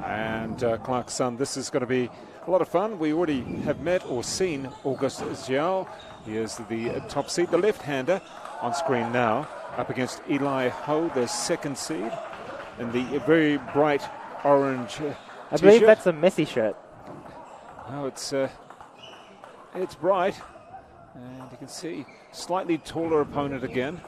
And Clark's son, this is going to be a lot of fun. We already have met or seen August Zhao. He is the top seed, the left-hander on screen now, up against Eli Ho, the second seed, in the very bright orange I believe that's a Messi shirt. Oh, it's bright. And you can see slightly taller opponent again.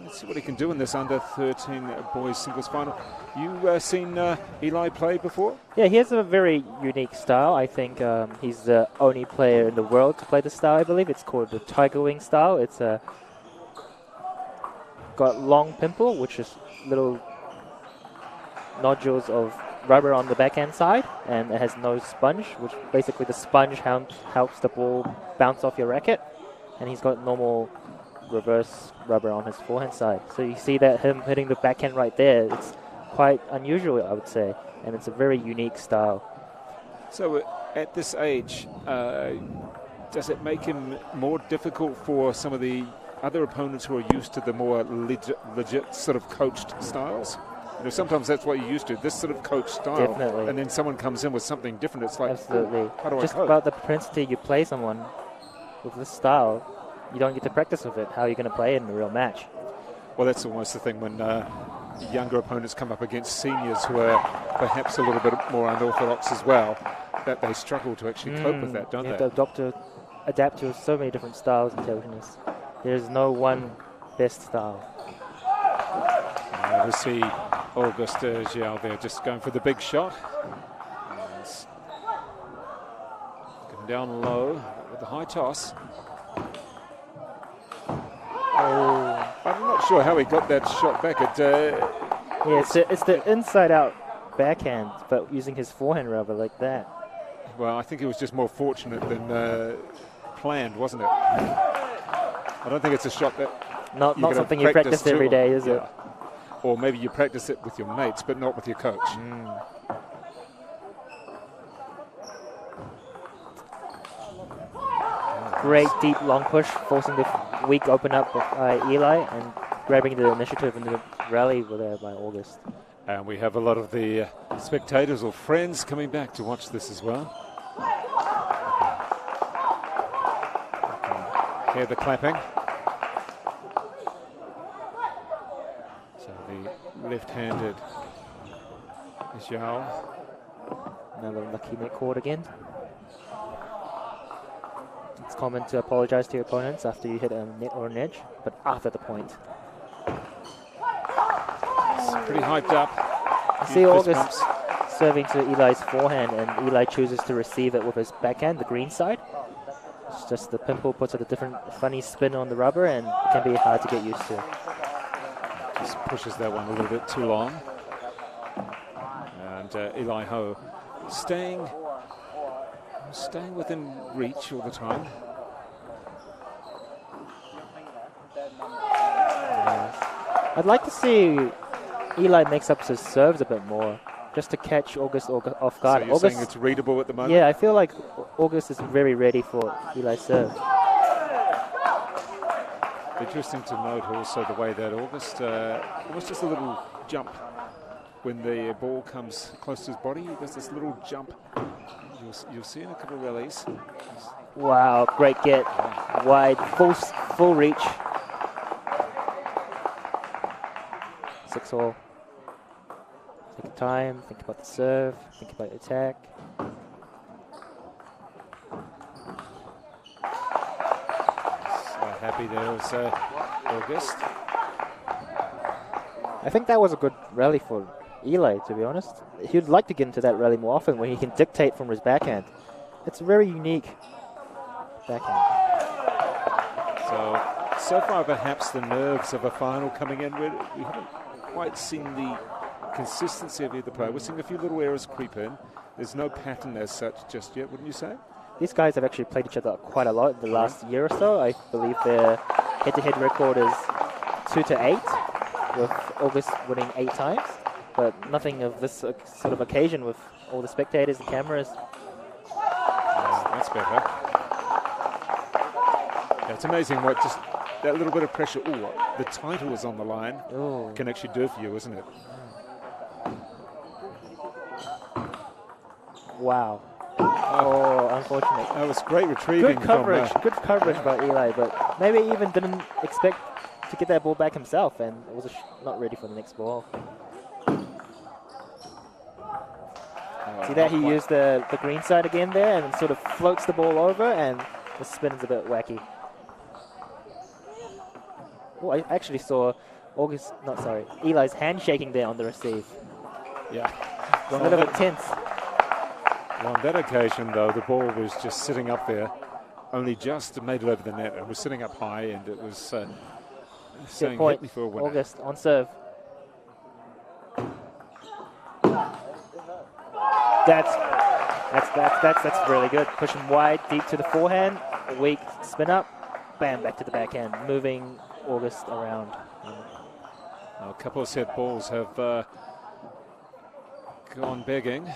Let's see what he can do in this under-13 boys singles final. You seen Eli play before? Yeah, he has a very unique style. I think he's the only player in the world to play the style, I believe. It's called the Tiger Wing style. It's got long pimple, which is little nodules of rubber on the backhand side, and it has no sponge, which basically the sponge helps the ball bounce off your racket. And he's got normal reverse rubber on his forehand side. So you see that him hitting the backhand right there, it's quite unusual, I would say, and it's a very unique style. So at this age, does it make him more difficult for some of the other opponents who are used to the more legit sort of coached styles? You know, sometimes that's what you're used to, this sort of coach style. Definitely. And then someone comes in with something different. It's like, absolutely. How do Just I cope? about the propensity you play someone with this style, you don't get to practice with it. How are you going to play it in a real match? Well, that's almost the thing when younger opponents come up against seniors who are perhaps a little bit more unorthodox as well. that they struggle to actually cope with that, don't you they? have to adapt to so many different styles in table tennis. There's no one best style. We see August Gial there just going for the big shot. And going down low with the high toss. Oh, I'm not sure how he got that shot back. Yeah, it's the inside-out backhand, but using his forehand rather like that. Well, I think it was just more fortunate than planned, wasn't it? I don't think it's a shot that not something you practice every day, is it? Or maybe you practice it with your mates, but not with your coach. Great deep long push, forcing the weak open up by Eli and grabbing the initiative in the rally there by August. And we have a lot of the spectators or friends coming back to watch this as well. Hear the clapping. So the left-handed Zhao. Another lucky net court again. It's common to apologize to your opponents after you hit a net or an edge, but after the point. It's pretty hyped up. You see August serving to Eli's forehand, and Eli chooses to receive it with his backhand, the green side. It's just the pimple puts a different funny spin on the rubber, and it can be hard to get used to. Just pushes that one a little bit too long. And Eli Ho staying within reach all the time. I'd like to see Eli mix up his serves a bit more, just to catch August off guard. So you're saying it's readable at the moment? Yeah, I feel like August is very ready for Eli's serve. Interesting to note also the way that August was just a little jump when the ball comes close to his body. He does this little jump. You'll see in a couple of rallies. Wow, great get. Wide, full reach. 6-all. Take your time, think about the serve, think about your attack. So happy there was August. I think that was a good rally for Eli, to be honest. He'd like to get into that rally more often when he can dictate from his backhand. It's a very unique backhand. So far perhaps the nerves of a final coming in. We haven't quite seen the consistency of either player. We're seeing a few little errors creep in. There's no pattern as such just yet, wouldn't you say? These guys have actually played each other quite a lot in the last year or so. I believe their head-to-head record is 2-8, with August winning 8 times. But nothing of this sort of occasion with all the spectators and cameras. That's better. Yeah, it's amazing what just that little bit of pressure, the title is on the line, can actually do for you, isn't it? Wow. Oh, unfortunate. That was great retrieving. Good coverage by Eli, but maybe he even didn't expect to get that ball back himself and was not ready for the next ball. See that? He used the green side again there and sort of floats the ball over, and the spin is a bit wacky. Oh, I actually saw Eli's hand shaking there on the receive. Yeah. A little bit tense. Well, on that occasion, though, the ball was just sitting up there, only just made it over the net. It was sitting up high, and it was saying, hit me for a winner. August on serve. That's really good. Push him wide, deep to the forehand, weak spin up, bam, back to the backhand, moving August around. A couple of set balls have gone begging.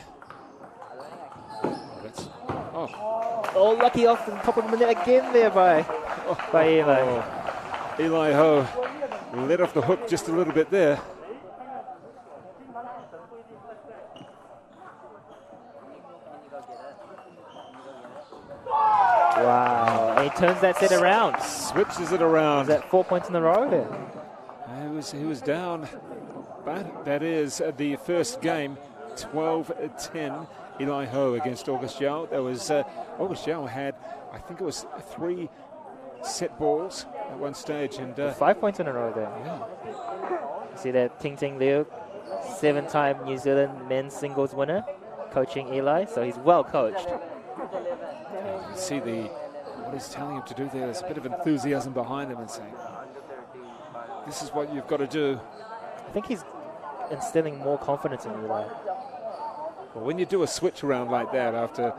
Oh, lucky off the top of the net again there by Eli. Eli Ho let off the hook just a little bit there. Wow, and he turns that set around. Switches it around. Is that 4 points in a row there? He was down, but that is the first game, 12-10 Eli Ho against August Yao. There was August Yao had, I think it was 3 set balls at one stage, and 5 points in a row there. yeah. See that Ting Ting Liu, 7-time New Zealand men's singles winner, coaching Eli, so he's well coached. You see what he's telling him to do there. There's a bit of enthusiasm behind him and saying, this is what you've got to do. I think he's instilling more confidence in Eli. Well, when you do a switch around like that after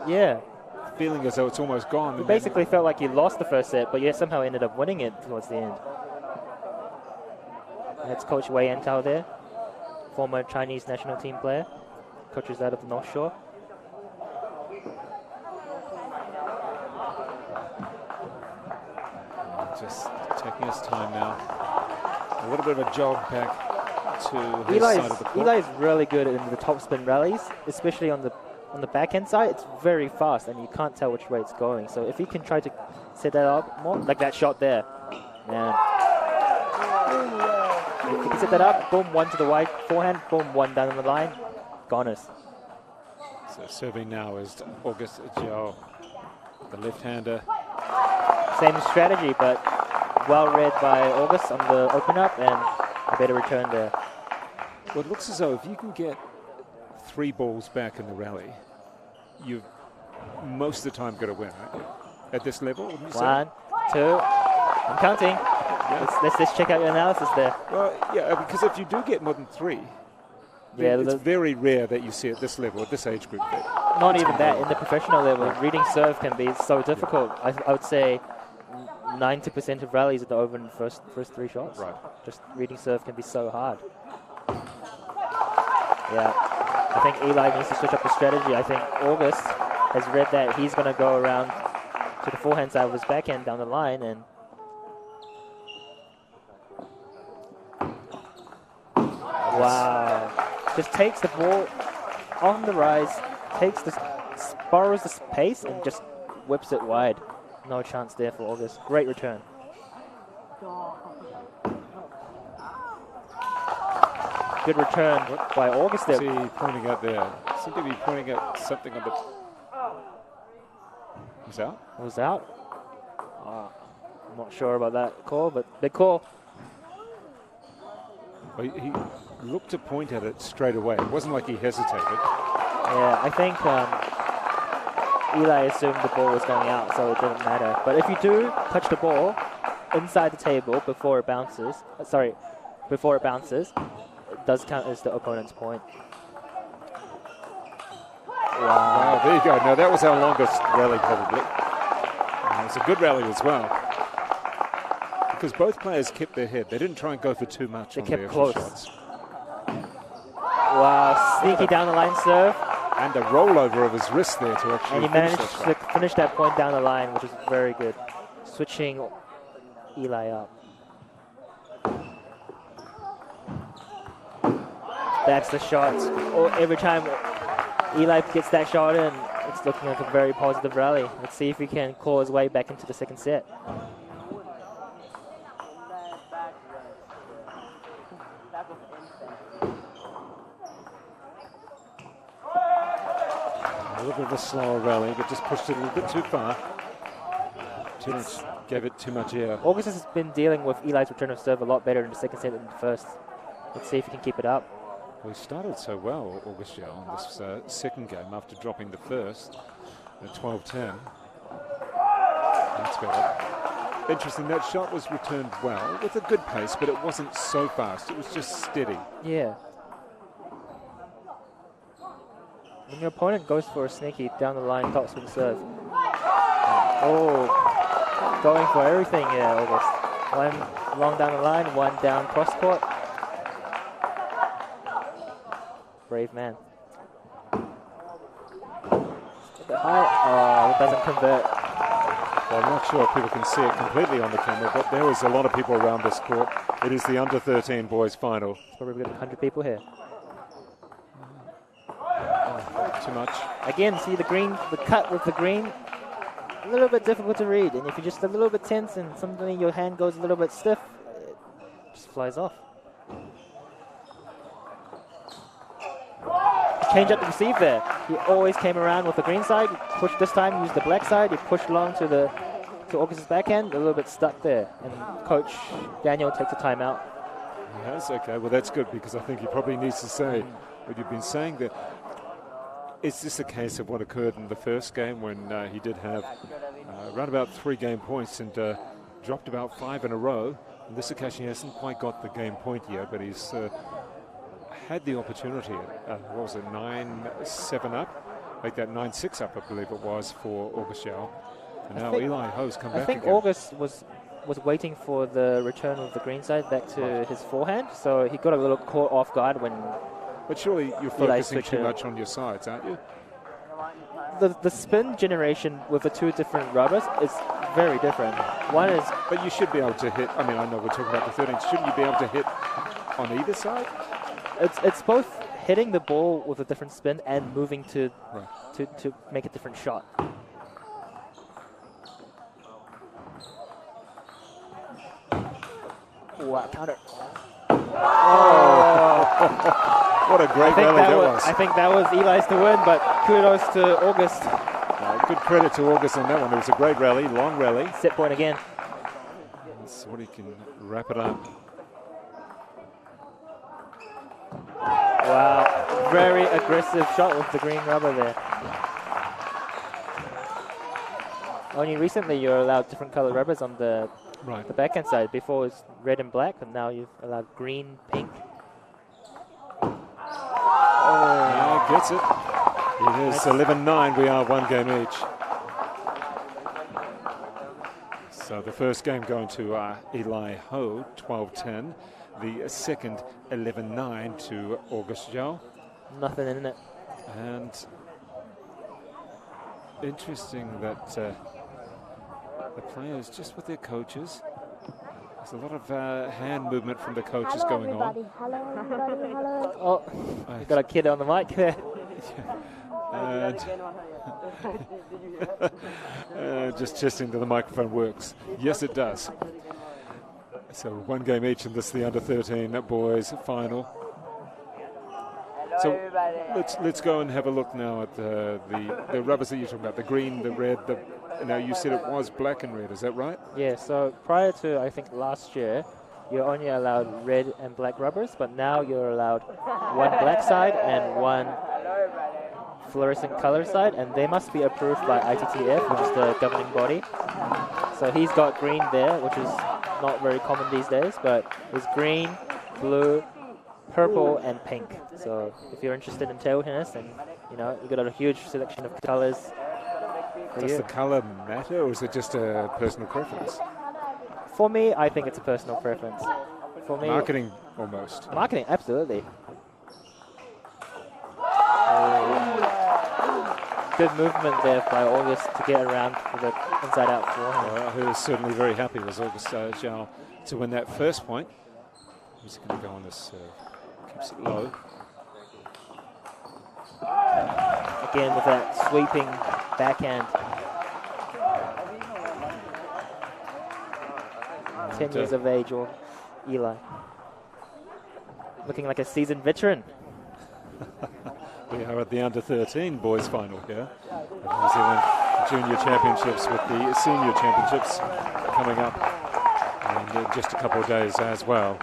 feeling as though it's almost gone. He basically felt like he lost the first set, but yet somehow ended up winning it towards the end. That's Coach Wei Entao there, former Chinese national team player, coaches out of the North Shore. Just taking his time now. A little bit of a jog back to his side of the court. Eli is really good in the topspin rallies, especially on the backhand side. It's very fast, and you can't tell which way it's going. So if he can try to set that up more, like that shot there, man. If he can set that up, boom, 1 to the wide forehand, boom, 1 down the line, goners. So serving now is August Jiao, the left-hander. Same strategy, but well read by August on the open up, and a better return there. Well, it looks as though if you can get 3 balls back in the rally, you've most of the time got to win, right? At this level, wouldn't you say? 1, 2, I'm counting. Yeah. Let's check out your analysis there. Well, yeah, because if you do get more than 3, it's very rare that you see at this level, at this age group. Not even that, in the professional level, reading serve can be so difficult. I would say 90% of rallies are over in the first 3 shots. Right. Just reading serve can be so hard. Yeah, I think Eli needs to switch up the strategy. I think August has read that he's going to go around to the forehand side of his backhand down the line, and wow, just takes the ball on the rise, borrows the pace and just whips it wide. No chance there for August. Great return. Good return by August there. What's he pointing at there? Seemed to be pointing at something on the... He's out? It was out. I'm not sure about that call, but big call. Well, he looked to point at it straight away. It wasn't like he hesitated. Yeah, I think Eli assumed the ball was going out, so it didn't matter. But if you do touch the ball inside the table before it bounces, it does count as the opponent's point. Wow, there you go. Now that was our longest rally probably. And it was a good rally as well. Because both players kept their head. They didn't try and go for too much on their close. shots. Wow, sneaky down the line serve. And a rollover of his wrist there to actually And he managed to finish that point down the line, which is very good. Switching Eli up. That's the shot. Every time Eli gets that shot in, it's looking like a very positive rally. Let's see if he can claw his way back into the second set. A little bit of a slower rally, but just pushed it a little bit too far. Gave it too much air. August has been dealing with Eli's return of serve a lot better in the second set than the first. Let's see if he can keep it up. Well, he started so well, August Yao, in this second game after dropping the first at 12-10. That's better. Interesting, that shot was returned well with a good pace, but it wasn't so fast. It was just steady. Yeah. When your opponent goes for a sneaky down the line topspin serve. Oh, going for everything here, August. One long down the line, one down cross court. Brave man. A bit high. Oh, it doesn't convert. Well, I'm not sure if people can see it completely on the camera, but there is a lot of people around this court. It is the under-13 boys final. It's probably got 100 people here. Too much. Again, see the green, the cut with the green, a little bit difficult to read. And if you're just a little bit tense and suddenly your hand goes a little bit stiff, it just flies off. change up the receive there. He always came around with the green side, pushed this time, used the black side, he pushed along to August's backhand, a little bit stuck there. And Coach Daniel takes a timeout. Yes, okay, well that's good because I think he probably needs to say what you've been saying there. Is this a case of what occurred in the first game when he did have around about 3 game points and dropped about 5 in a row? On this occasion he hasn't quite got the game point yet, but he's had the opportunity, what was it, 9-7 up? Like that 9-6 up, I believe it was, for August Zhao. And now Eli Ho's come back I think again. August was waiting for the return of the green side back to his forehand, so he got a little caught off guard when... But surely you're focusing too much on your sides, aren't you? The spin generation with the 2 different rubbers is very different. One is... But you should be able to hit, I mean, I know we're talking about the 13, shouldn't you be able to hit on either side? It's both hitting the ball with a different spin and moving to make a different shot. Wow, counter. Oh. What a great rally that was. I think that was Eli's to win, but kudos to August. Good credit to August on that one. It was a great rally, long rally. Set point again. Let's see what he can wrap it up. Wow, very aggressive shot with the green rubber there. Only recently you're allowed different color rubbers on the backhand side. Before it's red and black, and now you've allowed green, pink. Yeah, gets it. It is 11-9. We are 1 game each. So the first game going to Eli Ho, 12-10. The second, 11-9 to August Zhao. Nothing in it. And interesting that the players, just with their coaches, there's a lot of hand movement from the coaches going everybody. on. Hello, everybody. Hello. Oh, got a kid on the mic there. Just testing that the microphone works. Yes, it does. So 1 game each, and this is the under-13 boys final. So let's go and have a look now at the rubbers that you're talking about, the green, the red, now you said it was black and red, is that right? Yeah, so prior to, I think, last year, you're only allowed red and black rubbers, but now you're allowed 1 black side and 1 fluorescent color side, and they must be approved by ITTF, which is the governing body. So he's got green there, which is not very common these days, but it's green, blue, purple, and pink. So if you're interested in table tennis, and you know, you've got a huge selection of colors. Does the color matter, or is it just a personal preference? For me, I think it's a personal preference. For me, marketing almost. Marketing, absolutely. Good movement there by August to get around to the inside-out forehand. Who was certainly very happy was August Zhao to win that first point. He's going to go on this, keeps it low. Again with that sweeping backhand. 10 years of age, or Eli. Looking like a seasoned veteran. We are at the under-13 boys final here at New Zealand Junior Championships, with the Senior Championships coming up in just a couple of days as well.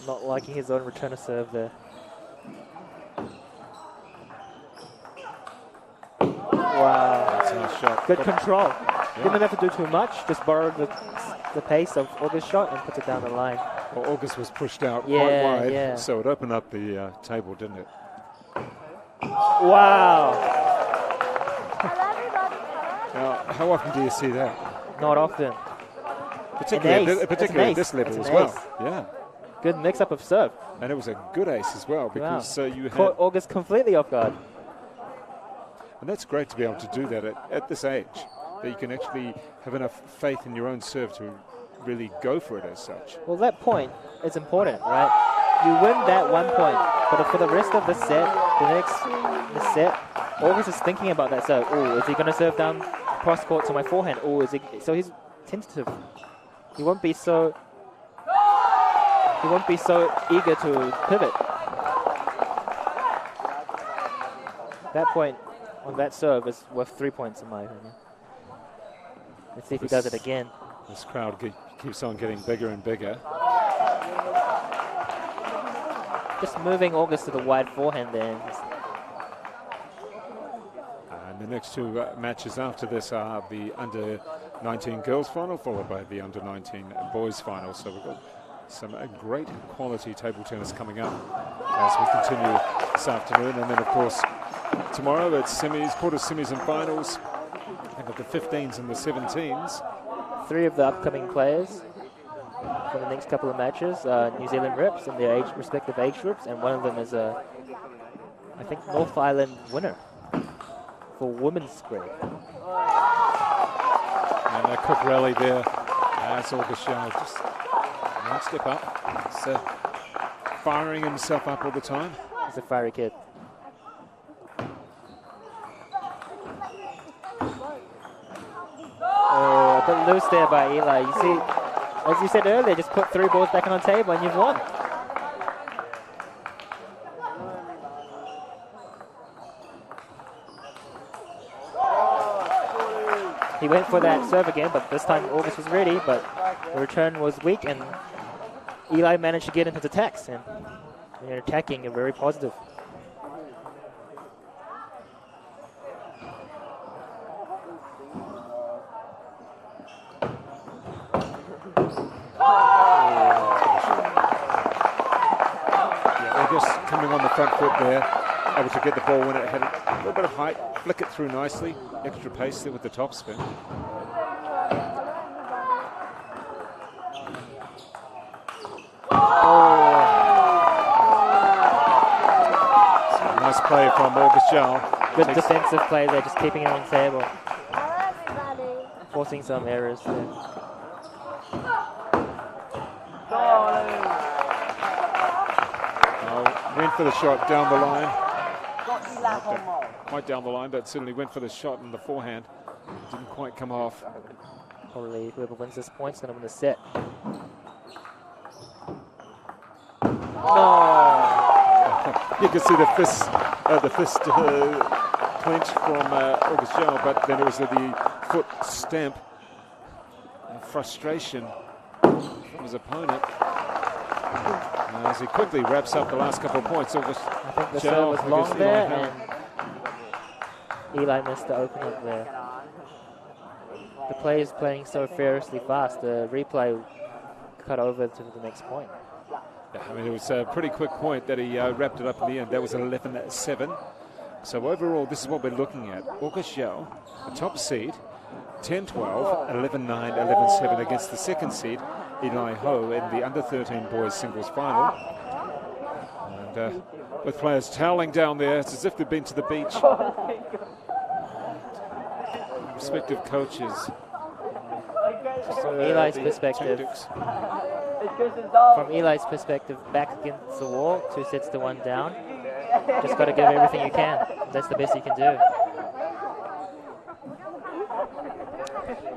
Not liking his own return of serve there. Wow. That's a nice shot. Good control. Yeah. Didn't have to do too much, just borrowed the pace of August's shot and puts it down the line. Well, August was pushed out quite wide, so it opened up the table, didn't it? Wow. Now, how often do you see that? Not often. Particularly at this level as well. Yeah. Good mix-up of serve. And it was a good ace as well, because you caught August completely off guard. And that's great to be able to do that at this age, that you can actually have enough faith in your own serve to really go for it as such. Well, that point is important, right? you win that 1 point, but for the rest of the set, the set, August is thinking about that serve. Oh, is he going to serve down cross court to my forehand? Oh, is he? So he's tentative. He won't be so eager to pivot. That point on that serve is worth 3 points in my opinion. Let's see if he does it again. This crowd keeps on getting bigger and bigger. Just moving August to the wide forehand there. And the next two matches after this are the under-19 girls final, followed by the under-19 boys final. So we've got some great quality table tennis coming up as we continue this afternoon. And then, of course, tomorrow it's semis, quarter semis and finals. I think of the 15s and the 17s. 3 of the upcoming players for the next couple of matches, New Zealand reps in their respective age groups, and one of them is I think, North Island winner for women's grade. And a quick rally there as August Yao just one step up. So firing himself up all the time. He's a fiery kid. Oh, a bit loose there by Eli. You see, as you said earlier, just put 3 balls back on the table and you've won. He went for that serve again, but this time August was ready, but the return was weak and Eli managed to get into the attacks, and they're attacking are very positive. August coming on the front foot there, able to get the ball when it had a little bit of height, flick it through nicely, extra pace there with the top spin. Nice play from August Yao. Good defensive play there, just keeping it on the table. Hello, everybody. Forcing some errors there. Went for the shot down the line. Quite down the line, but certainly went for the shot in the forehand. Didn't quite come off. Probably whoever wins this point's going to win the set. You can see the fist clench from August Yao, but then it was the foot stamp and frustration from his opponent. As he quickly wraps up the last couple of points. August I think the Yao serve was long against there, Eli and Eli missed the open up there. The play is playing so furiously fast, the replay cut over to the next point. Yeah, I mean, it was a pretty quick point that he wrapped it up in the end. That was 11-7. So overall, this is what we're looking at. August Yao, the top seed, 10-12, 11-9, 11-7 against the second seed, Eli Ho, in the under-13 boys singles final. And with players toweling down there, it's as if they've been to the beach. Respective coaches. From Eli's perspective, back against the wall, 2 sets to 1 down. Just got to give everything you can. That's the best you can do.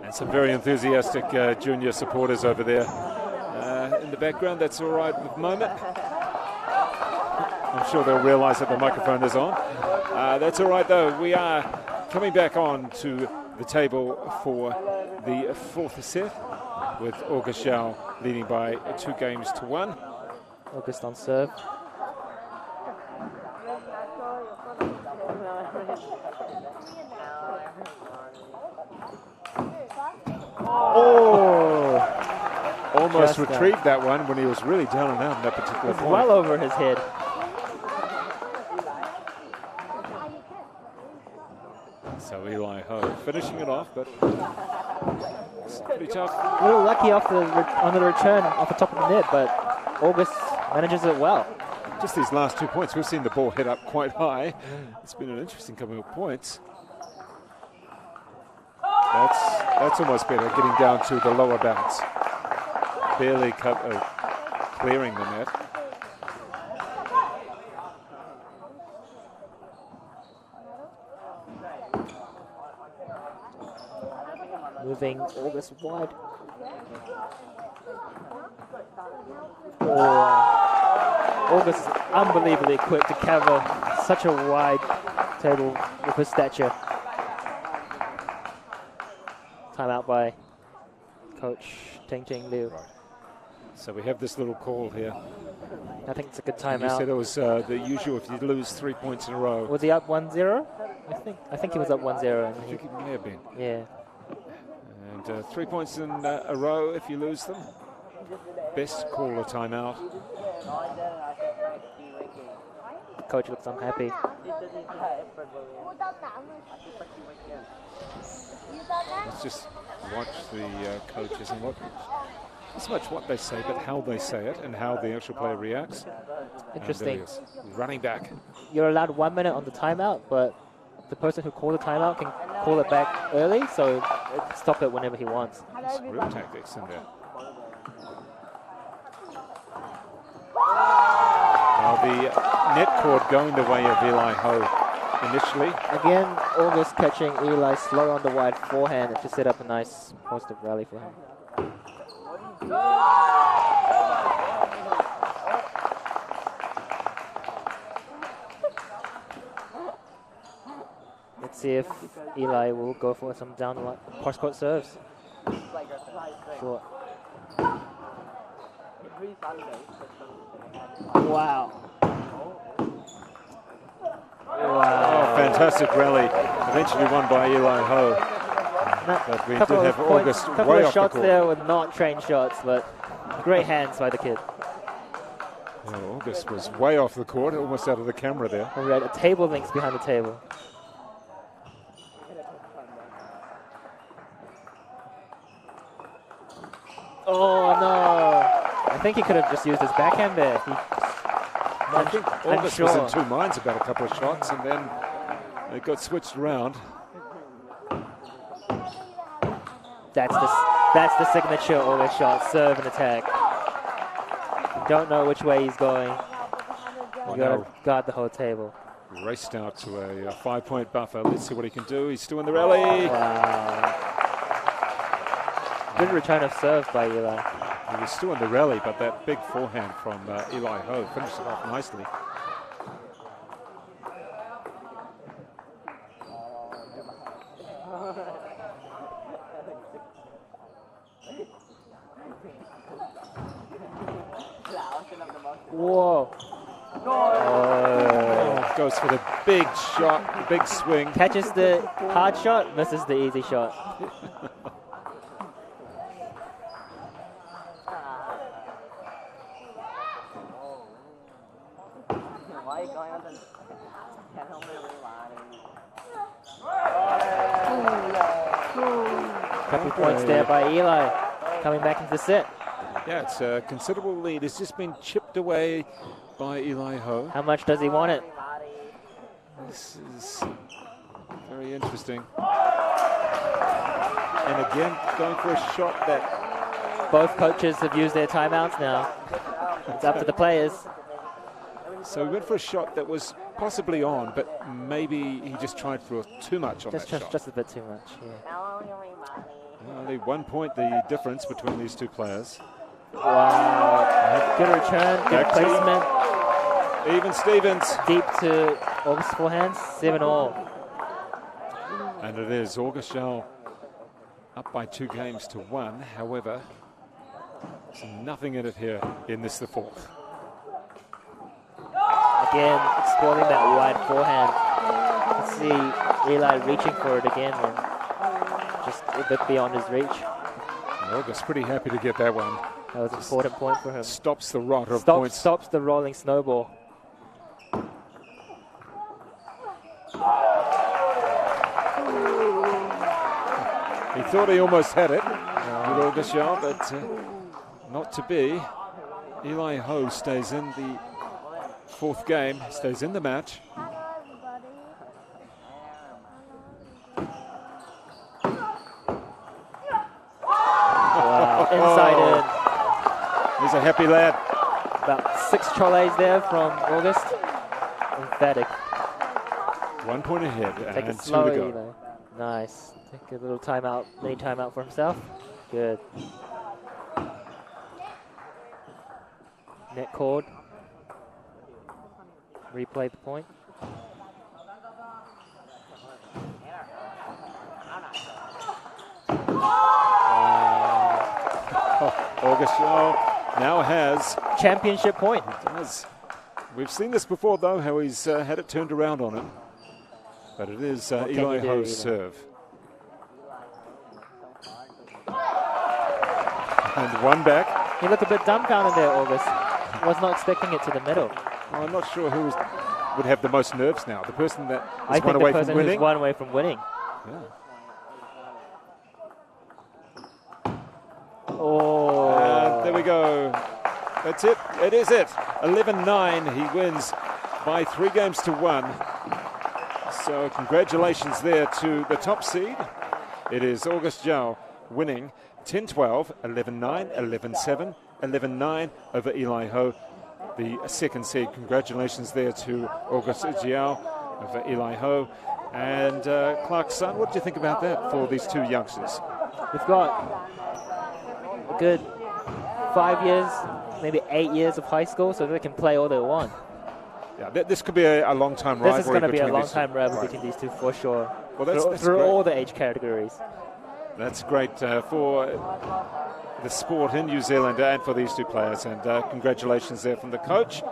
And some very enthusiastic junior supporters over there in the background. That's all right at the moment. I'm sure they'll realize that the microphone is on. That's all right, though. We are coming back on to the table for the 4th set with August Yao leading by 2 games to 1. August on serve. Oh! Almost retrieved that one when he was really down and out in that particular point. Well over his head. So Eli Ho finishing it off, but it's pretty tough. A little lucky off on the return off the top of the net, but August manages it well. Just these last 2 points, we've seen the ball hit up quite high. It's been an interesting couple of points. That's almost better, getting down to the lower bounce. Barely clearing the net. Moving August wide. Oh, August is unbelievably quick to cover such a wide table with his stature. Timeout by Coach Ting Liu. Right. So we have this little call here. I think it's a good And you timeout. said it was the usual if you lose 3 points in a row. Was he up 1-0? I think he was up 1-0. I think it may have been. Yeah. And 3 points in a row if you lose them. Best call a timeout. Coach looks unhappy. Let's just watch the coaches and not so much what they say, but how they say it and how the actual player reacts. Interesting. And there he is, running back. You're allowed 1 minute on the timeout, but the person who called the timeout can call it back early, so stop it whenever he wants. Some real tactics in there. Now the net cord going the way of Eli Ho initially. Again, August catching Eli slow on the wide forehand to set up a nice positive rally for him. Let's see if Eli will go for some down the line cross-court serves. Short. Wow. Oh, fantastic rally. Eventually won by Eli Ho. But we did have August couple way of off the shots court. there were not trained shots, but great hands by the kid. Oh, August was way off the court, almost out of the camera there. We had a table links behind the table. Oh no! I think he could have just used his backhand there. I think August was in two minds about a couple of shots, and then it got switched around. That's the signature August shot, serve and attack. Don't know which way he's going. You gotta guard the whole table. Raced out to a 5-point buffer. Let's see what he can do. He's still in the rally. Wow. Good return of serve by Eli. He was still in the rally, but that big forehand from Eli Ho finished it off nicely. Whoa. Oh, goes for the big shot, the big swing. Catches the hard shot, misses the easy shot. Couple points there by Eli, coming back into the set. Yeah, it's a considerable lead. It's just been chipped away by Eli Ho. How much does he want it? This is very interesting. And again, going for a shot that... Both coaches have used their timeouts now. It's up to the players. So he went for a shot that was possibly on, but maybe he just tried for too much on that shot. Just a bit too much, yeah. Only 1 point the difference between these two players. Wow. Good return, good Back placement. Even Stevens. Deep to August forehand, 7-all. And it is August Shell up by 2 games to 1. However, there's nothing in it here in this, the fourth. Again, exploiting that wide forehand. Let's see Eli reaching for it again and just a bit beyond his reach. And August pretty happy to get that one. That was an important point for him. Stops the rot of points. Stops the rolling snowball. He thought he almost had it with August Shell, but not to be. Eli Ho stays in the fourth game, stays in the match. Wow, inside in. He's a happy lad. About 6 trolleys there from August. Emphatic. 1 point ahead Take and it 2 slow, to go. Eli. Nice. Take a little timeout, mini timeout for himself. Good. Net called. Replay the point. August Yao now has championship point. He does. We've seen this before, though, how he's had it turned around on him. But it is Eli Ho's serve. And one back. He looked a bit dumbfounded there, August. Was not expecting it to the middle. Well, I'm not sure who would have the most nerves now. The person that is one away from winning. One away from winning. Yeah. Oh. There we go. That's it. It is it. 11-9. He wins by 3 games to 1. So congratulations there to the top seed. It is August Zhao winning 10-12, 11-9, 11-7, 11-9 over Eli Ho, the second seed. Congratulations there to August Zhao over Eli Ho. And Clark Sun, what do you think about that for these two youngsters? We've got a good 5 years, maybe 8 years of high school, so they can play all they want. Yeah, this could be a long-time rivalry. This is going to be a long-time rivalry between these two for sure. Well, that's through great. All the age categories. That's great for the sport in New Zealand and for these two players. And congratulations there from the coach.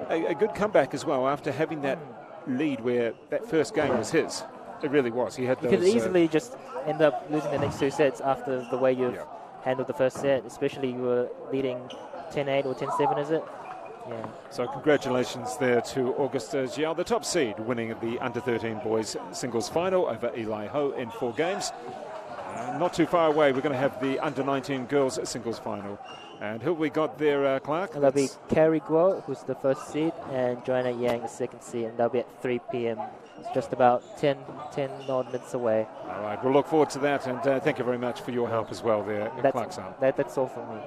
A good comeback as well after having that lead where that first game was his. It really was. He had those. You could easily just end up losing the next 2 sets after the way you've handled the first set, especially you were leading 10-8 or 10-7, is it? Yeah. So congratulations there to August Zhao, the top seed, winning the under-13 boys singles final over Eli Ho in 4 games. Not too far away, we're going to have the under-19 girls singles final. And who we got there, Clark? And that'll be Carrie Guo, who's the first seed, and Joanna Yang, the second seed, and that'll be at 3 p.m. It's just about 10 odd minutes away. All right, we'll look forward to that, and thank you very much for your help as well there, Clark Sun. That's all from me.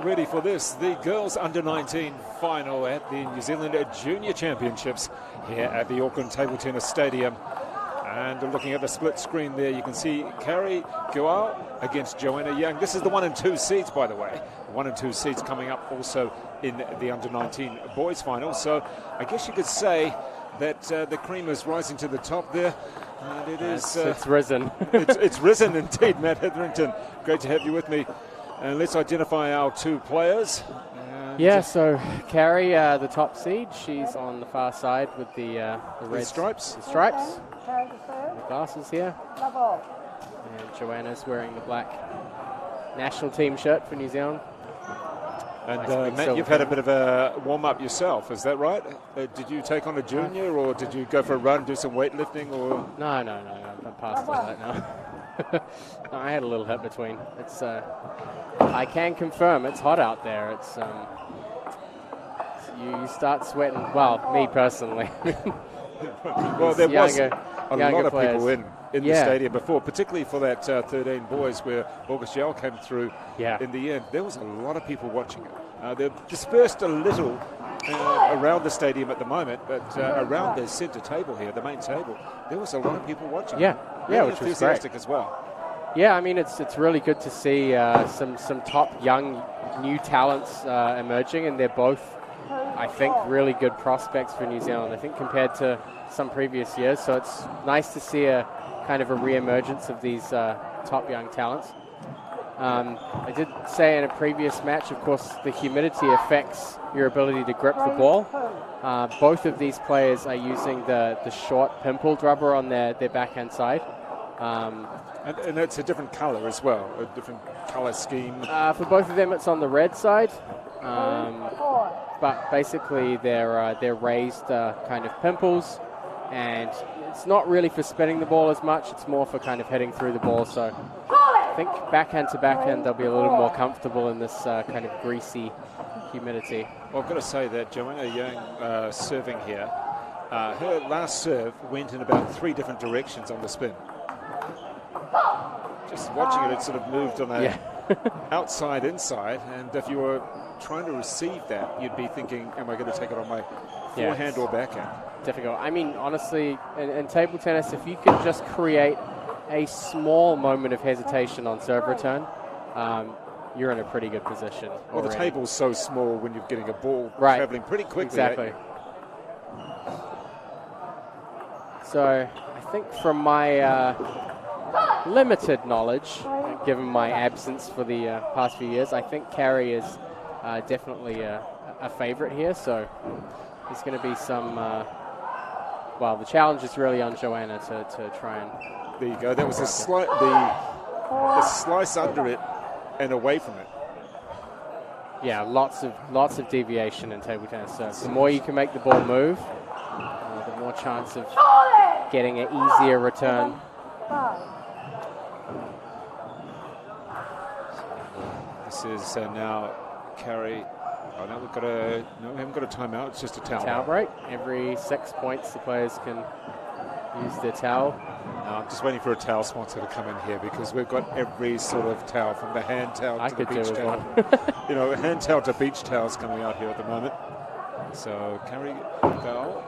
ready for this, the girls under-19 final at the New Zealand Junior Championships here at the Auckland Table Tennis Stadium. And looking at the split screen there, you can see Carrie Gual against Joanna Young. This is the 1 and 2 seeds, by the way. 1 and 2 seeds coming up also in the under-19 boys final. So I guess you could say that the cream is rising to the top there. And it is... it's risen. it's risen indeed, Matt Hetherington. Great to have you with me. And let's identify our two players. Yeah, so Carrie, the top seed, she's on the far side with the red stripes. The stripes. The glasses here. And Joanna's wearing the black national team shirt for New Zealand. And nice Matt, you've had a bit of a warm-up yourself, is that right? Did you take on a junior, or did you go for a run, do some weightlifting, or...? No, I'm past all that now. No, I had a little hit between. It's I can confirm it's hot out there. It's you start sweating. Well, me personally. Well, there was a lot of players. people in the stadium before, particularly for that 13 boys where August Yell came through in the end. There was a lot of people watching it. They're dispersed a little around the stadium at the moment, but around the centre table here, the main table, there was a lot of people watching. Yeah, really which was great as well. Yeah, I mean, it's really good to see some top young new talents emerging, and they're both, I think, really good prospects for New Zealand, I think, compared to some previous years. So it's nice to see a kind of a re-emergence of these top young talents. I did say in a previous match, of course, the humidity affects your ability to grip the ball. Both of these players are using the short pimpled rubber on their backhand side. And it's a different colour as well, a different colour scheme. For both of them, it's on the red side. But basically, they're raised kind of pimples, and it's not really for spinning the ball as much. It's more for kind of hitting through the ball. So I think backhand to backhand, they'll be a little more comfortable in this kind of greasy humidity. Well, I've got to say that Joanna Young serving here, her last serve went in about 3 different directions on the spin. Just watching it, it sort of moved on a outside, inside, and if you were trying to receive that, you'd be thinking, am I going to take it on my forehand or backhand? Difficult. I mean, honestly, in table tennis, if you can just create a small moment of hesitation on serve return, you're in a pretty good position. Well, the table's so small when you're getting a ball traveling pretty quickly. Exactly. So I think from my limited knowledge, given my absence for the past few years, I think Carrie is definitely a favorite here. So there's going to be some, well, the challenge is really on Joanna to try and... There you go. That was the slice under it and away from it. Yeah, lots of deviation in table tennis. So the more you can make the ball move, the more chance of getting an easier return. This is now Carrie. Oh, no, we haven't got a timeout. It's just a towel. Towel break. Every 6 points, the players can use their towel. I'm just waiting for a towel sponsor to come in here because we've got every sort of towel, from the hand towel to the beach towel. You know, hand towel to beach towels coming out here at the moment. So Carrie Gual.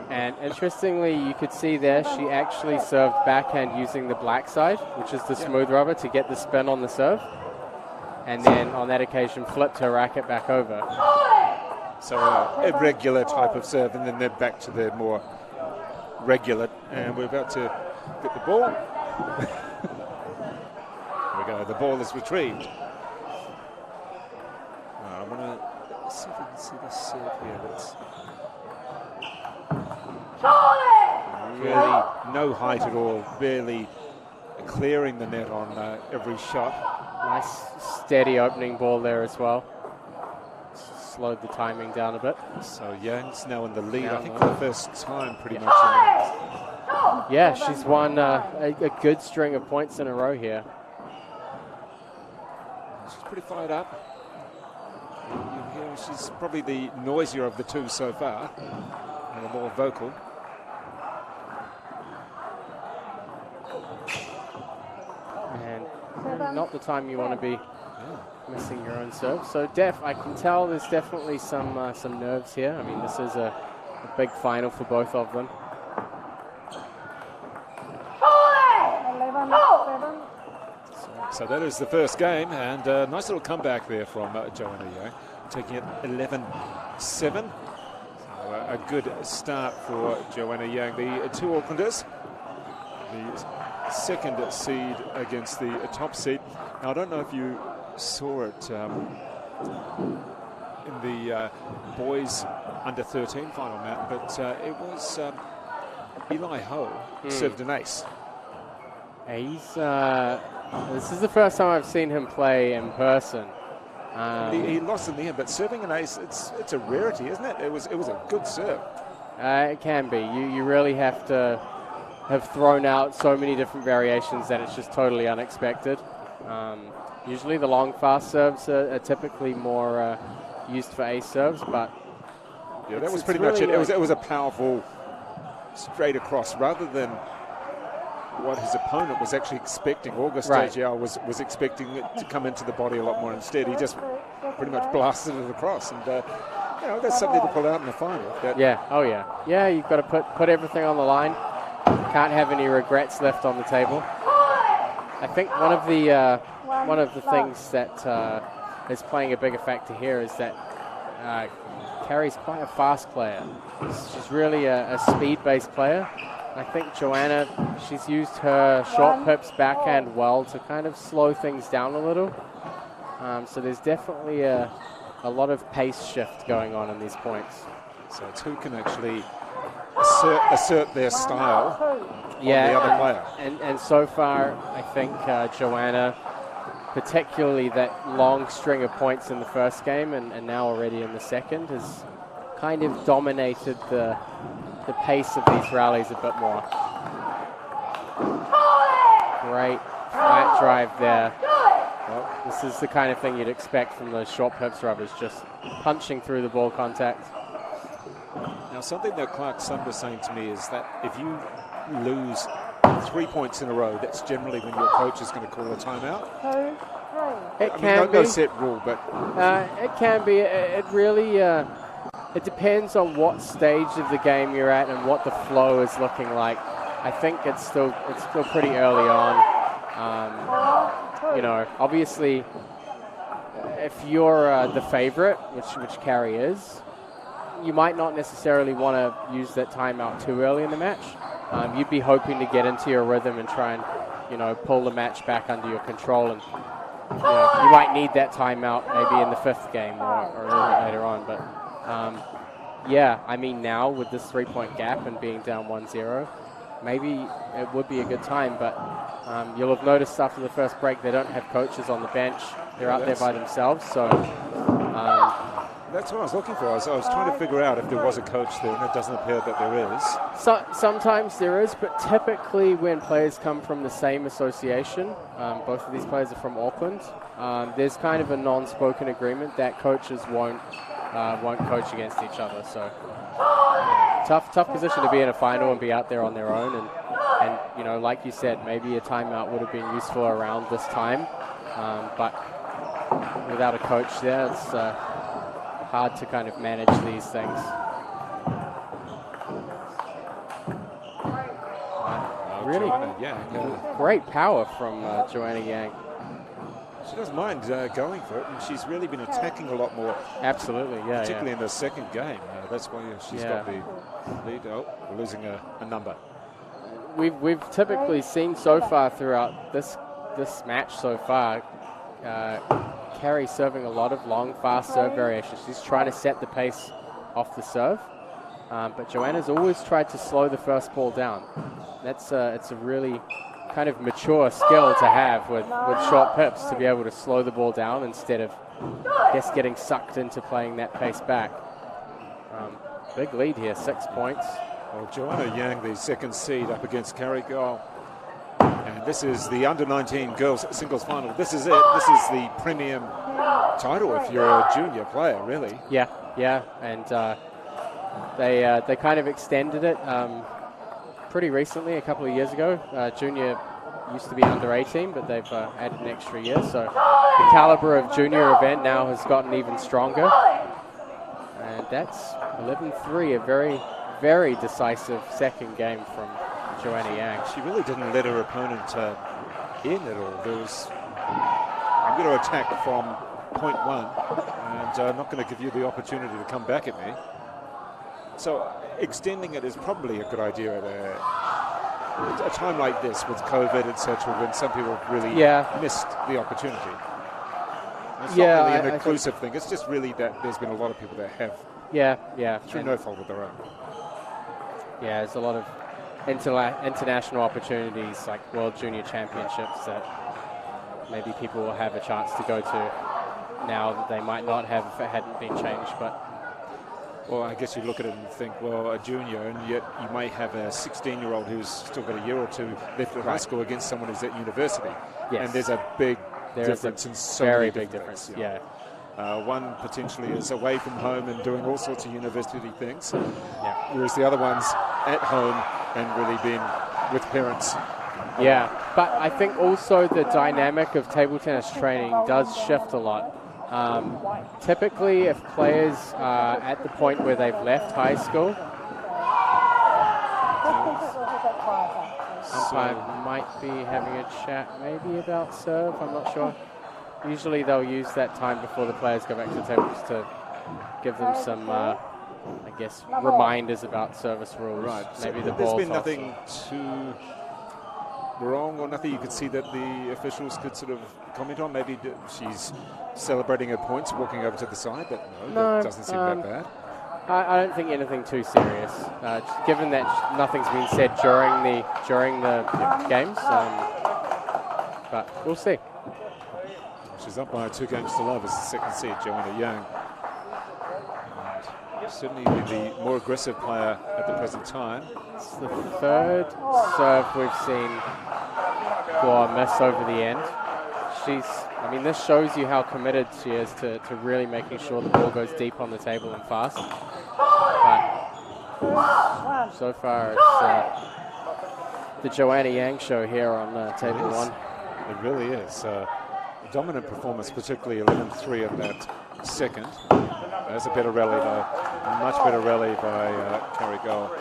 And interestingly, you could see there she actually served backhand using the black side, which is the smooth rubber, to get the spin on the serve. And then on that occasion flipped her racket back over. So irregular type of serve, and then they're back to the more regular. And we're about to get the ball. There we go, the ball is retrieved. I want to see if we can see this serve here. Really no height at all, barely clearing the net on every shot. Nice steady opening ball there as well. Slowed the timing down a bit. So Young's now in the lead, I think, for the first time pretty much. Yeah, she's won a good string of points in a row here. She's pretty fired up. You hear she's probably the noisier of the two so far, and the more vocal. And not the time you want to be Missing your own serve. So I can tell there's definitely some nerves here. I mean, this is a big final for both of them. So that is the first game, and a nice little comeback there from Joanna Yang, taking it 11-7. So a good start for Joanna Yang. The two Aucklanders, the second seed against the top seed. Now, I don't know if you saw it in the boys under 13 final, Matt, but it was Eli Ho served an ace. He's this is the first time I've seen him play in person. He lost in the end, but serving an ace, it's a rarity, isn't it? It was a good serve. It can be. You really have to have thrown out so many different variations that it's just totally unexpected. Usually the long fast serves are typically more used for ace serves, but yeah, that was pretty much it. It was a powerful straight across rather than what his opponent was actually expecting. August Agial was expecting it to come into the body a lot more. Instead, he just pretty much blasted it across, and that's something to pull out in the final. Yeah, you've got to put everything on the line. Can't have any regrets left on the table. I think one of the things that is playing a bigger factor here is that Carrie's quite a fast player. She's really a speed-based player. I think Joanna, she's used her short pips backhand well to kind of slow things down a little. So there's definitely a lot of pace shift going on in these points. So it's who can actually assert their style on the other player. And so far, I think Joanna, particularly that long string of points in the first game and now already in the second, has kind of dominated the pace of these rallies a bit more. Great flat drive there. Well, this is the kind of thing you'd expect from those short pips rubbers, just punching through the ball contact. Now, something that Clark Sun was saying to me is that if you lose 3 points in a row, that's generally when your coach is going to call a timeout. It can be. No set rule, but it can be. It really it depends on what stage of the game you're at and what the flow is looking like. I think it's still pretty early on. Obviously, if you're the favorite, which Carrie is, you might not necessarily want to use that timeout too early in the match. You'd be hoping to get into your rhythm and try and, pull the match back under your control. And you might need that timeout maybe in the fifth game or a little bit later on. But now with this 3-point gap and being down 1-0, maybe it would be a good time. But you'll have noticed after the first break they don't have coaches on the bench. They're out there by themselves. So. That's what I was looking for. I was trying to figure out if there was a coach there, and it doesn't appear that there is. So, sometimes there is, but typically when players come from the same association, both of these players are from Auckland, there's kind of a non-spoken agreement that coaches won't coach against each other. So tough position to be in a final and be out there on their own. And like you said, maybe a timeout would have been useful around this time, but without a coach there, it's hard to kind of manage these things. Really great power from Joanna Yang. She doesn't mind going for it, and she's really been attacking a lot more. Absolutely, particularly in the second game. That's why she's got the lead. Oh, we're losing a number. We've typically seen so far throughout this match so far, Carrie serving a lot of long, fast serve variations. She's trying to set the pace off the serve, but Joanna's always tried to slow the first ball down. It's a really kind of mature skill to have with short pips to be able to slow the ball down instead of just getting sucked into playing that pace back. Big lead here, 6 points. Well, Joanna Yang, the second seed, up against Carrie Goal. And this is the under-19 girls singles final. This is it. This is the premium title if you're a junior player, really. Yeah. And they kind of extended it pretty recently, a couple of years ago. Junior used to be under 18, but they've added an extra year. So the caliber of junior event now has gotten even stronger. And that's 11-3, a very, very decisive second game from Joanna Yang. She really didn't let her opponent in at all. There was, I'm going to attack from point one, and I'm not going to give you the opportunity to come back at me. So extending it is probably a good idea at a time like this with COVID, etc., when some people have really missed the opportunity. It's not really an inclusive thing. It's just really that there's been a lot of people that have. Through no fault of their own. Yeah, there's a lot of international opportunities like World Junior Championships that maybe people will have a chance to go to now that they might not have if it hadn't been changed. But well, I guess you look at it and think, well, a junior, and yet you may have a 16-year-old who's still got a year or two left at high school against someone who's at university. Yes. And there's a big difference in so many big difference. Yeah. One potentially is away from home and doing all sorts of university things, whereas the other one's at home and really been with parents. Yeah, but I think also the dynamic of table tennis training does shift a lot. Typically, if players are at the point where they've left high school, umpire might be having a chat maybe about serve, I'm not sure. Usually they'll use that time before the players go back to the tables to give them some, I guess, reminders about service rules. Right. Maybe so the there's ball been toss nothing too wrong or nothing you could see that the officials could sort of comment on. Maybe she's celebrating her points, walking over to the side, but no, that doesn't seem that bad. I don't think anything too serious, given that nothing's been said during the games. But we'll see. She's up by 2 games to love as the second seed, Joanna Yang. And certainly the more aggressive player at the present time. It's the third serve we've seen Guo miss over the end. I mean, this shows you how committed she is to really making sure the ball goes deep on the table and fast. But so far, it's the Joanna Yang show here on table one. It really is. A dominant performance, particularly 11-3 in that second. That's a better rally, though. A much better rally by Carrie Gold.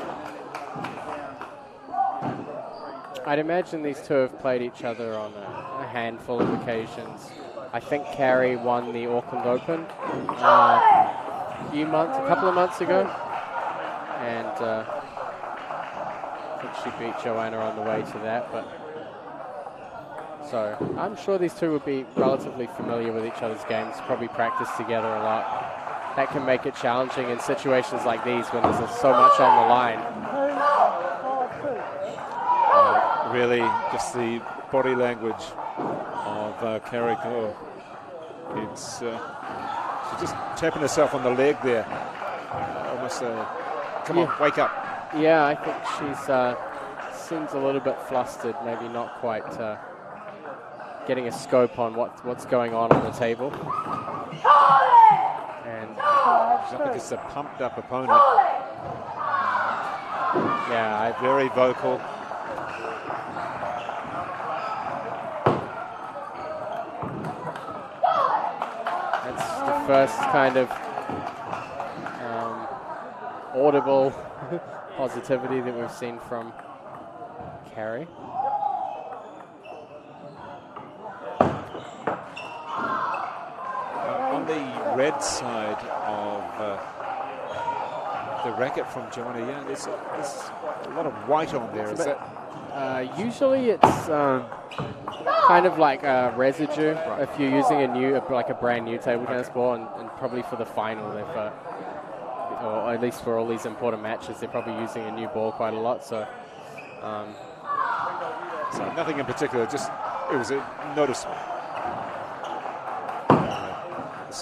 I'd imagine these two have played each other on a handful of occasions. I think Carrie won the Auckland Open a couple of months ago, and I think she beat Joanna on the way to that. But so I'm sure these two would be relatively familiar with each other's games, probably practice together a lot. That can make it challenging in situations like these when there's so much on the line. Really, just the body language of Carrie Gold. It's she's just tapping herself on the leg there. Almost come on, wake up. Yeah, I think she's seems a little bit flustered, maybe not quite getting a scope on what's going on the table. And I think it's a pumped up opponent. Yeah, very vocal. First kind of audible positivity that we've seen from Carrie. On the red side of the racket from Joanna Yang, there's a lot of white on there. Is that? Usually it's kind of like a residue if you're using a brand new table tennis ball, and probably for the final, or at least for all these important matches, they're probably using a new ball quite a lot. So nothing in particular, just it was noticeable.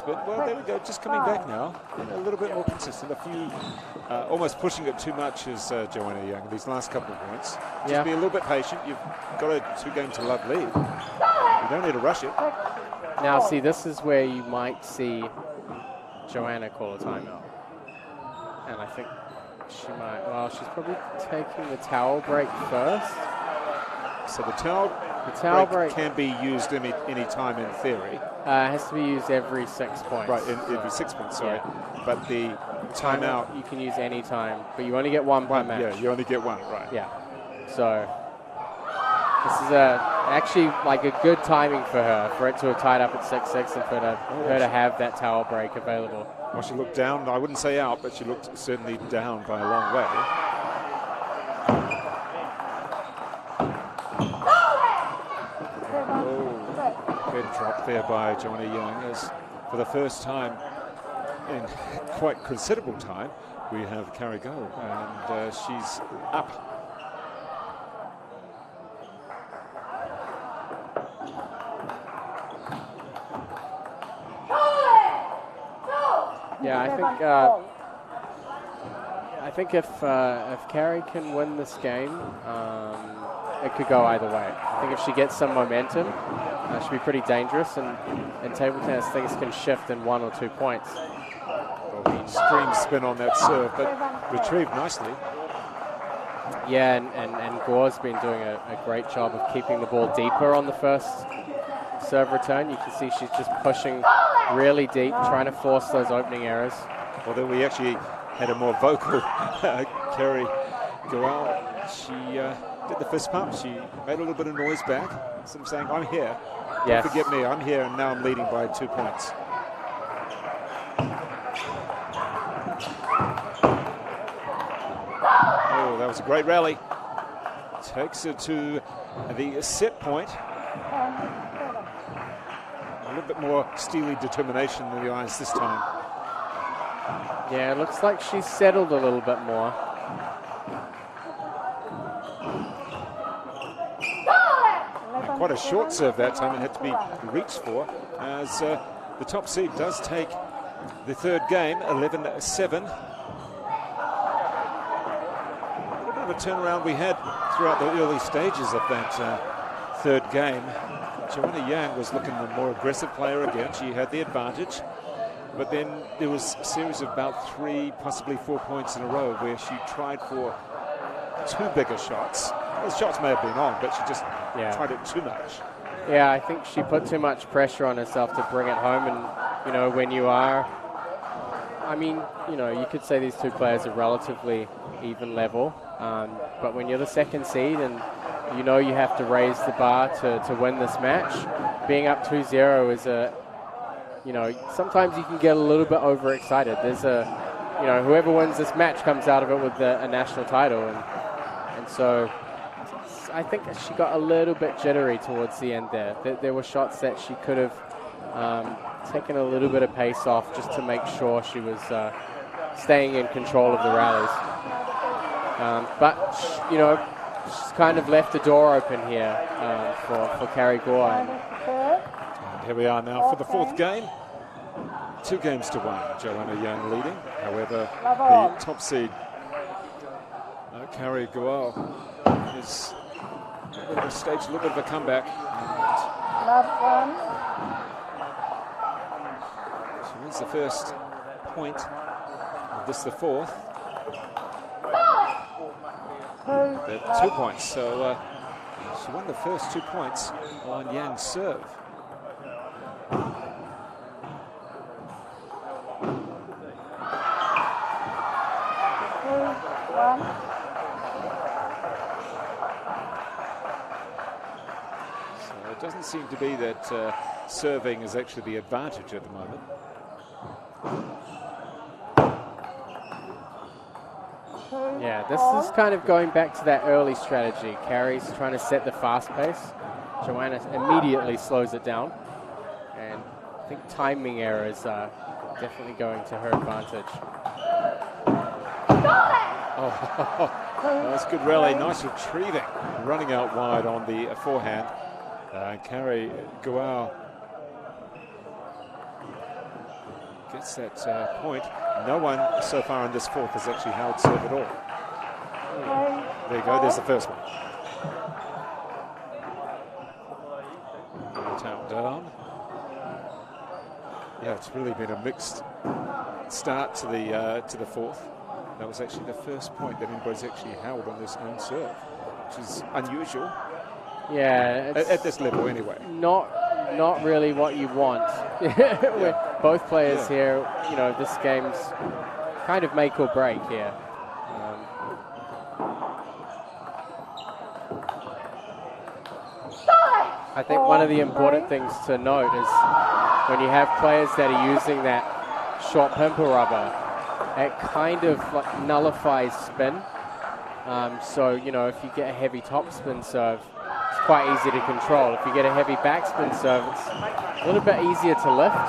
Well, there we go, just coming back now, a little bit more consistent. A few, almost pushing it too much is Joanna Yang, these last couple of points. Just be a little bit patient. You've got a 2 games to love lead. You don't need to rush it. Now, see, this is where you might see Joanna call a timeout. And I think she might, well, she's probably taking the towel break first. So the towel break can be used any time in theory. It has to be used every 6 points. Right, every 6 points, sorry. Yeah. But the timeout... You can use any time, but you only get one per match. Yeah, you only get one, right. Yeah. So this is actually like a good timing for her, for it to have tied up at 6-6 and for her to have that towel break available. Well, she looked down, I wouldn't say out, but she looked certainly down by a long way. Good drop there by Joanna Young, as for the first time in quite considerable time, we have Carrie go, and she's up. Yeah, I think if Carrie can win this game, it could go either way. I think if she gets some momentum, she'll be pretty dangerous, and in table tennis things can shift in 1 or 2 points. Extreme spin on that serve, but retrieved nicely. Yeah, and Gore's been doing a great job of keeping the ball deeper on the first serve return. You can see she's just pushing really deep, trying to force those opening errors. Although we actually had a more vocal Carrie Goal. She did the fist pump. She made a little bit of noise back, sort of saying, "I'm here. Yes. Don't forget me. I'm here, and now I'm leading by 2 points." Oh, that was a great rally. Takes her to the set point. A little bit more steely determination in the eyes this time. Yeah, it looks like she's settled a little bit more. Quite a short serve that time. It had to be reached for, as the top seed does take the third game, 11-7. A little bit of a turnaround we had throughout the early stages of that third game. Joanna Yang was looking the more aggressive player again. She had the advantage. But then there was a series of about 3, possibly 4 points in a row where she tried for 2 bigger shots. Those shots may have been on, but she just tried it too much. Yeah, I think she put too much pressure on herself to bring it home. And, you know, when you are, I mean, you know, you could say these two players are relatively even level. But when you're the second seed and you know you have to raise the bar to win this match, being up 2-0 is you know, sometimes you can get a little bit overexcited. There's you know, whoever wins this match comes out of it with a national title. And so I think she got a little bit jittery towards the end there. There were shots that she could have taken a little bit of pace off just to make sure she was staying in control of the rallies. But, you know, she's kind of left the door open here for Carrie Gore. And here we are now for the fourth game. 2 games to 1. Joanna Young leading. However, the top seed, Carrie Gore, is staged a little bit of a comeback. She wins the first point. This the fourth. But 2 points. So she won the first 2 points on Yang's serve. So it doesn't seem to be that serving is actually the advantage at the moment. Yeah, this is kind of going back to that early strategy. Carrie's trying to set the fast pace. Joanna immediately slows it down. And I think timing errors are definitely going to her advantage. Oh, that's good rally. Nice retrieving. Running out wide on the forehand. Carrie Gore gets that point. No one so far in this fourth has actually held serve at all. There you go, there's the first one. Tap down. Yeah, it's really been a mixed start to the fourth. That was actually the first point that anybody's actually held on this own serve, which is unusual. Yeah, at this level anyway. Not really what you want. With both players here, you know, this game's kind of make or break here. I think one of the important things to note is when you have players that are using that short pimple rubber, it kind of like nullifies spin. So, you know, if you get a heavy topspin serve, it's quite easy to control. If you get a heavy backspin serve, it's a little bit easier to lift.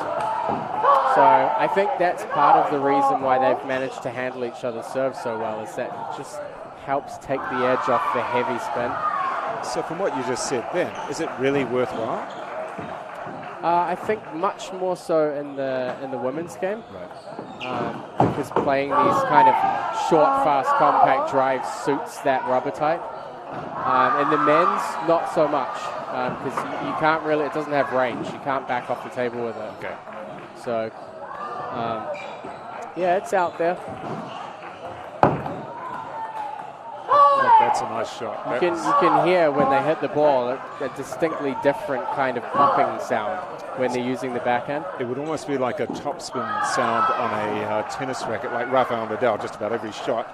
So I think that's part of the reason why they've managed to handle each other's serves so well, is that it just helps take the edge off the heavy spin. So from what you just said then, is it really worthwhile? I think much more so in the women's game. Right. Because playing these kind of short, fast, compact drives suits that rubber type. In the men's, not so much, because you can't really, it doesn't have range. You can't back off the table with it. Okay. So, yeah, it's out there. Oh, that's a nice shot. You can hear when they hit the ball a distinctly different kind of popping sound when they're using the backhand. It would almost be like a topspin sound on a tennis racket, like Rafael Nadal. Just about every shot,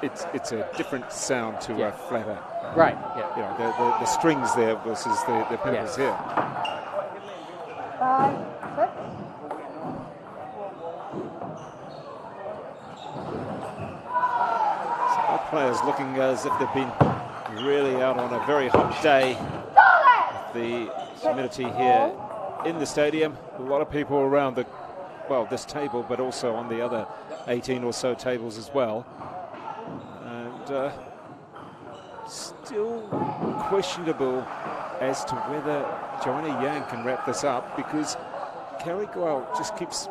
it's a different sound to a flatter. Right. Yeah. You know, the strings there versus the pimples here. 5, 6. Our players looking as if they've been really out on a very hot day with the humidity here in the stadium. A lot of people around this table, but also on the other 18 or so tables as well. And still questionable as to whether Joanna Yang can wrap this up, because Carrie Gual just keeps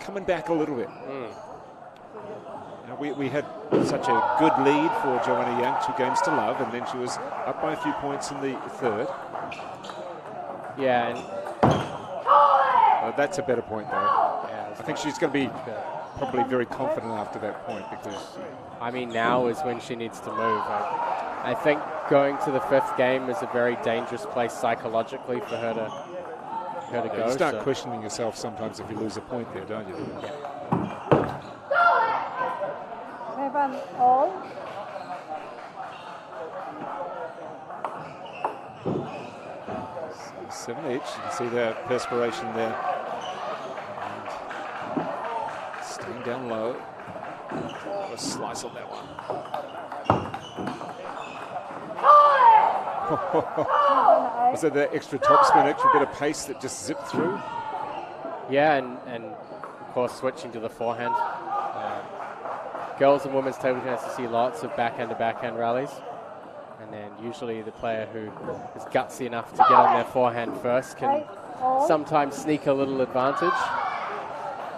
coming back a little bit. We had such a good lead for Joanna Yang, 2 games to love, and then she was up by a few points in the third. Yeah. And that's a better point, though. Yeah, I think she's going to be probably very confident after that point, because... I mean, now is when she needs to move. I think going to the 5th game is a very dangerous place psychologically for her to go. You start questioning yourself sometimes if you lose a point there, don't you? Yeah. 7 all. Seven each. You can see the perspiration there. And staying down low. A slice on that one. Was it the extra topspin, extra bit of pace that just zipped through? Yeah, and of course switching to the forehand. Girls and women's table tennis, you see lots of backhand-to-backhand rallies. And then usually the player who is gutsy enough to get on their forehand first can sometimes sneak a little advantage.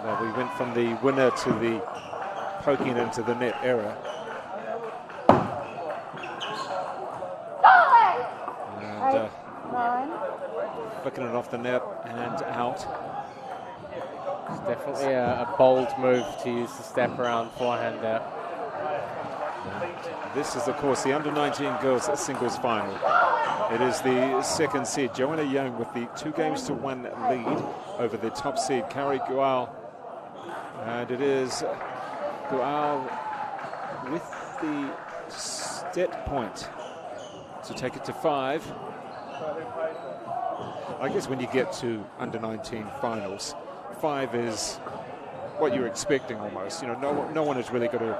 Well, we went from the winner to the poking into the net era. And 9. flicking it off the net and out. It's definitely a bold move to use the step around forehand there. This is, of course, the under-19 girls singles final. It is the second seed. Joanna Yang with the 2-1 lead over the top seed, Carrie Gual. And it is Gual with the set point to take it to 5. I guess when you get to under-19 finals, 5 is what you're expecting almost. You know, no one is really going to,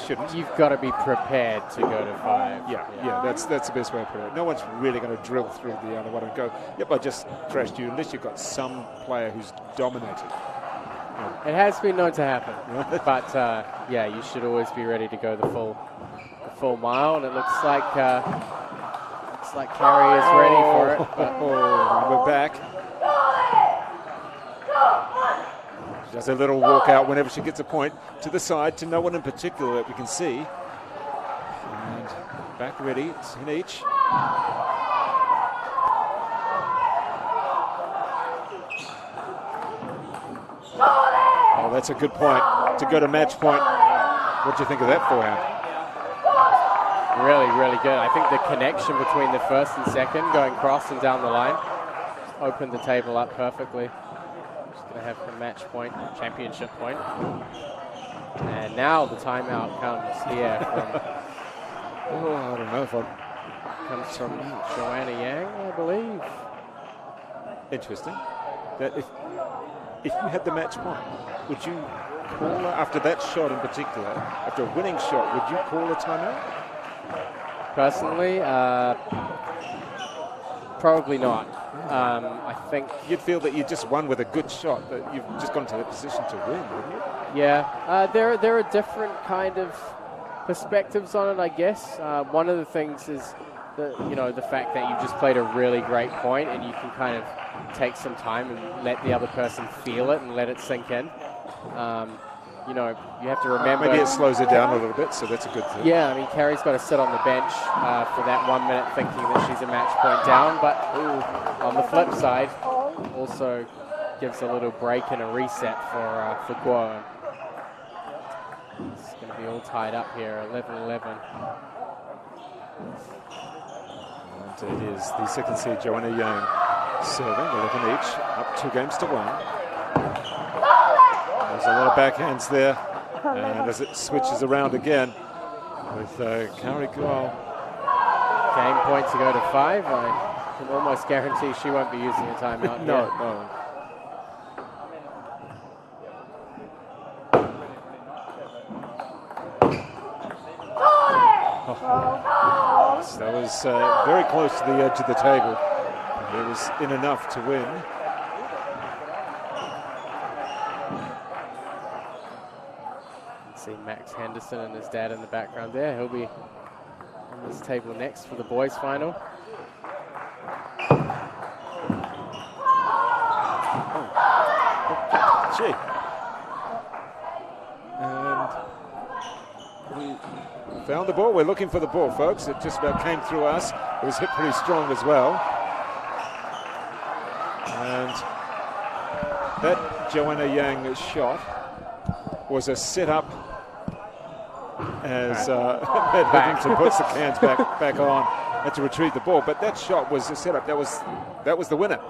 shouldn't. You've got to be prepared to go to 5. Yeah, that's the best way to put it. No one's really going to drill through the other one and go, yep, I just trashed you, unless you've got some player who's dominated. It has been known to happen, but yeah, you should always be ready to go the full mile, and it looks like Carrie is ready for it. We're back. She does a little walk out whenever she gets a point to the side, to no one in particular that we can see. And back ready, 10 each. Oh, that's a good point to go to match point. What do you think of that forehand? Really, really good. I think the connection between the first and second, going cross and down the line, opened the table up perfectly. Just going to have the match point, championship point. And now the timeout comes here from... Oh, I don't know if I... Comes from Joanna Yang, I believe. Interesting. That if you had the match point, would you call, after that shot in particular, after a winning shot, would you call a timeout? Personally, probably not. I think you'd feel that you just won with a good shot, that you've just gone to the position to win, wouldn't you? Yeah, there are different kind of perspectives on it, I guess. One of the things is the fact that you've just played a really great point and you can kind of take some time and let the other person feel it and let it sink in. You have to remember... Maybe it slows it down a little bit, so that's a good thing. Yeah, I mean, Carrie's got to sit on the bench for that 1 minute thinking that she's a match point down, but on the flip side, also gives a little break and a reset for Guo. It's going to be all tied up here, 11-11. And it is the second seed, Joanna Yang, serving, 11 each, up 2 games to 1. There's a lot of backhands there, and as it switches around again with Carrie Guo. Game point to go to 5. I can almost guarantee she won't be using a timeout. No. So that was very close to the edge of the table. It was in enough to win. See Max Henderson and his dad in the background there. He'll be on this table next for the boys' final. Gee. And we found the ball. We're looking for the ball, folks. It just about came through us. It was hit pretty strong as well. And that Joanna Yang shot was a set-up as Higgington puts the cans back on and to retrieve the ball. But that shot was a setup. That was the winner,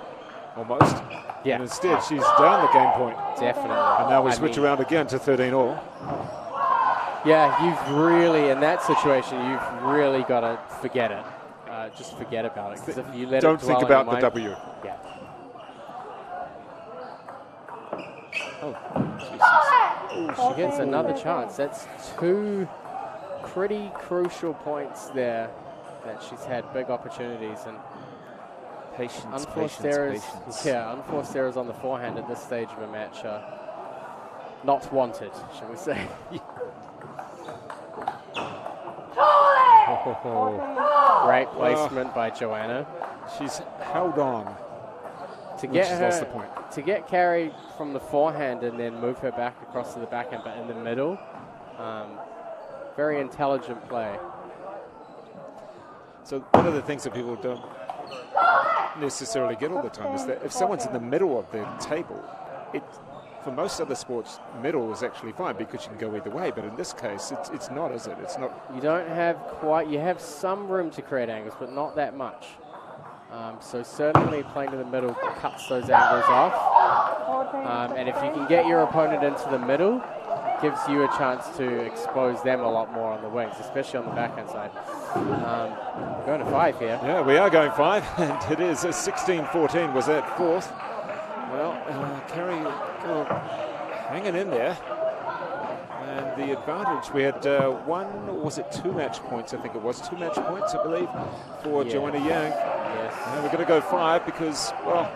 almost. Yeah. And instead, she's down the game point. Definitely. And now we switch around again to 13-all. Yeah, you've really, in that situation, you've really got to forget it. Just forget about it. Because if you let Don't it think about the W. Yeah. Oh, Ooh, she gets another chance. That's 2 pretty crucial points there that she's had big opportunities, and unforced errors. Yeah, unforced errors on the forehand at this stage of a match are not wanted, shall we say? Great placement by Joanna. She's held on. To get her, lost the point. to get Carrie from the forehand and then move her back across to the backhand, but in the middle, very intelligent play. So one of the things that people don't necessarily get all the time is that if someone's in the middle of the table, for most other sports, middle is actually fine because you can go either way. But in this case, it's not, is it? It's not. You don't have quite. You have some room to create angles, but not that much. So certainly playing to the middle cuts those angles off. And if you can get your opponent into the middle, it gives you a chance to expose them a lot more on the wings, especially on the backhand side. Going to 5 here. Yeah, we are going 5, and it is a 16-14 was that 4th. Well, Carrie hanging in there. And the advantage, we had 1, or was it 2 match points? I think it was 2 match points, I believe, for Joanna Yang. Yes. And we're going to go 5 because, well,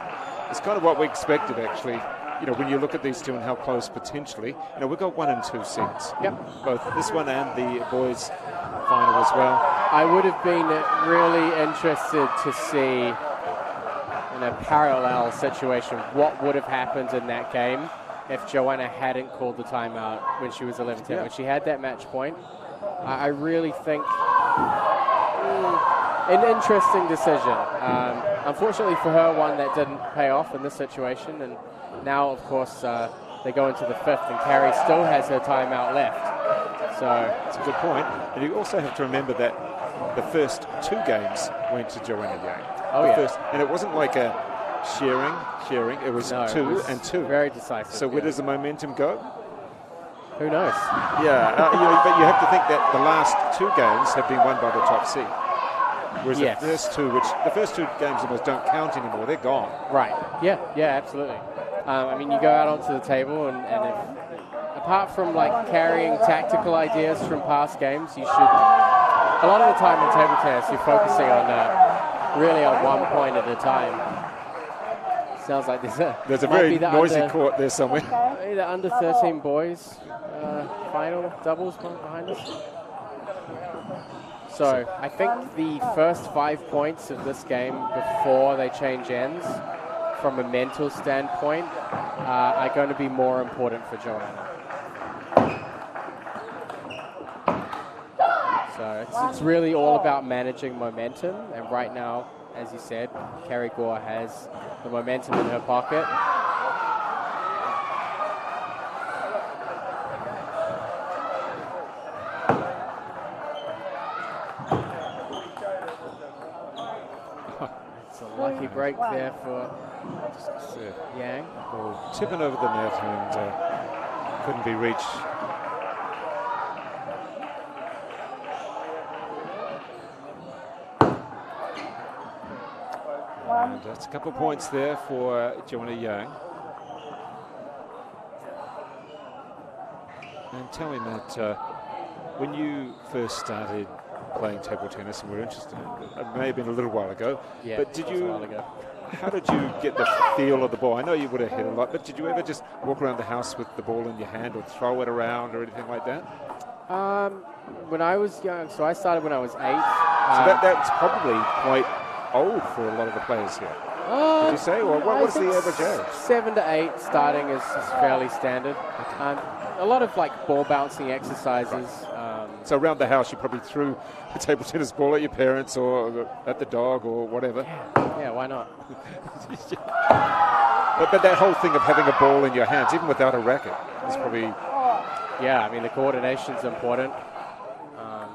it's kind of what we expected, actually. You know, when you look at these two and how close potentially, we've got 1 and 2 sets. Yep. Both this one and the boys' final as well. I would have been really interested to see, in a parallel situation, what would have happened in that game if Joanna hadn't called the timeout when she was 11-10. Yeah. When she had that match point, I really think an interesting decision. Unfortunately for her, one that didn't pay off in this situation. And now, of course, they go into the 5th, and Carrie still has her timeout left. So it's a good point. And you also have to remember that the first 2 games went to Joanna Yang. Oh, yeah. And it wasn't like a sharing. It was 2 and 2. Very decisive. So where does the momentum go? Who knows? Yeah, but you have to think that the last 2 games have been won by the top seed. Whereas Yes. the first two games almost don't count anymore. They're gone. Right. Yeah, absolutely. I mean, you go out onto the table and if, apart from like carrying tactical ideas from past games, you should, a lot of the time in table tennis, you're focusing on really on one point at a time. Sounds like there's a very noisy court there somewhere. The under 13 boys final doubles behind us. So I think the first 5 points of this game before they change ends, from a mental standpoint, are going to be more important for Joanna. So it's really all about managing momentum, and right now, as you said, Kerry Gore has the momentum in her pocket. It's a lucky break there for Yang. Well, tipping over the net and couldn't be reached. And that's a couple of points there for Joanna Yang. And tell me, Matt, when you first started playing table tennis and were interested, it may have been a little while ago, Yeah, but did you, a while ago. how did you get the feel of the ball? I know you would have hit a lot, but did you ever just walk around the house with the ball in your hand or throw it around or anything like that? When I was young, so I started when I was 8. So that's probably quite old for a lot of the players here. Did you say? Or what's the average age? 7 to 8 starting is fairly standard. A lot of like ball bouncing exercises. So around the house, you probably threw a table tennis ball at your parents or at the dog or whatever. Yeah, why not? but that whole thing of having a ball in your hands, even without a racket, is probably... Yeah, I mean, the coordination's important. I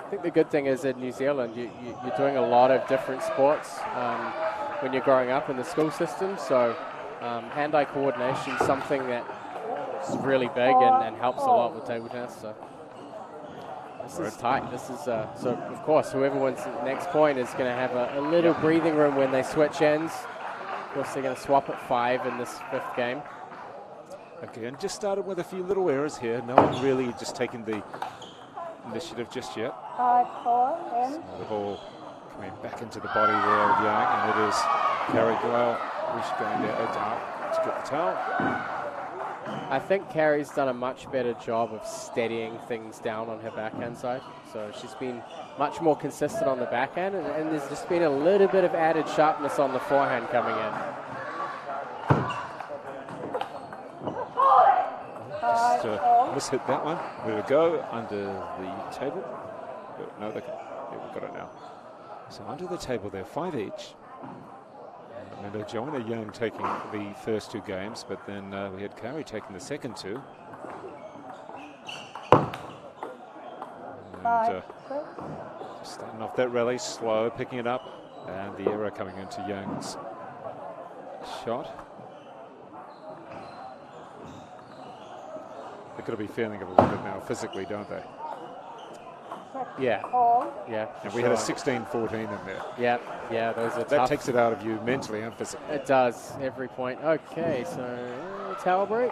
think the good thing is in New Zealand, you're doing a lot of different sports when you're growing up in the school system. So hand-eye coordination is something that is really big and helps a lot with table tennis. So this is tight. This is so of course whoever wins the next point is going to have a little breathing room when they switch ends. Of course, they're going to swap at 5 in this 5th game. Okay, and just started with a few little errors here. No one really just taking the initiative just yet. So the ball coming back into the body there of Yang, and it is Carrie Doyle who's going there to get the towel. I think Carrie's done a much better job of steadying things down on her backhand side. So she's been much more consistent on the backhand, and there's just been a little bit of added sharpness on the forehand coming in. Just mishit that one. There we go, under the table. No, yeah, we've got it now. So under the table there, 5 each. Remember, Joanna Young taking the first 2 games, but then we had Carrie taking the second 2. And just starting off that rally, slow, picking it up, and the error coming into Young's shot. They've got to be feeling it a little bit now physically, don't they? Yeah. Yeah. And we had a 16-14 in there. Yeah. Yeah. Those are That tough. takes it out of you mentally and physically. It does, every point. Okay, so towel break.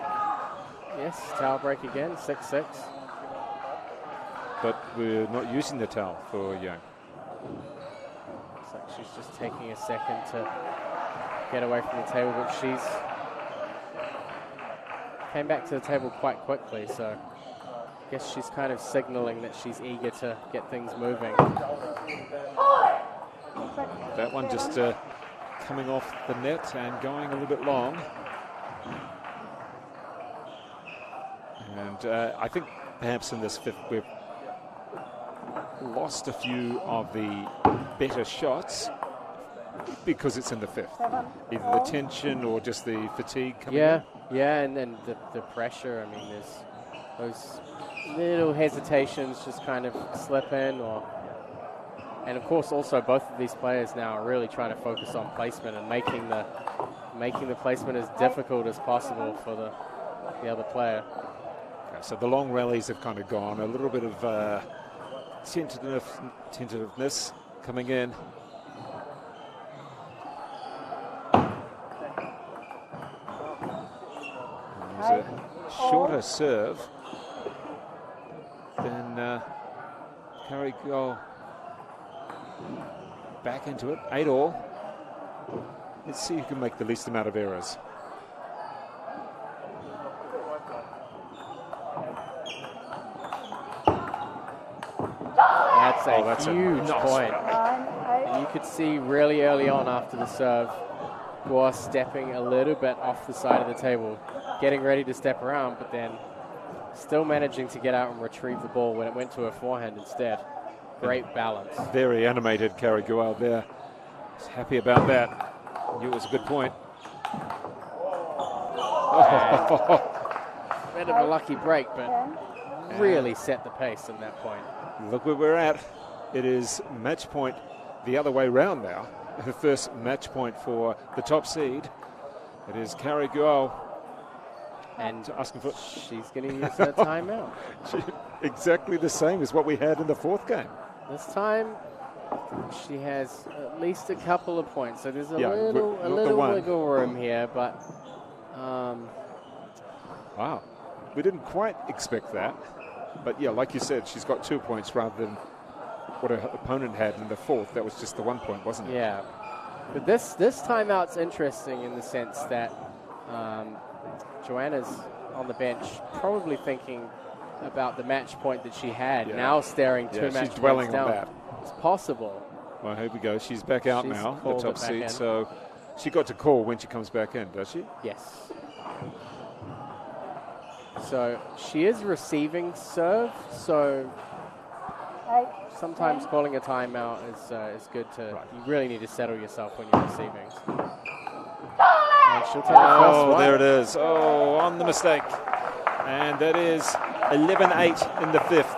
Yes, towel break again, 6-6. But we're not using the towel for Young. Looks like she's just taking a second to get away from the table, but she's came back to the table quite quickly, so I guess she's kind of signaling that she's eager to get things moving. That one just coming off the net and going a little bit long. And I think perhaps in this 5th we've lost a few of the better shots because it's in the 5th. Either the tension or just the fatigue coming in. Yeah, and then the pressure. I mean, there's those little hesitations just kind of slip in, and of course also both of these players now are really trying to focus on placement and making the placement as difficult as possible for the other player. Okay, so the long rallies have kind of gone, a little bit of tentativeness coming in. There's a shorter serve than Carrie Goal. Back into it, 8-all. Let's see who can make the least amount of errors. That's a huge point. You could see really early on after the serve, Guo stepping a little bit off the side of the table, getting ready to step around, but then still managing to get out and retrieve the ball when it went to her forehand instead. Great balance. Very animated Carrie Gual there. He's happy about that. Knew it was a good point. Bit of a lucky break, but really set the pace in that point. Look where we're at. It is match point the other way round now. The first match point for the top seed. It is Carrie Gual. And asking for she's going to use her timeout. Exactly the same as what we had in the fourth game. This time, she has at least a couple of points. So there's a little wiggle room here, but wow, we didn't quite expect that. But yeah, like you said, she's got 2 points rather than what her opponent had in the fourth. That was just the 1 point, wasn't it? Yeah. But this timeout's interesting in the sense that Joanna's on the bench, probably thinking about the match point that she had. Yeah. Now staring two match she's dwelling points down. on that. It's possible. Well, here we go. She's back out now, the top seed. In. So she got to call when she comes back in, does she? Yes. So she is receiving serve. So sometimes calling a timeout is good to. Right. You really need to settle yourself when you're receiving. And she'll take the first one. There it is. Oh, on the mistake. And that is 11-8 in the fifth.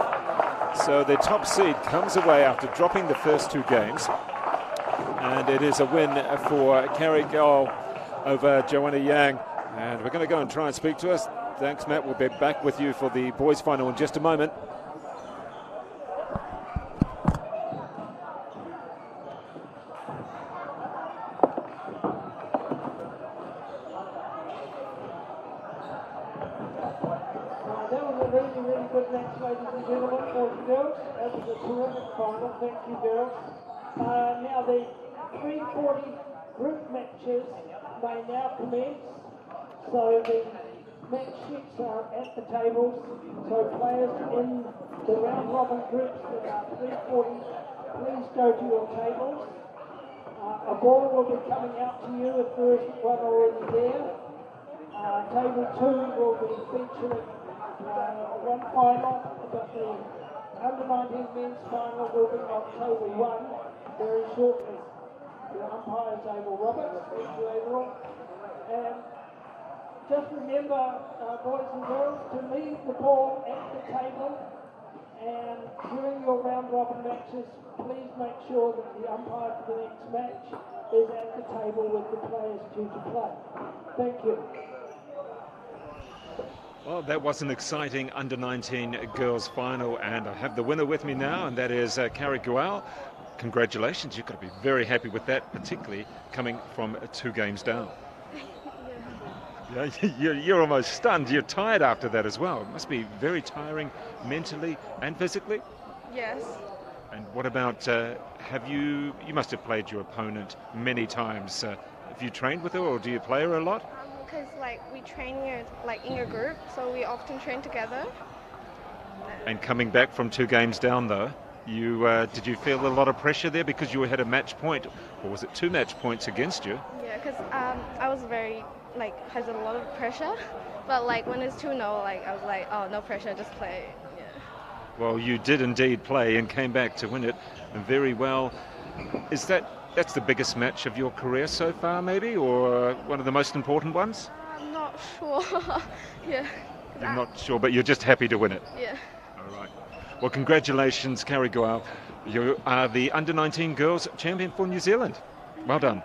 So the top seed comes away after dropping the first two games. And it is a win for Carrie Gull over Joanna Yang. And we're going to go and try and speak to us. Thanks, Matt. We'll be back with you for the boys' final in just a moment. Final. Thank you, girls. Now the 340 group matches may now commence. So the match sheets are at the tables. So players in the round robin groups that are 340, please go to your tables. A ball will be coming out to you if there isn't one already there. Table 2 will be featuring one final, but the under-19 men's final will be on table 1 very shortly. The umpire is Abel Roberts. Thank you, Abel. And just remember, boys and girls, to leave the ball at the table. And during your round-robin matches, please make sure that the umpire for the next match is at the table with the players due to play. Thank you. Well, that was an exciting under-19 girls final, and I have the winner with me now, and that is Carrie Gual. Congratulations, you've got to be very happy with that, particularly coming from 2 games down. Yeah, you're almost stunned. You're tired after that as well. It must be very tiring mentally and physically. Yes. And what about, you must have played your opponent many times. Have you trained with her, or do you play her a lot? Because we train here in a group, so we often train together. And coming back from 2 games down, though, did you feel a lot of pressure there because you had a match point, or was it 2 match points against you? Yeah, because I was very has a lot of pressure, but when it's 2-0, I was like, oh, no pressure, just play. Yeah. Well, you did indeed play and came back to win it very well. That's the biggest match of your career so far, maybe, or one of the most important ones? I'm not sure. Yeah. You're not sure, but you're just happy to win it. Yeah. All right. Well, congratulations, Carrie Goyle. You are the under-19 girls champion for New Zealand. Well done.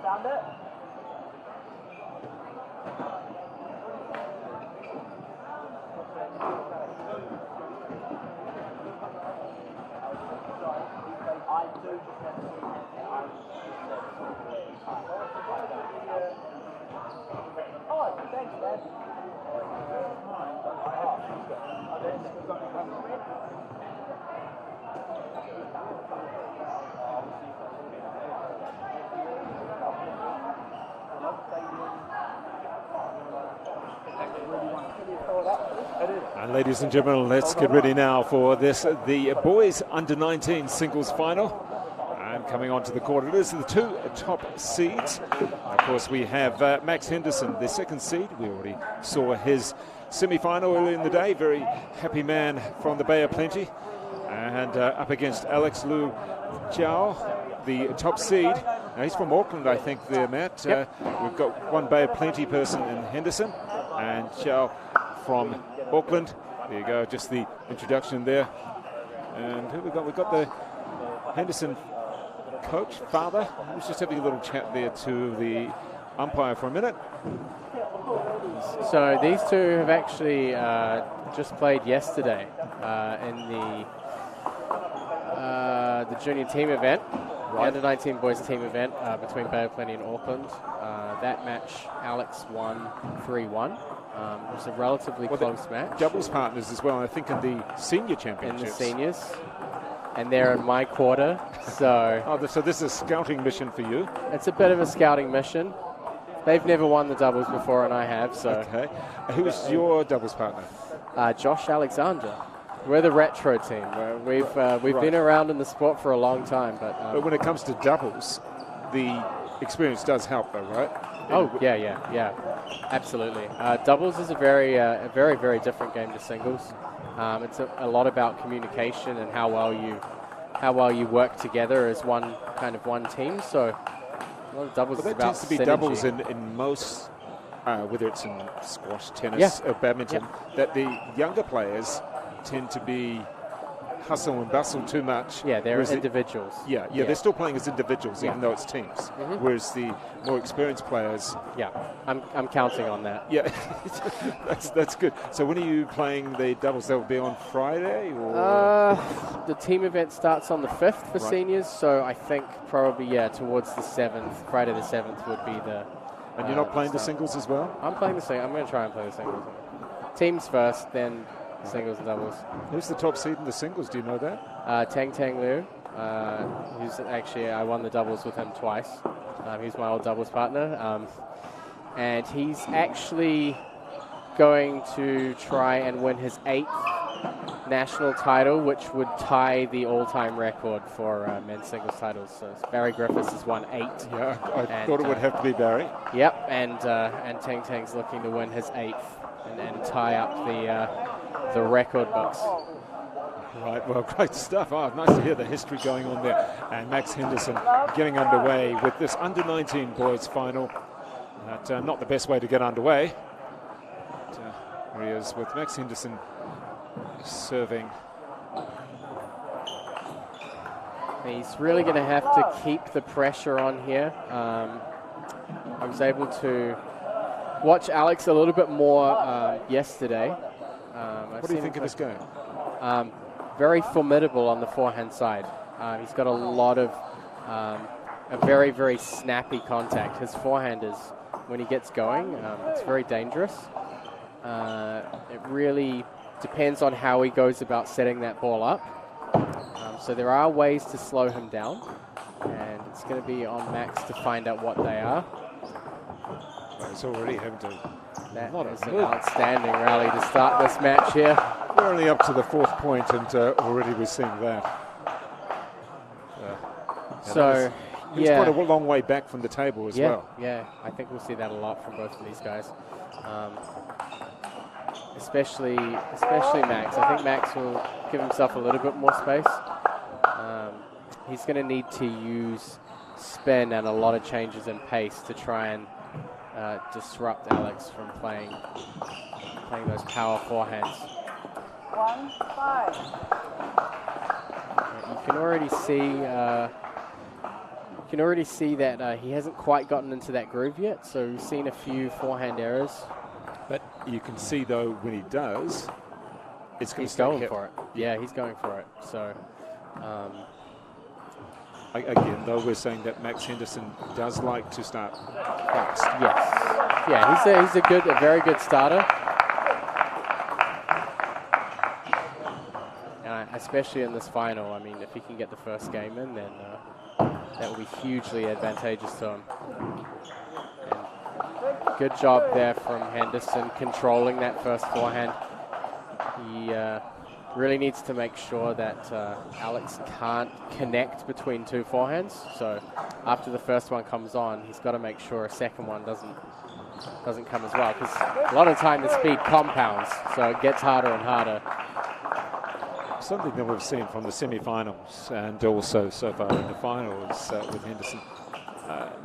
Found it? I do just have to oh, thanks, Dad. And ladies and gentlemen, let's get ready now for this, the boys under-19 singles final. And coming on to the court, it is the two top seeds. Of course, we have Max Henderson, the second seed. We already saw his semi-final earlier in the day. Very happy man from the Bay of Plenty. And up against Alex Lu Jiao, the top seed. Now, he's from Auckland, I think, there, Matt. Yep. We've got one Bay of Plenty person in Henderson, and Jiao from Auckland. There you go, just the introduction there. And who we got? We've got the Henderson coach, father. Let's just having a little chat there to the umpire for a minute. So these two have actually just played yesterday in the junior team event, the under-19 boys team event between Bay of Plenty and Auckland. That match, Alex won 3-1. It was a relatively close match. Doubles partners as well, I think, in the senior championships. In the seniors. And they're in my quarter, so... so this is a scouting mission for you? It's a bit of a scouting mission. They've never won the doubles before, and I have, so... Okay. Who's your doubles partner? Josh Alexander. We're the retro team. We've been around in the sport for a long time, but when it comes to doubles, the experience does help, though, right? Oh, yeah. Absolutely. Doubles is a very, very different game to singles. It's a lot about communication and how well you how well you work together as one team. So a lot of doubles Well, is that about tends to be synergy. doubles in most, whether it's in squash, tennis, or badminton, that the younger players tend to be hustle and bustle too much. Yeah, they're individuals. Yeah, they're still playing as individuals, even though it's teams. Whereas the more experienced players... Yeah, I'm counting on that. Yeah, that's good. So when are you playing the doubles? That will be on Friday? Or? The team event starts on the 5th for seniors, so I think probably, towards the 7th. Friday the 7th would be the... And you're not playing the singles as well? I'm playing the singles. I'm going to try and play the singles. Teams first, then singles and doubles. Who's the top seed in the singles? Do you know that? Tang Liu, who's actually, I won the doubles with him twice. He's my old doubles partner. And he's actually going to try and win his 8th national title, which would tie the all-time record for men's singles titles. So Barry Griffiths has won 8. Yeah, I thought it would have to be Barry. Yep, and Tang's looking to win his 8th and tie up the record books. Right, well, great stuff. Oh, nice to hear the history going on there. And Max Henderson getting underway with this under-19 boys final. Not the best way to get underway. But, here he is with Max Henderson serving. He's really going to have to keep the pressure on here. I was able to watch Alex a little bit more yesterday. What do you think of his game? Very formidable on the forehand side. He's got a lot of a very, very snappy contact. His forehand is, when he gets going, it's very dangerous. It really depends on how he goes about setting that ball up. So there are ways to slow him down, and it's going to be on Max to find out what they are. Well, he's already having to... That is an outstanding rally to start this match here. We're only up to the 4th point, and already we're seeing that. So, he's quite a long way back from the table as well. Yeah, I think we'll see that a lot from both of these guys. Especially Max. I think Max will give himself a little bit more space. He's going to need to use spin and a lot of changes in pace to try and disrupt Alex from playing those power forehands. 1-5. You can already see that he hasn't quite gotten into that groove yet. So we've seen a few forehand errors. But you can see, though, when he does, it's going to He's going for it. Yeah, he's going for it. So, again, though, we're saying that Max Henderson does like to start fast. Yes. Yeah, he's a very good starter. Especially in this final. I mean, if he can get the first game in, then that will be hugely advantageous to him. And good job there from Henderson controlling that first forehand. He really needs to make sure that Alex can't connect between two forehands. So after the first one comes on, he's got to make sure a second one doesn't come as well, because a lot of the time the speed compounds, so it gets harder and harder. Something that we've seen from the semi-finals and also so far in the finals with Henderson.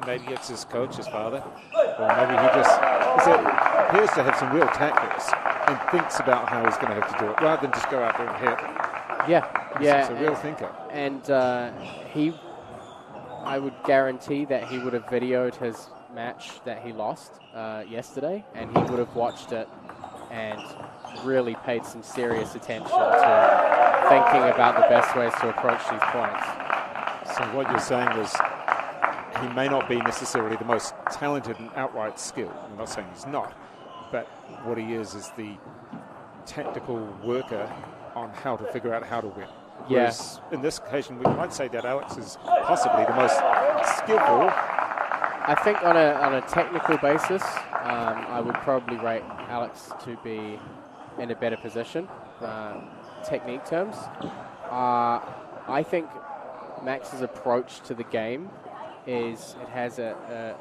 Maybe it's his coach, his father, or maybe he appears to have some real tactics and thinks about how he's going to have to do it, rather than just go out there and hit. Yeah. He's a real thinker. And I would guarantee that he would have videoed his match that he lost yesterday, and he would have watched it and really paid some serious attention to thinking about the best ways to approach these points. So what you're saying is he may not be necessarily the most talented and outright skilled. I'm not saying he's not, but what he is the tactical worker on how to figure out how to win. Whereas in this occasion, we might say that Alex is possibly the most skillful. I think on a technical basis, I would probably rate Alex to be in a better position, technique terms. I think Max's approach to the game is it has a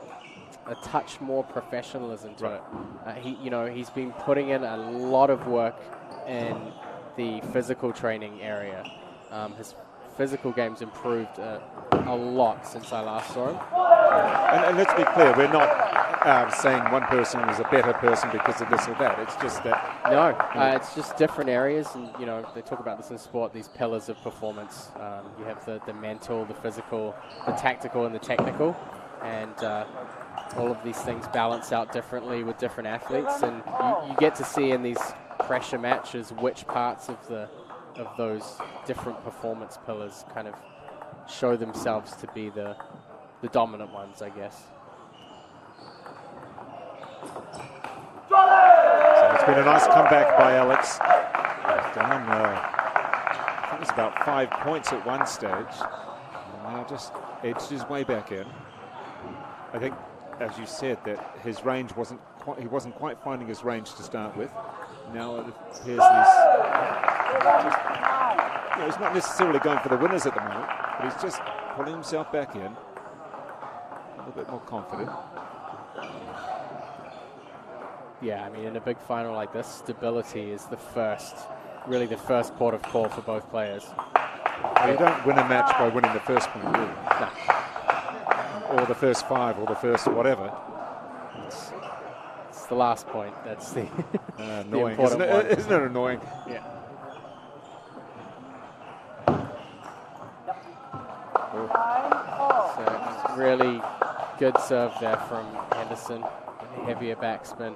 touch more professionalism to it. He's been putting in a lot of work in the physical training area. His physical game's improved a lot since I last saw him. And let's be clear, we're not saying one person is a better person because of this or that. It's just that... No, it's just different areas, and you know, they talk about this in sport, these pillars of performance. You have the mental, the physical, the tactical, and the technical, and all of these things balance out differently with different athletes, and you get to see in these pressure matches which parts of those different performance pillars kind of show themselves to be the dominant ones, I guess. So it's been a nice comeback by Alex. He's down, I think it's about 5 points at one stage. And now just edged his way back in. I think, as you said, that his range he wasn't quite finding his range to start with. Now it appears he's not necessarily going for the winners at the moment, but he's just pulling himself back in. A little bit more confident. Yeah, I mean, in a big final like this, stability is really the first port of call for both players. Well, you don't win a match by winning the first point, do you? No. Or the first 5, or the first whatever. It's the last point. That's the annoying, the isn't it? Isn't it annoying? Yeah. So really good serve there from Henderson. Heavier backspin.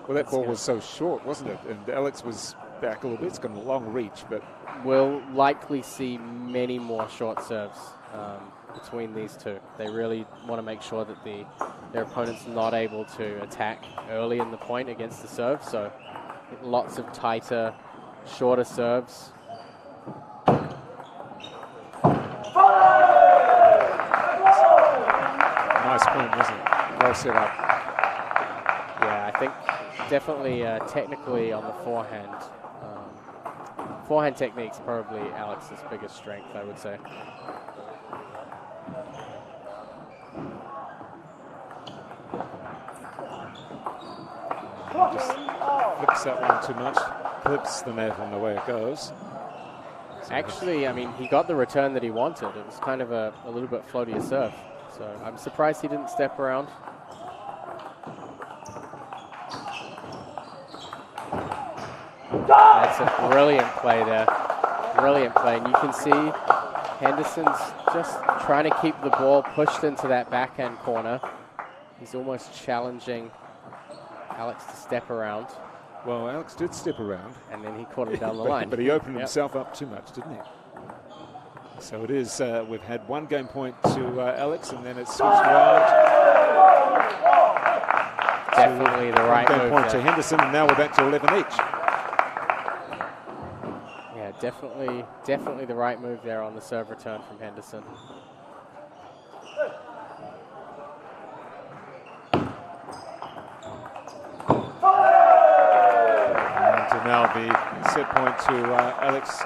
Well, that ball was so short, wasn't it? And Alex was back a little bit. It's got a long reach, but we'll likely see many more short serves between these two. They really want to make sure that their opponent's not able to attack early in the point against the serve. So lots of tighter, shorter serves. Nice point, wasn't it? Well set up. Yeah, I think definitely technically on the forehand. Forehand technique's probably Alex's biggest strength, I would say. Just flips that one too much, flips the net and away it goes. Actually, I mean, he got the return that he wanted. It was kind of a little bit floatier serve. So I'm surprised he didn't step around. That's a brilliant play there. Brilliant play. And you can see Henderson's just trying to keep the ball pushed into that backhand corner. He's almost challenging Alex to step around. Well, Alex did step around. And then he caught him down the line. But he opened himself up too much, didn't he? So it is, we've had 1 game point to Alex, and then it's switched around. Definitely the right move. 1 game point to Henderson, and now we're back to 11 each. Yeah, definitely the right move there on the serve return from Henderson. And now the set point to Alex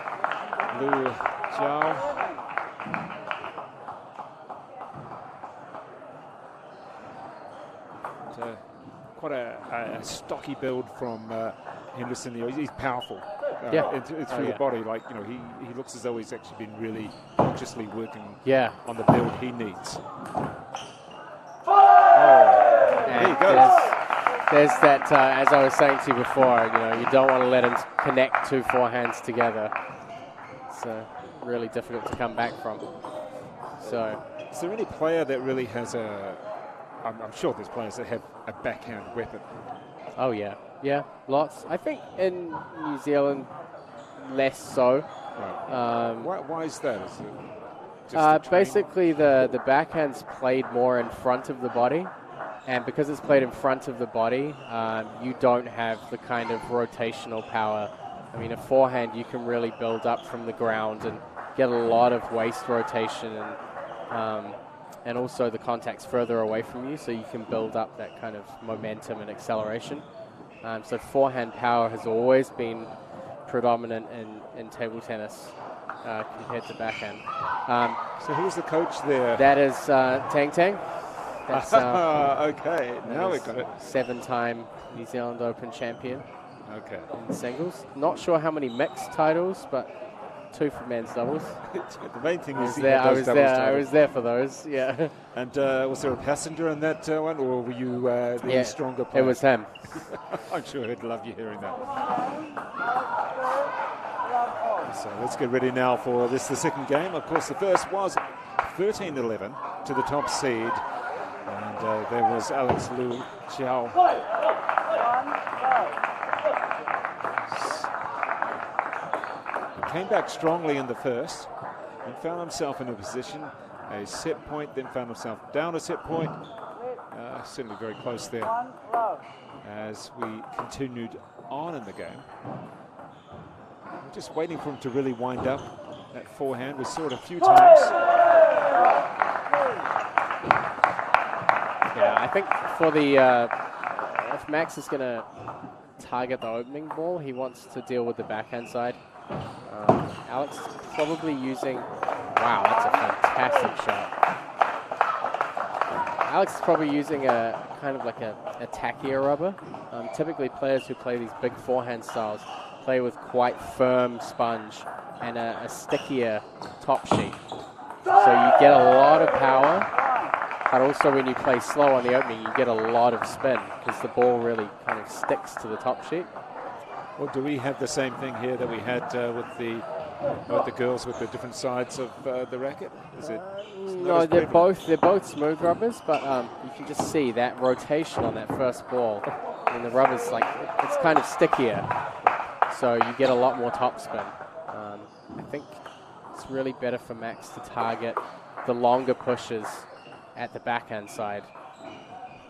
Lu Jiao. Quite a stocky build from Henderson. He's powerful. Through the body. Like, you know, he looks as though he's actually been really consciously working on the build he needs. There you go. There's that, as I was saying to you before, you know, you don't want to let him connect 2 forehands together. It's really difficult to come back from. So, is there any player that really has I'm sure there's players that have a backhand weapon. Oh yeah, lots. I think in New Zealand, less so. Right. Why is that? Is it just basically, the backhand's played more in front of the body, and because it's played in front of the body, you don't have the kind of rotational power. I mean, a forehand you can really build up from the ground and get a lot of waist rotation, and also the contact's further away from you, so you can build up that kind of momentum and acceleration. So forehand power has always been predominant in table tennis compared to backhand. So who's the coach there? That is Tang Tang. That's okay, now we got it. 7-time New Zealand Open champion. Okay. In singles. Not sure how many mixed titles, but 2 for men's doubles. The main thing is I was there for those, yeah. And was there a passenger in that one, or were you the stronger player? It was him. I'm sure he'd love you hearing that. So let's get ready now for this, the second game. Of course, the first was 13-11 to the top seed. And there was Alex Liu Chiao. He came back strongly in the first and found himself in a position, a set point, then found himself down a set point. Certainly very close there as we continued on in the game. We're just waiting for him to really wind up that forehand. We saw it a few times. Yeah, I think for the if Max is going to target the opening ball, he wants to deal with the backhand side. Alex is probably using, wow, that's a fantastic shot. Alex is probably using a kind of like a tackier rubber. Typically players who play these big forehand styles play with quite firm sponge and a stickier top sheet. So you get a lot of power, but also when you play slow on the opening, you get a lot of spin because the ball really kind of sticks to the top sheet. Well, do we have the same thing here that we had with the girls with the different sides of the racket? Is it? No, they're both smooth rubbers, but you can just see that rotation on that first ball, and the rubber's like it's kind of stickier, so you get a lot more top spin. I think it's really better for Max to target the longer pushes at the backhand side.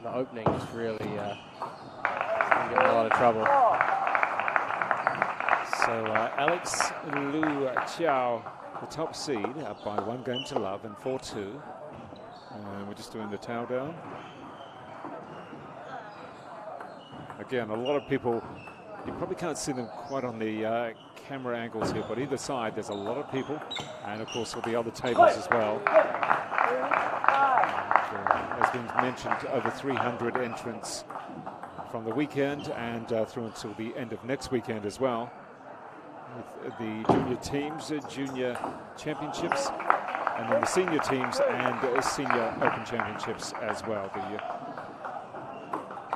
The opening is really getting in a lot of trouble. So Alex Liu Chiao, the top seed, up by 1 game to love and 4-2. And we're just doing the towel down. Again, a lot of people, you probably can't see them quite on the camera angles here, but either side there's a lot of people, and of course with the other tables as well. As been mentioned, over 300 entrants from the weekend and through until the end of next weekend as well. With the junior teams, junior championships, and then the senior teams and senior open championships as well. The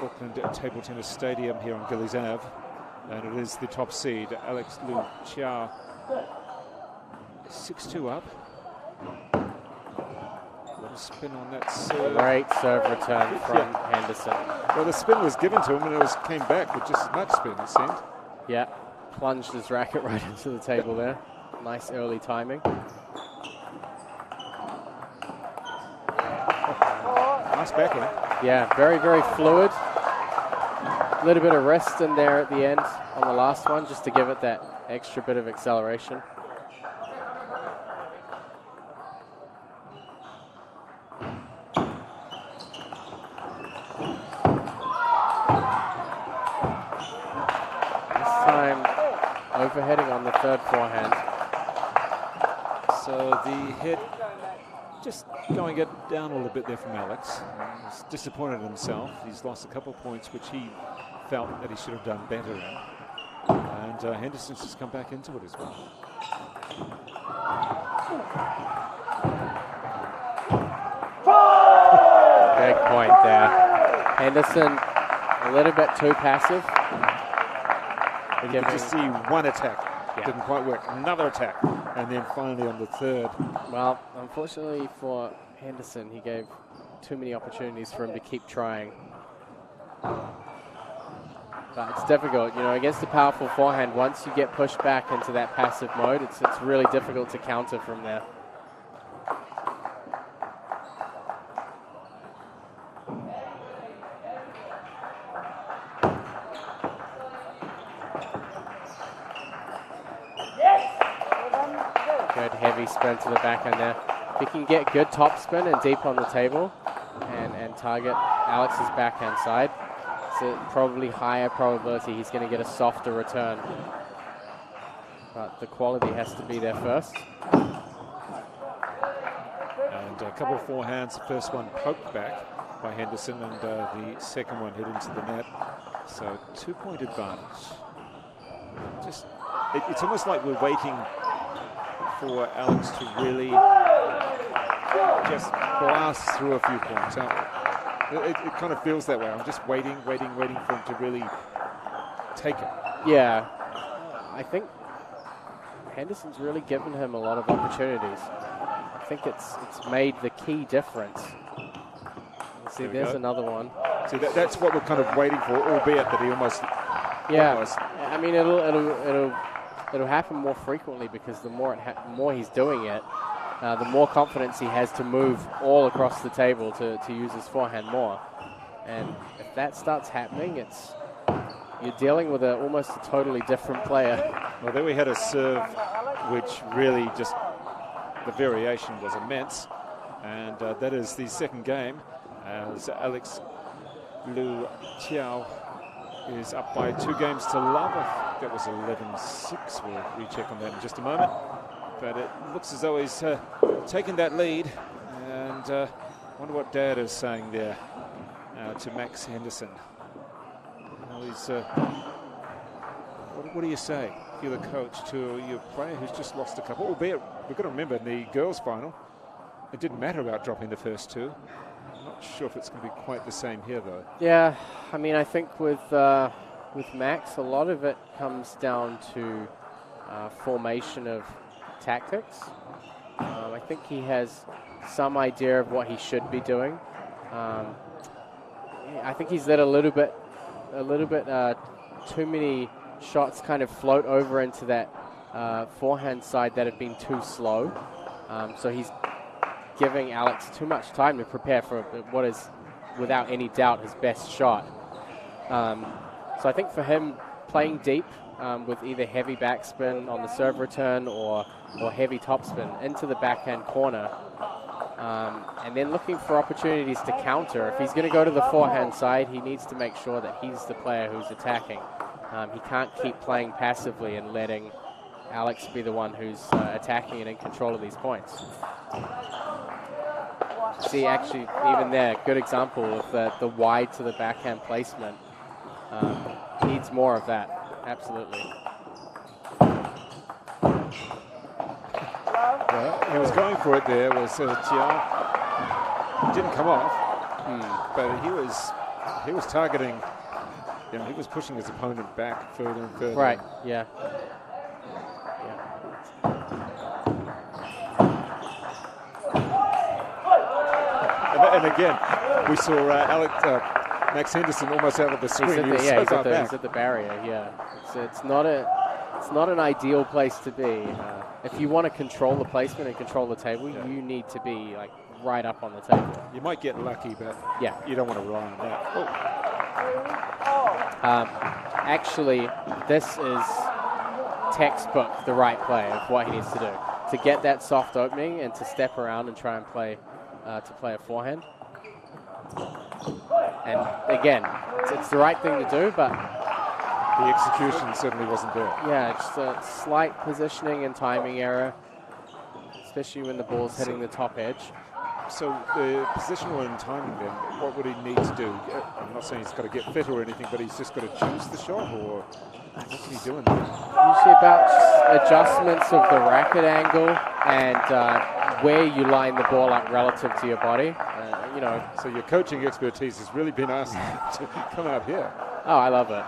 Auckland Table Tennis Stadium here on Gillies Ave, and it is the top seed, Alex Liu Chiao, 6-2 up. A little spin on that serve. Great serve return from Henderson. Well, the spin was given to him and it came back with just as much spin, it seemed. Yeah, plunged his racket right into the table there. Nice early timing. Nice backhand. Yeah, very, very fluid. A little bit of rest in there at the end on the last one, just to give it that extra bit of acceleration. This time, overheading on the third forehand. So the hit just going it down a little bit there from Alex. He's disappointed in himself. He's lost a couple of points which he felt that he should have done better in. And Henderson's just come back into it as well. Big point there. Henderson a little bit too passive. You can just see one attack. Didn't quite work. Another attack. And then finally on the third. Well, unfortunately for Henderson, he gave too many opportunities for him to keep trying. But it's difficult, you know, against a powerful forehand, once you get pushed back into that passive mode, it's really difficult to counter from there. Good heavy spin to the backhand there. If he can get good top spin and deep on the table and target Alex's backhand side, it's a probably higher probability he's going to get a softer return. But the quality has to be there first. And a couple of forehands. The first one poked back by Henderson, and the second one hit into the net. So 2-point advantage. Just, it's almost like we're waiting for Alex to really just blast through a few points. It kind of feels that way. I'm just waiting for him to really take it. Yeah, I think Henderson's really given him a lot of opportunities. I think it's made the key difference. See, there's another one. See, that's what we're kind of waiting for, albeit that he almost. Yeah, almost. I mean, it'll happen more frequently because the more he's doing it, the more confidence he has to move all across the table to use his forehand more. And if that starts happening, you're dealing with almost a totally different player. Well, then we had a serve which really just, the variation was immense. And that is the second game as Alex Liu Chiao is up by 2 games to love. I think that was 11-6. We'll recheck on that in just a moment. But it looks as though he's taken that lead. And I wonder what Dad is saying there to Max Henderson. Well, he's, what do you say, if you're the coach, to your player who's just lost a couple? Albeit, we've got to remember, in the girls' final, it didn't matter about dropping the first 2. I'm not sure if it's going to be quite the same here, though. Yeah, I mean, I think with Max, a lot of it comes down to formation of tactics. I think he has some idea of what he should be doing. I think he's let a little bit too many shots kind of float over into that forehand side that have been too slow. So he's giving Alex too much time to prepare for what is, without any doubt, his best shot. So I think for him, playing deep with either heavy backspin on the serve return or heavy topspin into the backhand corner, and then looking for opportunities to counter. If he's going to go to the forehand side, he needs to make sure that he's the player who's attacking. He can't keep playing passively and letting Alex be the one who's attacking and in control of these points. See, actually, even there, good example of the wide to the backhand placement. Needs more of that, absolutely. Well, he was going for it there, was Chiao. It didn't come off, but he was targeting, you know, he was pushing his opponent back further and further. Right, yeah. And again, we saw Max Henderson almost out of the screen. He's at the barrier. Yeah, it's not an ideal place to be. If you want to control the placement and control the table, you need to be like right up on the table. You might get lucky, but you don't want to rely on that. Actually, this is textbook the right play of what he needs to do to get that soft opening and to step around and try and play a forehand. And again, it's the right thing to do, but the execution certainly wasn't there. Yeah, just a slight positioning and timing error, especially when the ball's hitting the top edge. So the positional and timing then, what would he need to do? I'm not saying he's got to get fit or anything, but he's just got to choose the shot, or what can he do in there? Usually about adjustments of the racket angle and where you line the ball up relative to your body. You know. So your coaching expertise has really been asked to come out here. Oh, I love it.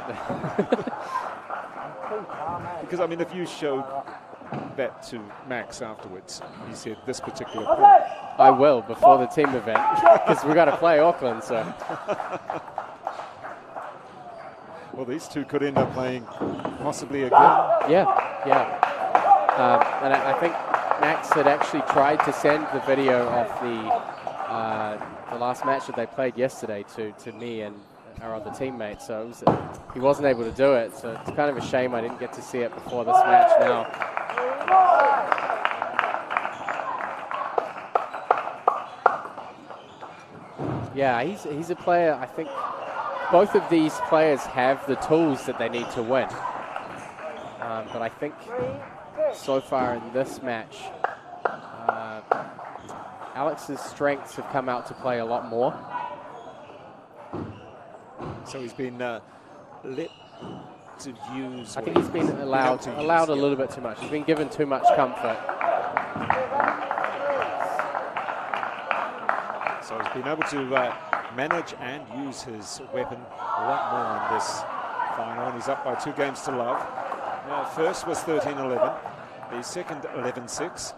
Because, I mean, if you showed that to Max afterwards, he said this particular point. I will before the team event, because we've got to play Auckland, so. Well, these two could end up playing possibly again. Yeah. And I think Max had actually tried to send the video of the last match that they played yesterday to me and our other teammates, so he wasn't able to do it, so it's kind of a shame I didn't get to see it before this match now. Yeah, he's a player. I think both of these players have the tools that they need to win, but I think so far in this match, Alex's strengths have come out to play a lot more. So he's been let to use. I think he's been allowed a little bit too much. He's been given too much comfort. So he's been able to manage and use his weapon a lot more in this final, and he's up by 2 games to love. First was 13-11, the second 11-6.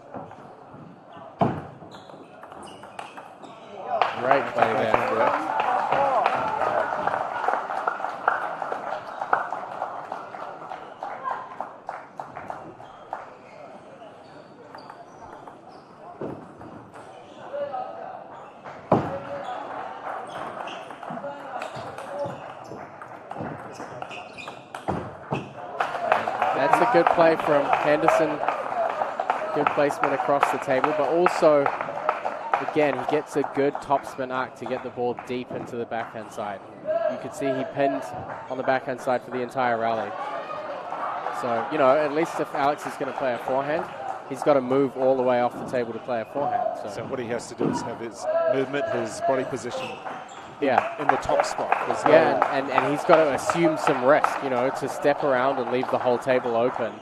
Great play there. That's a good play from Henderson. Good placement across the table, but also, again, he gets a good topspin arc to get the ball deep into the backhand side. You could see he pinned on the backhand side for the entire rally. So, you know, at least if Alex is going to play a forehand, he's got to move all the way off the table to play a forehand. So what he has to do is have his movement, his body position yeah, in the top spot. Yeah, and he's got to assume some risk, you know, to step around and leave the whole table open.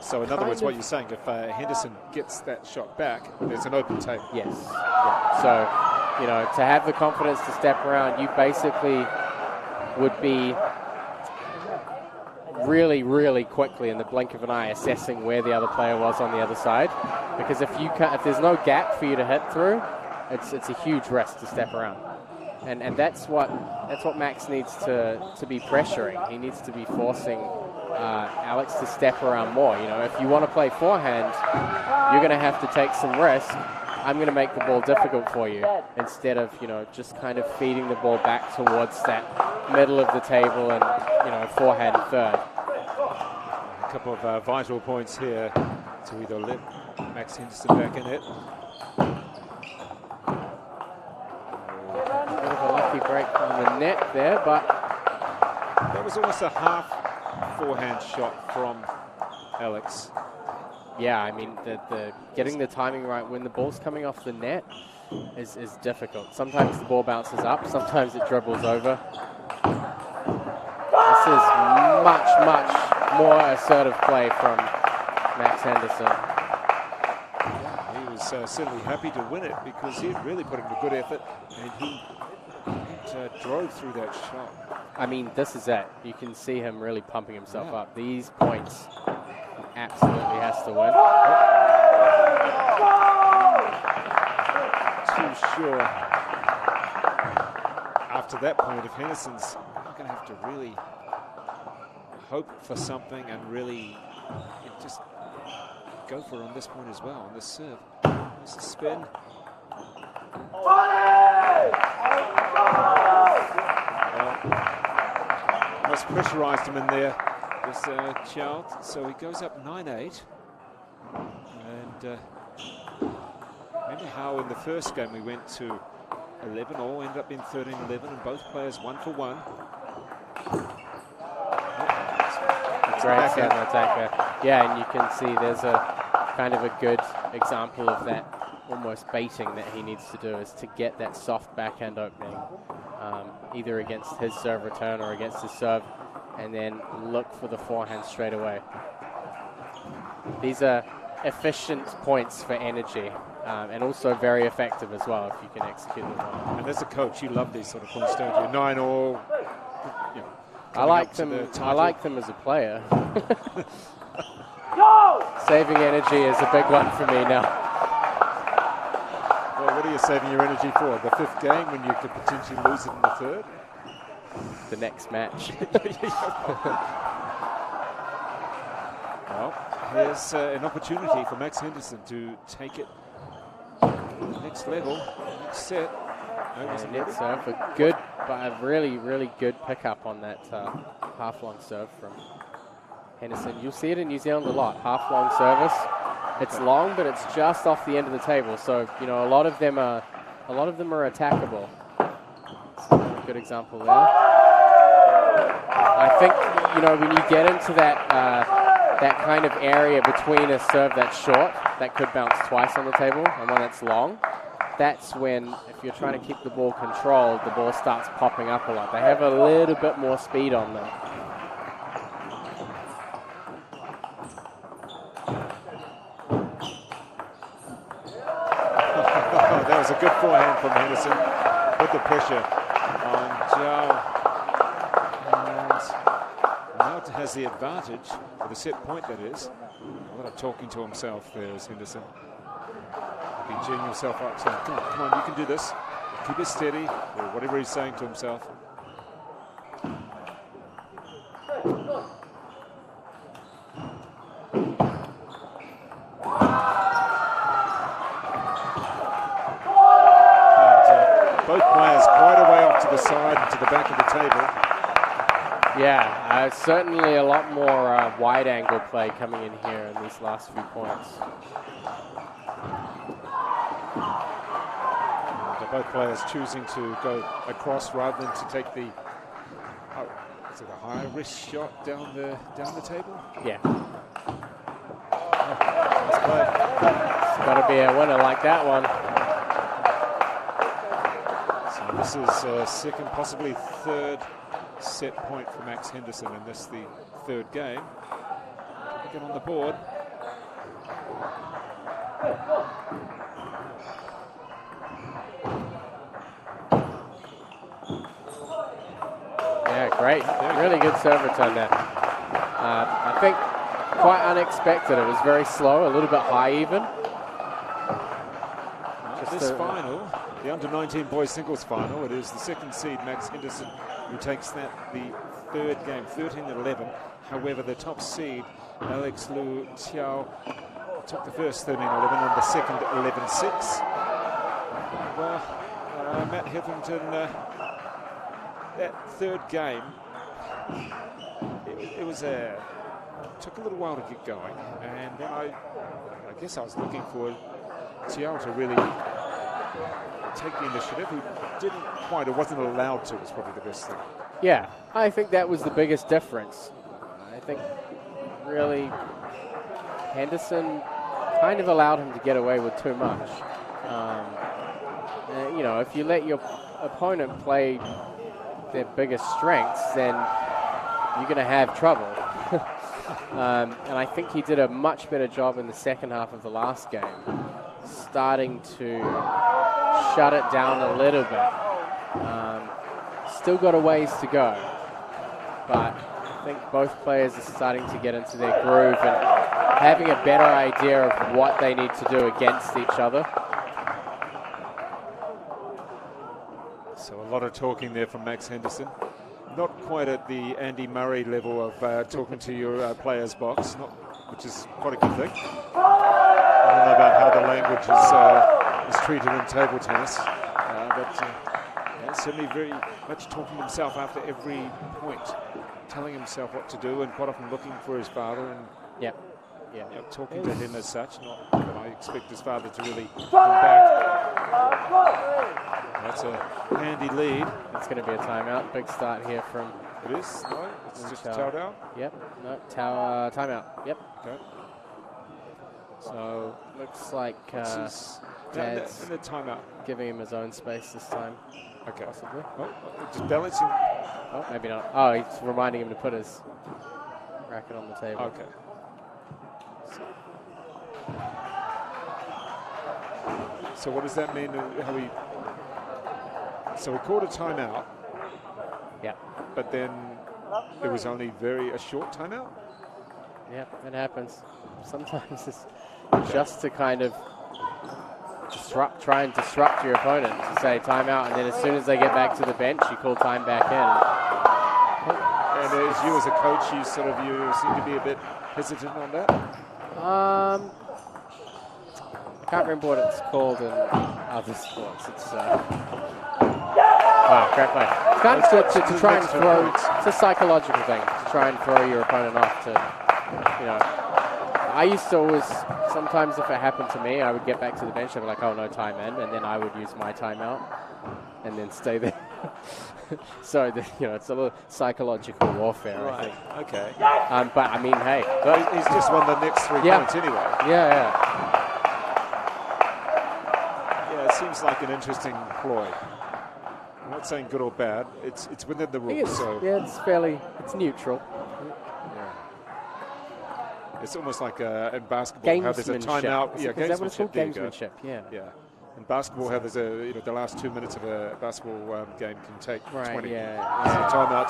So in other words, what you're saying, if Henderson gets that shot back, there's an open table. Yes. Yeah. So, you know, to have the confidence to step around, you basically would be really, really quickly in the blink of an eye assessing where the other player was on the other side. Because if there's no gap for you to hit through, it's a huge risk to step around. And that's what Max needs to be pressuring. He needs to be forcing Alex to step around more. You know, if you want to play forehand, you're going to have to take some risk. I'm going to make the ball difficult for you instead of, you know, just kind of feeding the ball back towards that middle of the table and, you know, forehand third. A couple of vital points here to either let Max Henderson back in it. Bit of a lucky break on the net there, but that was almost a half forehand shot from Alex. Yeah, I mean, the getting the timing right when the ball's coming off the net is difficult. Sometimes the ball bounces up, sometimes it dribbles over. This is much, much more assertive play from Max Henderson. He was certainly happy to win it because he had really put in a good effort and he drove through that shot. I mean, this is it. You can see him really pumping himself up. These points he absolutely has to win. Too sure after that point if Henderson's not going to have to really hope for something and really just go for it on this point as well, on this serve. There's the spin. Almost pressurized him in there, this child. So he goes up 9-8. And remember how in the first game we went to 11, all ended up being 13-11, and both players 1-for-1. Great serve attacker. Yeah, and you can see there's a kind of a good example of that almost baiting that he needs to do, is to get that soft backhand opening, either against his serve return or against his serve, and then look for the forehand straight away. These are efficient points for energy, and also very effective as well if you can execute them well. And as a coach, you love these sort of points, don't you? 9-all. You know, I like them as a player. Saving energy is a big one for me now. Well, what are you saving your energy for? The fifth game when you could potentially lose it in the third? The next match. Well, here's an opportunity for Max Henderson to take it to the next level, next set. And net serve, a good, but a really, really good pickup on that half-long serve from Henderson. You'll see it in New Zealand a lot, half-long service. It's long, but it's just off the end of the table. So, you know, a lot of them are attackable. That's a good example there. I think, you know, when you get into that that kind of area between a serve that's short, that could bounce twice on the table, and one that's long, that's when, if you're trying to keep the ball controlled, the ball starts popping up a lot. They have a little bit more speed on them. That was a good forehand from Henderson. Put the pressure on Zhao. And now has the advantage for the set point, that is. A lot of talking to himself there is Henderson. Be geeing himself up, saying, come on, you can do this. Keep it steady, or whatever he's saying to himself. Both players quite a way off to the side and to the back of the table. Yeah, certainly a lot more wide angle play coming in here in these last few points. Both players choosing to go across rather than to take the is it a high risk shot down the table? Yeah. Nice play. It's got to be a winner like that one. So this is second, possibly third set point for Max Henderson in this, the third game. Get on the board. Yeah, great. Really good serve return there. I think quite unexpected. It was very slow, a little bit high even. This final, the under-19 boys singles final, it is the second seed, Max Henderson, who takes that the third game, 13-11. However, the top seed, Alex Lu Xiao, took the first 13-11 and the second 11-6. Well, Matt Hetherington, that third game, it was took a little while to get going, and then I guess I was looking for Xiao to really take the initiative. He didn't quite, or wasn't allowed to, was probably the best thing. Yeah, I think that was the biggest difference. I think really Henderson kind of allowed him to get away with too much. You know, if you let your opponent play their biggest strengths, then you're going to have trouble. And I think he did a much better job in the second half of the last game, starting to shut it down a little bit. Still got a ways to go, but I think both players are starting to get into their groove and having a better idea of what they need to do against each other. So a lot of talking there from Max Henderson. Not quite at the Andy Murray level of talking to your player's box, which is quite a good thing. I don't know about how the language is treated in table tennis, but certainly very much talking to himself after every point, telling himself what to do, and quite often looking for his father and talking to him as such. Not that I expect his father to really come back. That's a handy lead. It's going to be a timeout. Big start here from... It is? No? It's just a towel down? Yep. No, timeout. Yep. Okay. So, looks like Dad's in the timeout. Giving him his own space this time. Okay. Possibly. Oh, just balancing. Oh, maybe not. Oh, he's reminding him to put his racket on the table. Okay. So what does that mean? So we called a timeout. Yeah. But then it was only a short timeout? Yeah, it happens. Sometimes it's just to kind of try and disrupt your opponent, to say timeout, and then as soon as they get back to the bench, you call time back in. And as you as a coach, you seem to be a bit hesitant on that? I can't remember what it's called in other sports. It's wow, great play. It's kind of to try and throw. It's a psychological thing to try and throw your opponent off. I used to always, sometimes if it happened to me, I would get back to the bench and be like, oh, no time in, and then I would use my timeout and then stay there. So it's a little psychological warfare, I think. Okay. But I mean, hey, he's just won the next 3 points anyway. Yeah. It seems like an interesting ploy. I'm not saying good or bad. It's within the rules. It's neutral. Yeah. It's almost like in basketball, how there's a timeout. Is that what it's called? Gamesmanship. Yeah. in basketball, how there's the last 2 minutes of a basketball game can take 20. Yeah. So timeout.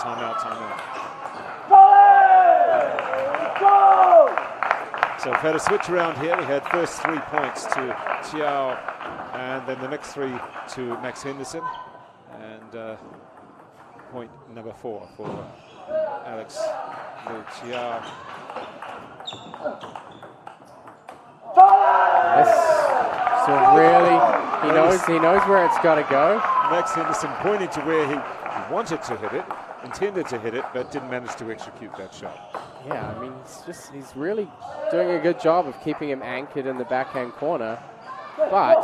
So we've had a switch around here. We had first 3 points to Chiao, and then the next 3 to Max Henderson, and point number 4 for Alex Liu Chiao. So really, he knows where it's got to go. Max Henderson pointed to where he wanted to hit it, intended to hit it, but didn't manage to execute that shot. Yeah, I mean, he's really doing a good job of keeping him anchored in the backhand corner. But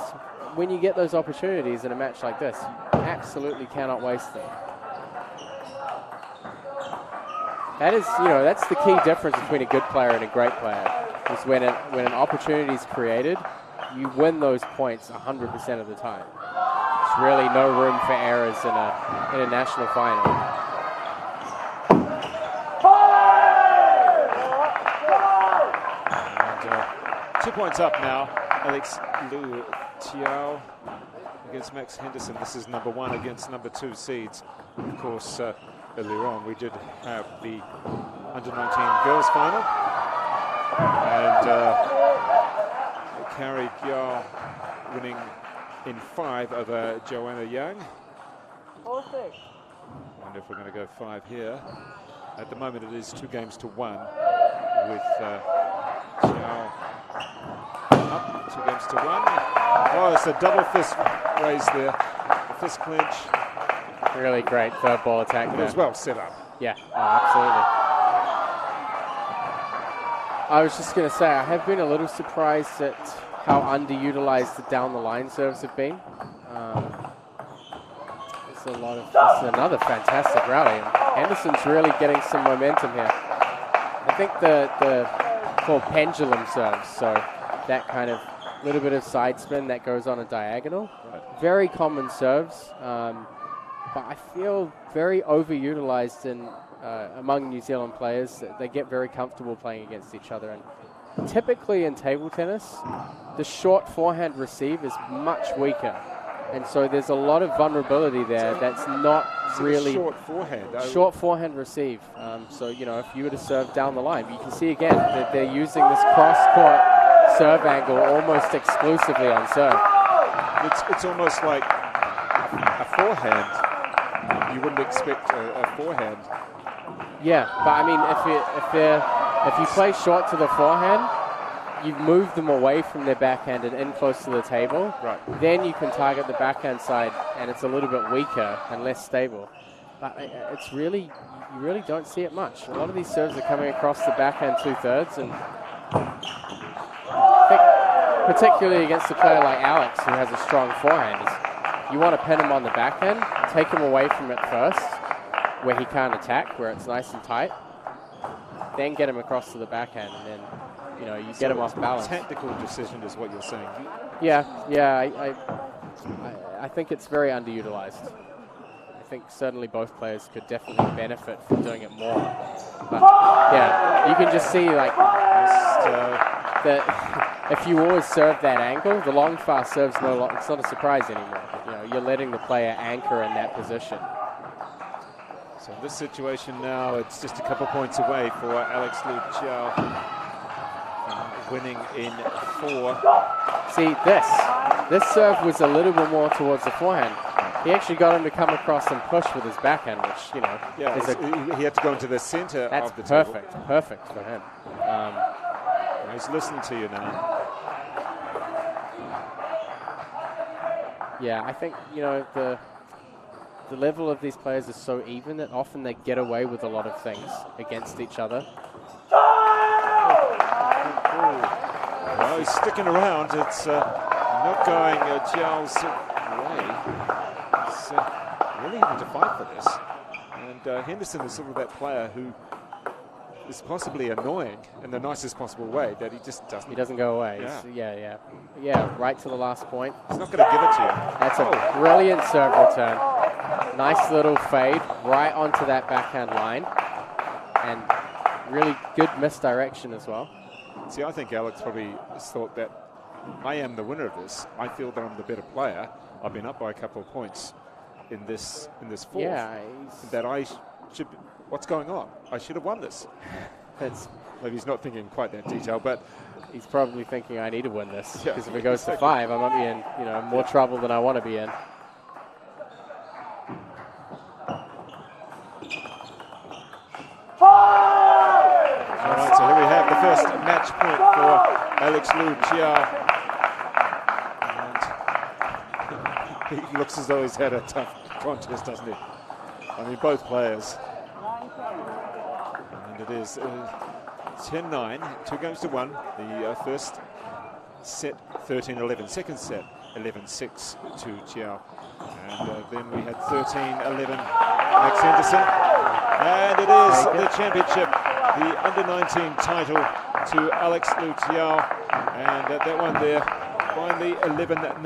when you get those opportunities in a match like this, you absolutely cannot waste them. That is, that's the key difference between a good player and a great player. Is when an opportunity is created, you win those points 100% of the time. There's really no room for errors in a national final. And 2 points up now. Alex Liu Chiao against Max Henderson. This is number 1 against number 2 seeds. Of course, earlier on we did have the under-19 girls final. And Carrie Gyal winning in 5 over Joanna Young. Wonder if we're going to go 5 here. At the moment it is 2 games to 1 with Gyal up 2 games to 1. Oh, it's a double fist raise there. A fist clinch. Really great third ball attack there. It was well set up. Yeah, absolutely. I was just going to say, I have been a little surprised at how underutilized the down-the-line serves have been. It's another fantastic rally. And Henderson's really getting some momentum here. I think the called pendulum serves, so that kind of little bit of side spin that goes on a diagonal. Right. Very common serves, but I feel very overutilized in among New Zealand players. They get very comfortable playing against each other, and typically in table tennis the short forehand receive is much weaker, and so there's a lot of vulnerability there that's not really short forehand. Short forehand receive. So if you were to serve down the line, you can see again that they're using this cross-court serve angle almost exclusively on serve. It's almost like a forehand. You wouldn't expect a forehand. Yeah, but I mean, if you play short to the forehand, you move them away from their backhand and in close to the table. Right. Then you can target the backhand side, and it's a little bit weaker and less stable. But it's really, you really don't see it much. A lot of these serves are coming across the backhand 2/3, and I think particularly against a player like Alex, who has a strong forehand, you want to pin him on the backhand, take him away from it first, where he can't attack, where it's nice and tight, then get him across to the backhand, and then you get him off balance. Tactical decision is what you're saying. Yeah. I think it's very underutilized. I think certainly both players could definitely benefit from doing it more. But yeah, you can just see that if you always serve that angle, the long fast serves it's not a surprise anymore. You're letting the player anchor in that position. So in this situation now, it's just a couple points away for Alex Liu Chiao, winning in 4. See, this serve was a little bit more towards the forehand. He actually got him to come across and push with his backhand, which, he had to go into the center of the table. That's perfect for him. He's listening to you now. Yeah, I think, the level of these players is so even that often they get away with a lot of things against each other. Well, he's sticking around. It's not going Chiao's way. He's really having to fight for this. And Henderson is sort of that player who is possibly annoying in the nicest possible way, that he just doesn't. He doesn't go away. Yeah, right to the last point. He's not going to give it to you. That's a brilliant serve return. Nice little fade right onto that backhand line, and really good misdirection as well. See, I think Alex probably thought that I am the winner of this. I feel that I'm the better player. I've been up by a couple of points in this fourth. Yeah, that I should. What's going on? I should have won this. That's maybe he's not thinking quite that detail, but he's probably thinking I need to win this because yeah, if it goes to 5, I might be in more trouble than I want to be in. All right, so here we have the first match point for Alex Lu Chiao. And he looks as though he's had a tough contest, doesn't he? I mean, both players. And it is 10-9, 2 games to 1. The first set, 13-11. Second set, 11-6 to Chiao. And then we had 13-11, Max Henderson. And it is the championship, the under-19 title to Alex Lu Chiao. And that one there, finally 11-9.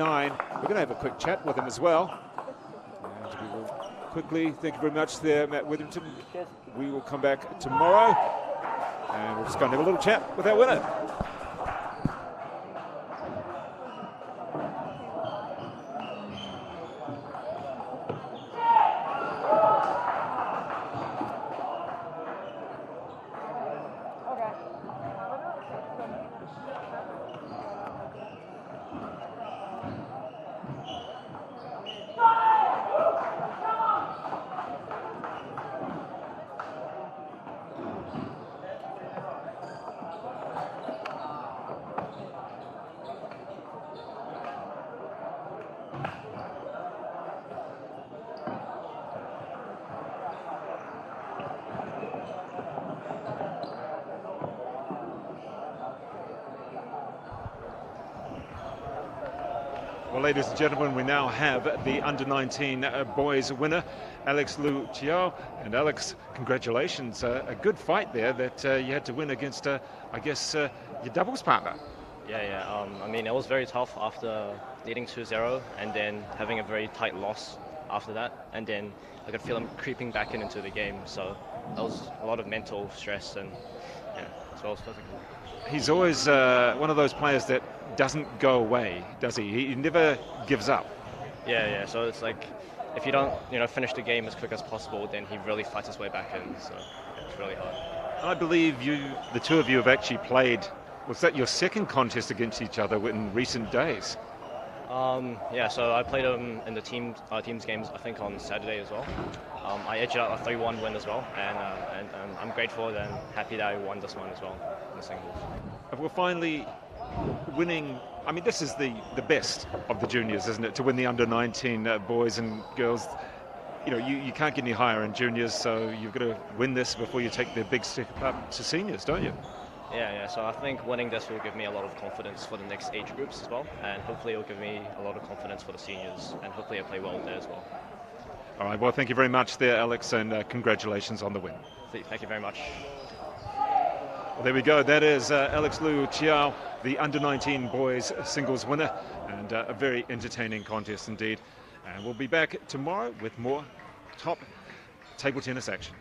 We're going to have a quick chat with him as well. And we will quickly, thank you very much there, Matt Witherington. We will come back tomorrow. And we're just going to have a little chat with our winner. Well, ladies and gentlemen, we now have the under-19 boys winner, Alex Lu Chiao. And Alex, congratulations. A good fight there that you had to win against, I guess, your doubles partner. Yeah. I mean, it was very tough after leading 2-0 and then having a very tight loss after that. And then I could feel him creeping back into the game. So that was a lot of mental stress and, yeah, so it was physical. He's always one of those players that doesn't go away, does he? He never gives up. Yeah. So it's like if you don't, finish the game as quick as possible, then he really fights his way back in. So yeah, it's really hard. I believe the two of you have actually played. Was that your second contest against each other in recent days? Yeah. So I played him in the teams games, I think, on Saturday as well. I edged out a 3-1 win as well, and I'm grateful and happy that I won this one as well in the singles. Well, finally winning. I mean, this is the best of the juniors, isn't it? To win the under-19 boys and girls. You can't get any higher in juniors, so you've got to win this before you take the big step up to seniors, don't you? Yeah. So I think winning this will give me a lot of confidence for the next age groups as well, and hopefully it will give me a lot of confidence for the seniors, and hopefully I play well there as well. All right. Well, thank you very much there, Alex, and congratulations on the win. Thank you very much. Well, there we go. That is Alex Lu Chiao, the under-19 boys singles winner, and a very entertaining contest indeed. And we'll be back tomorrow with more top table tennis action.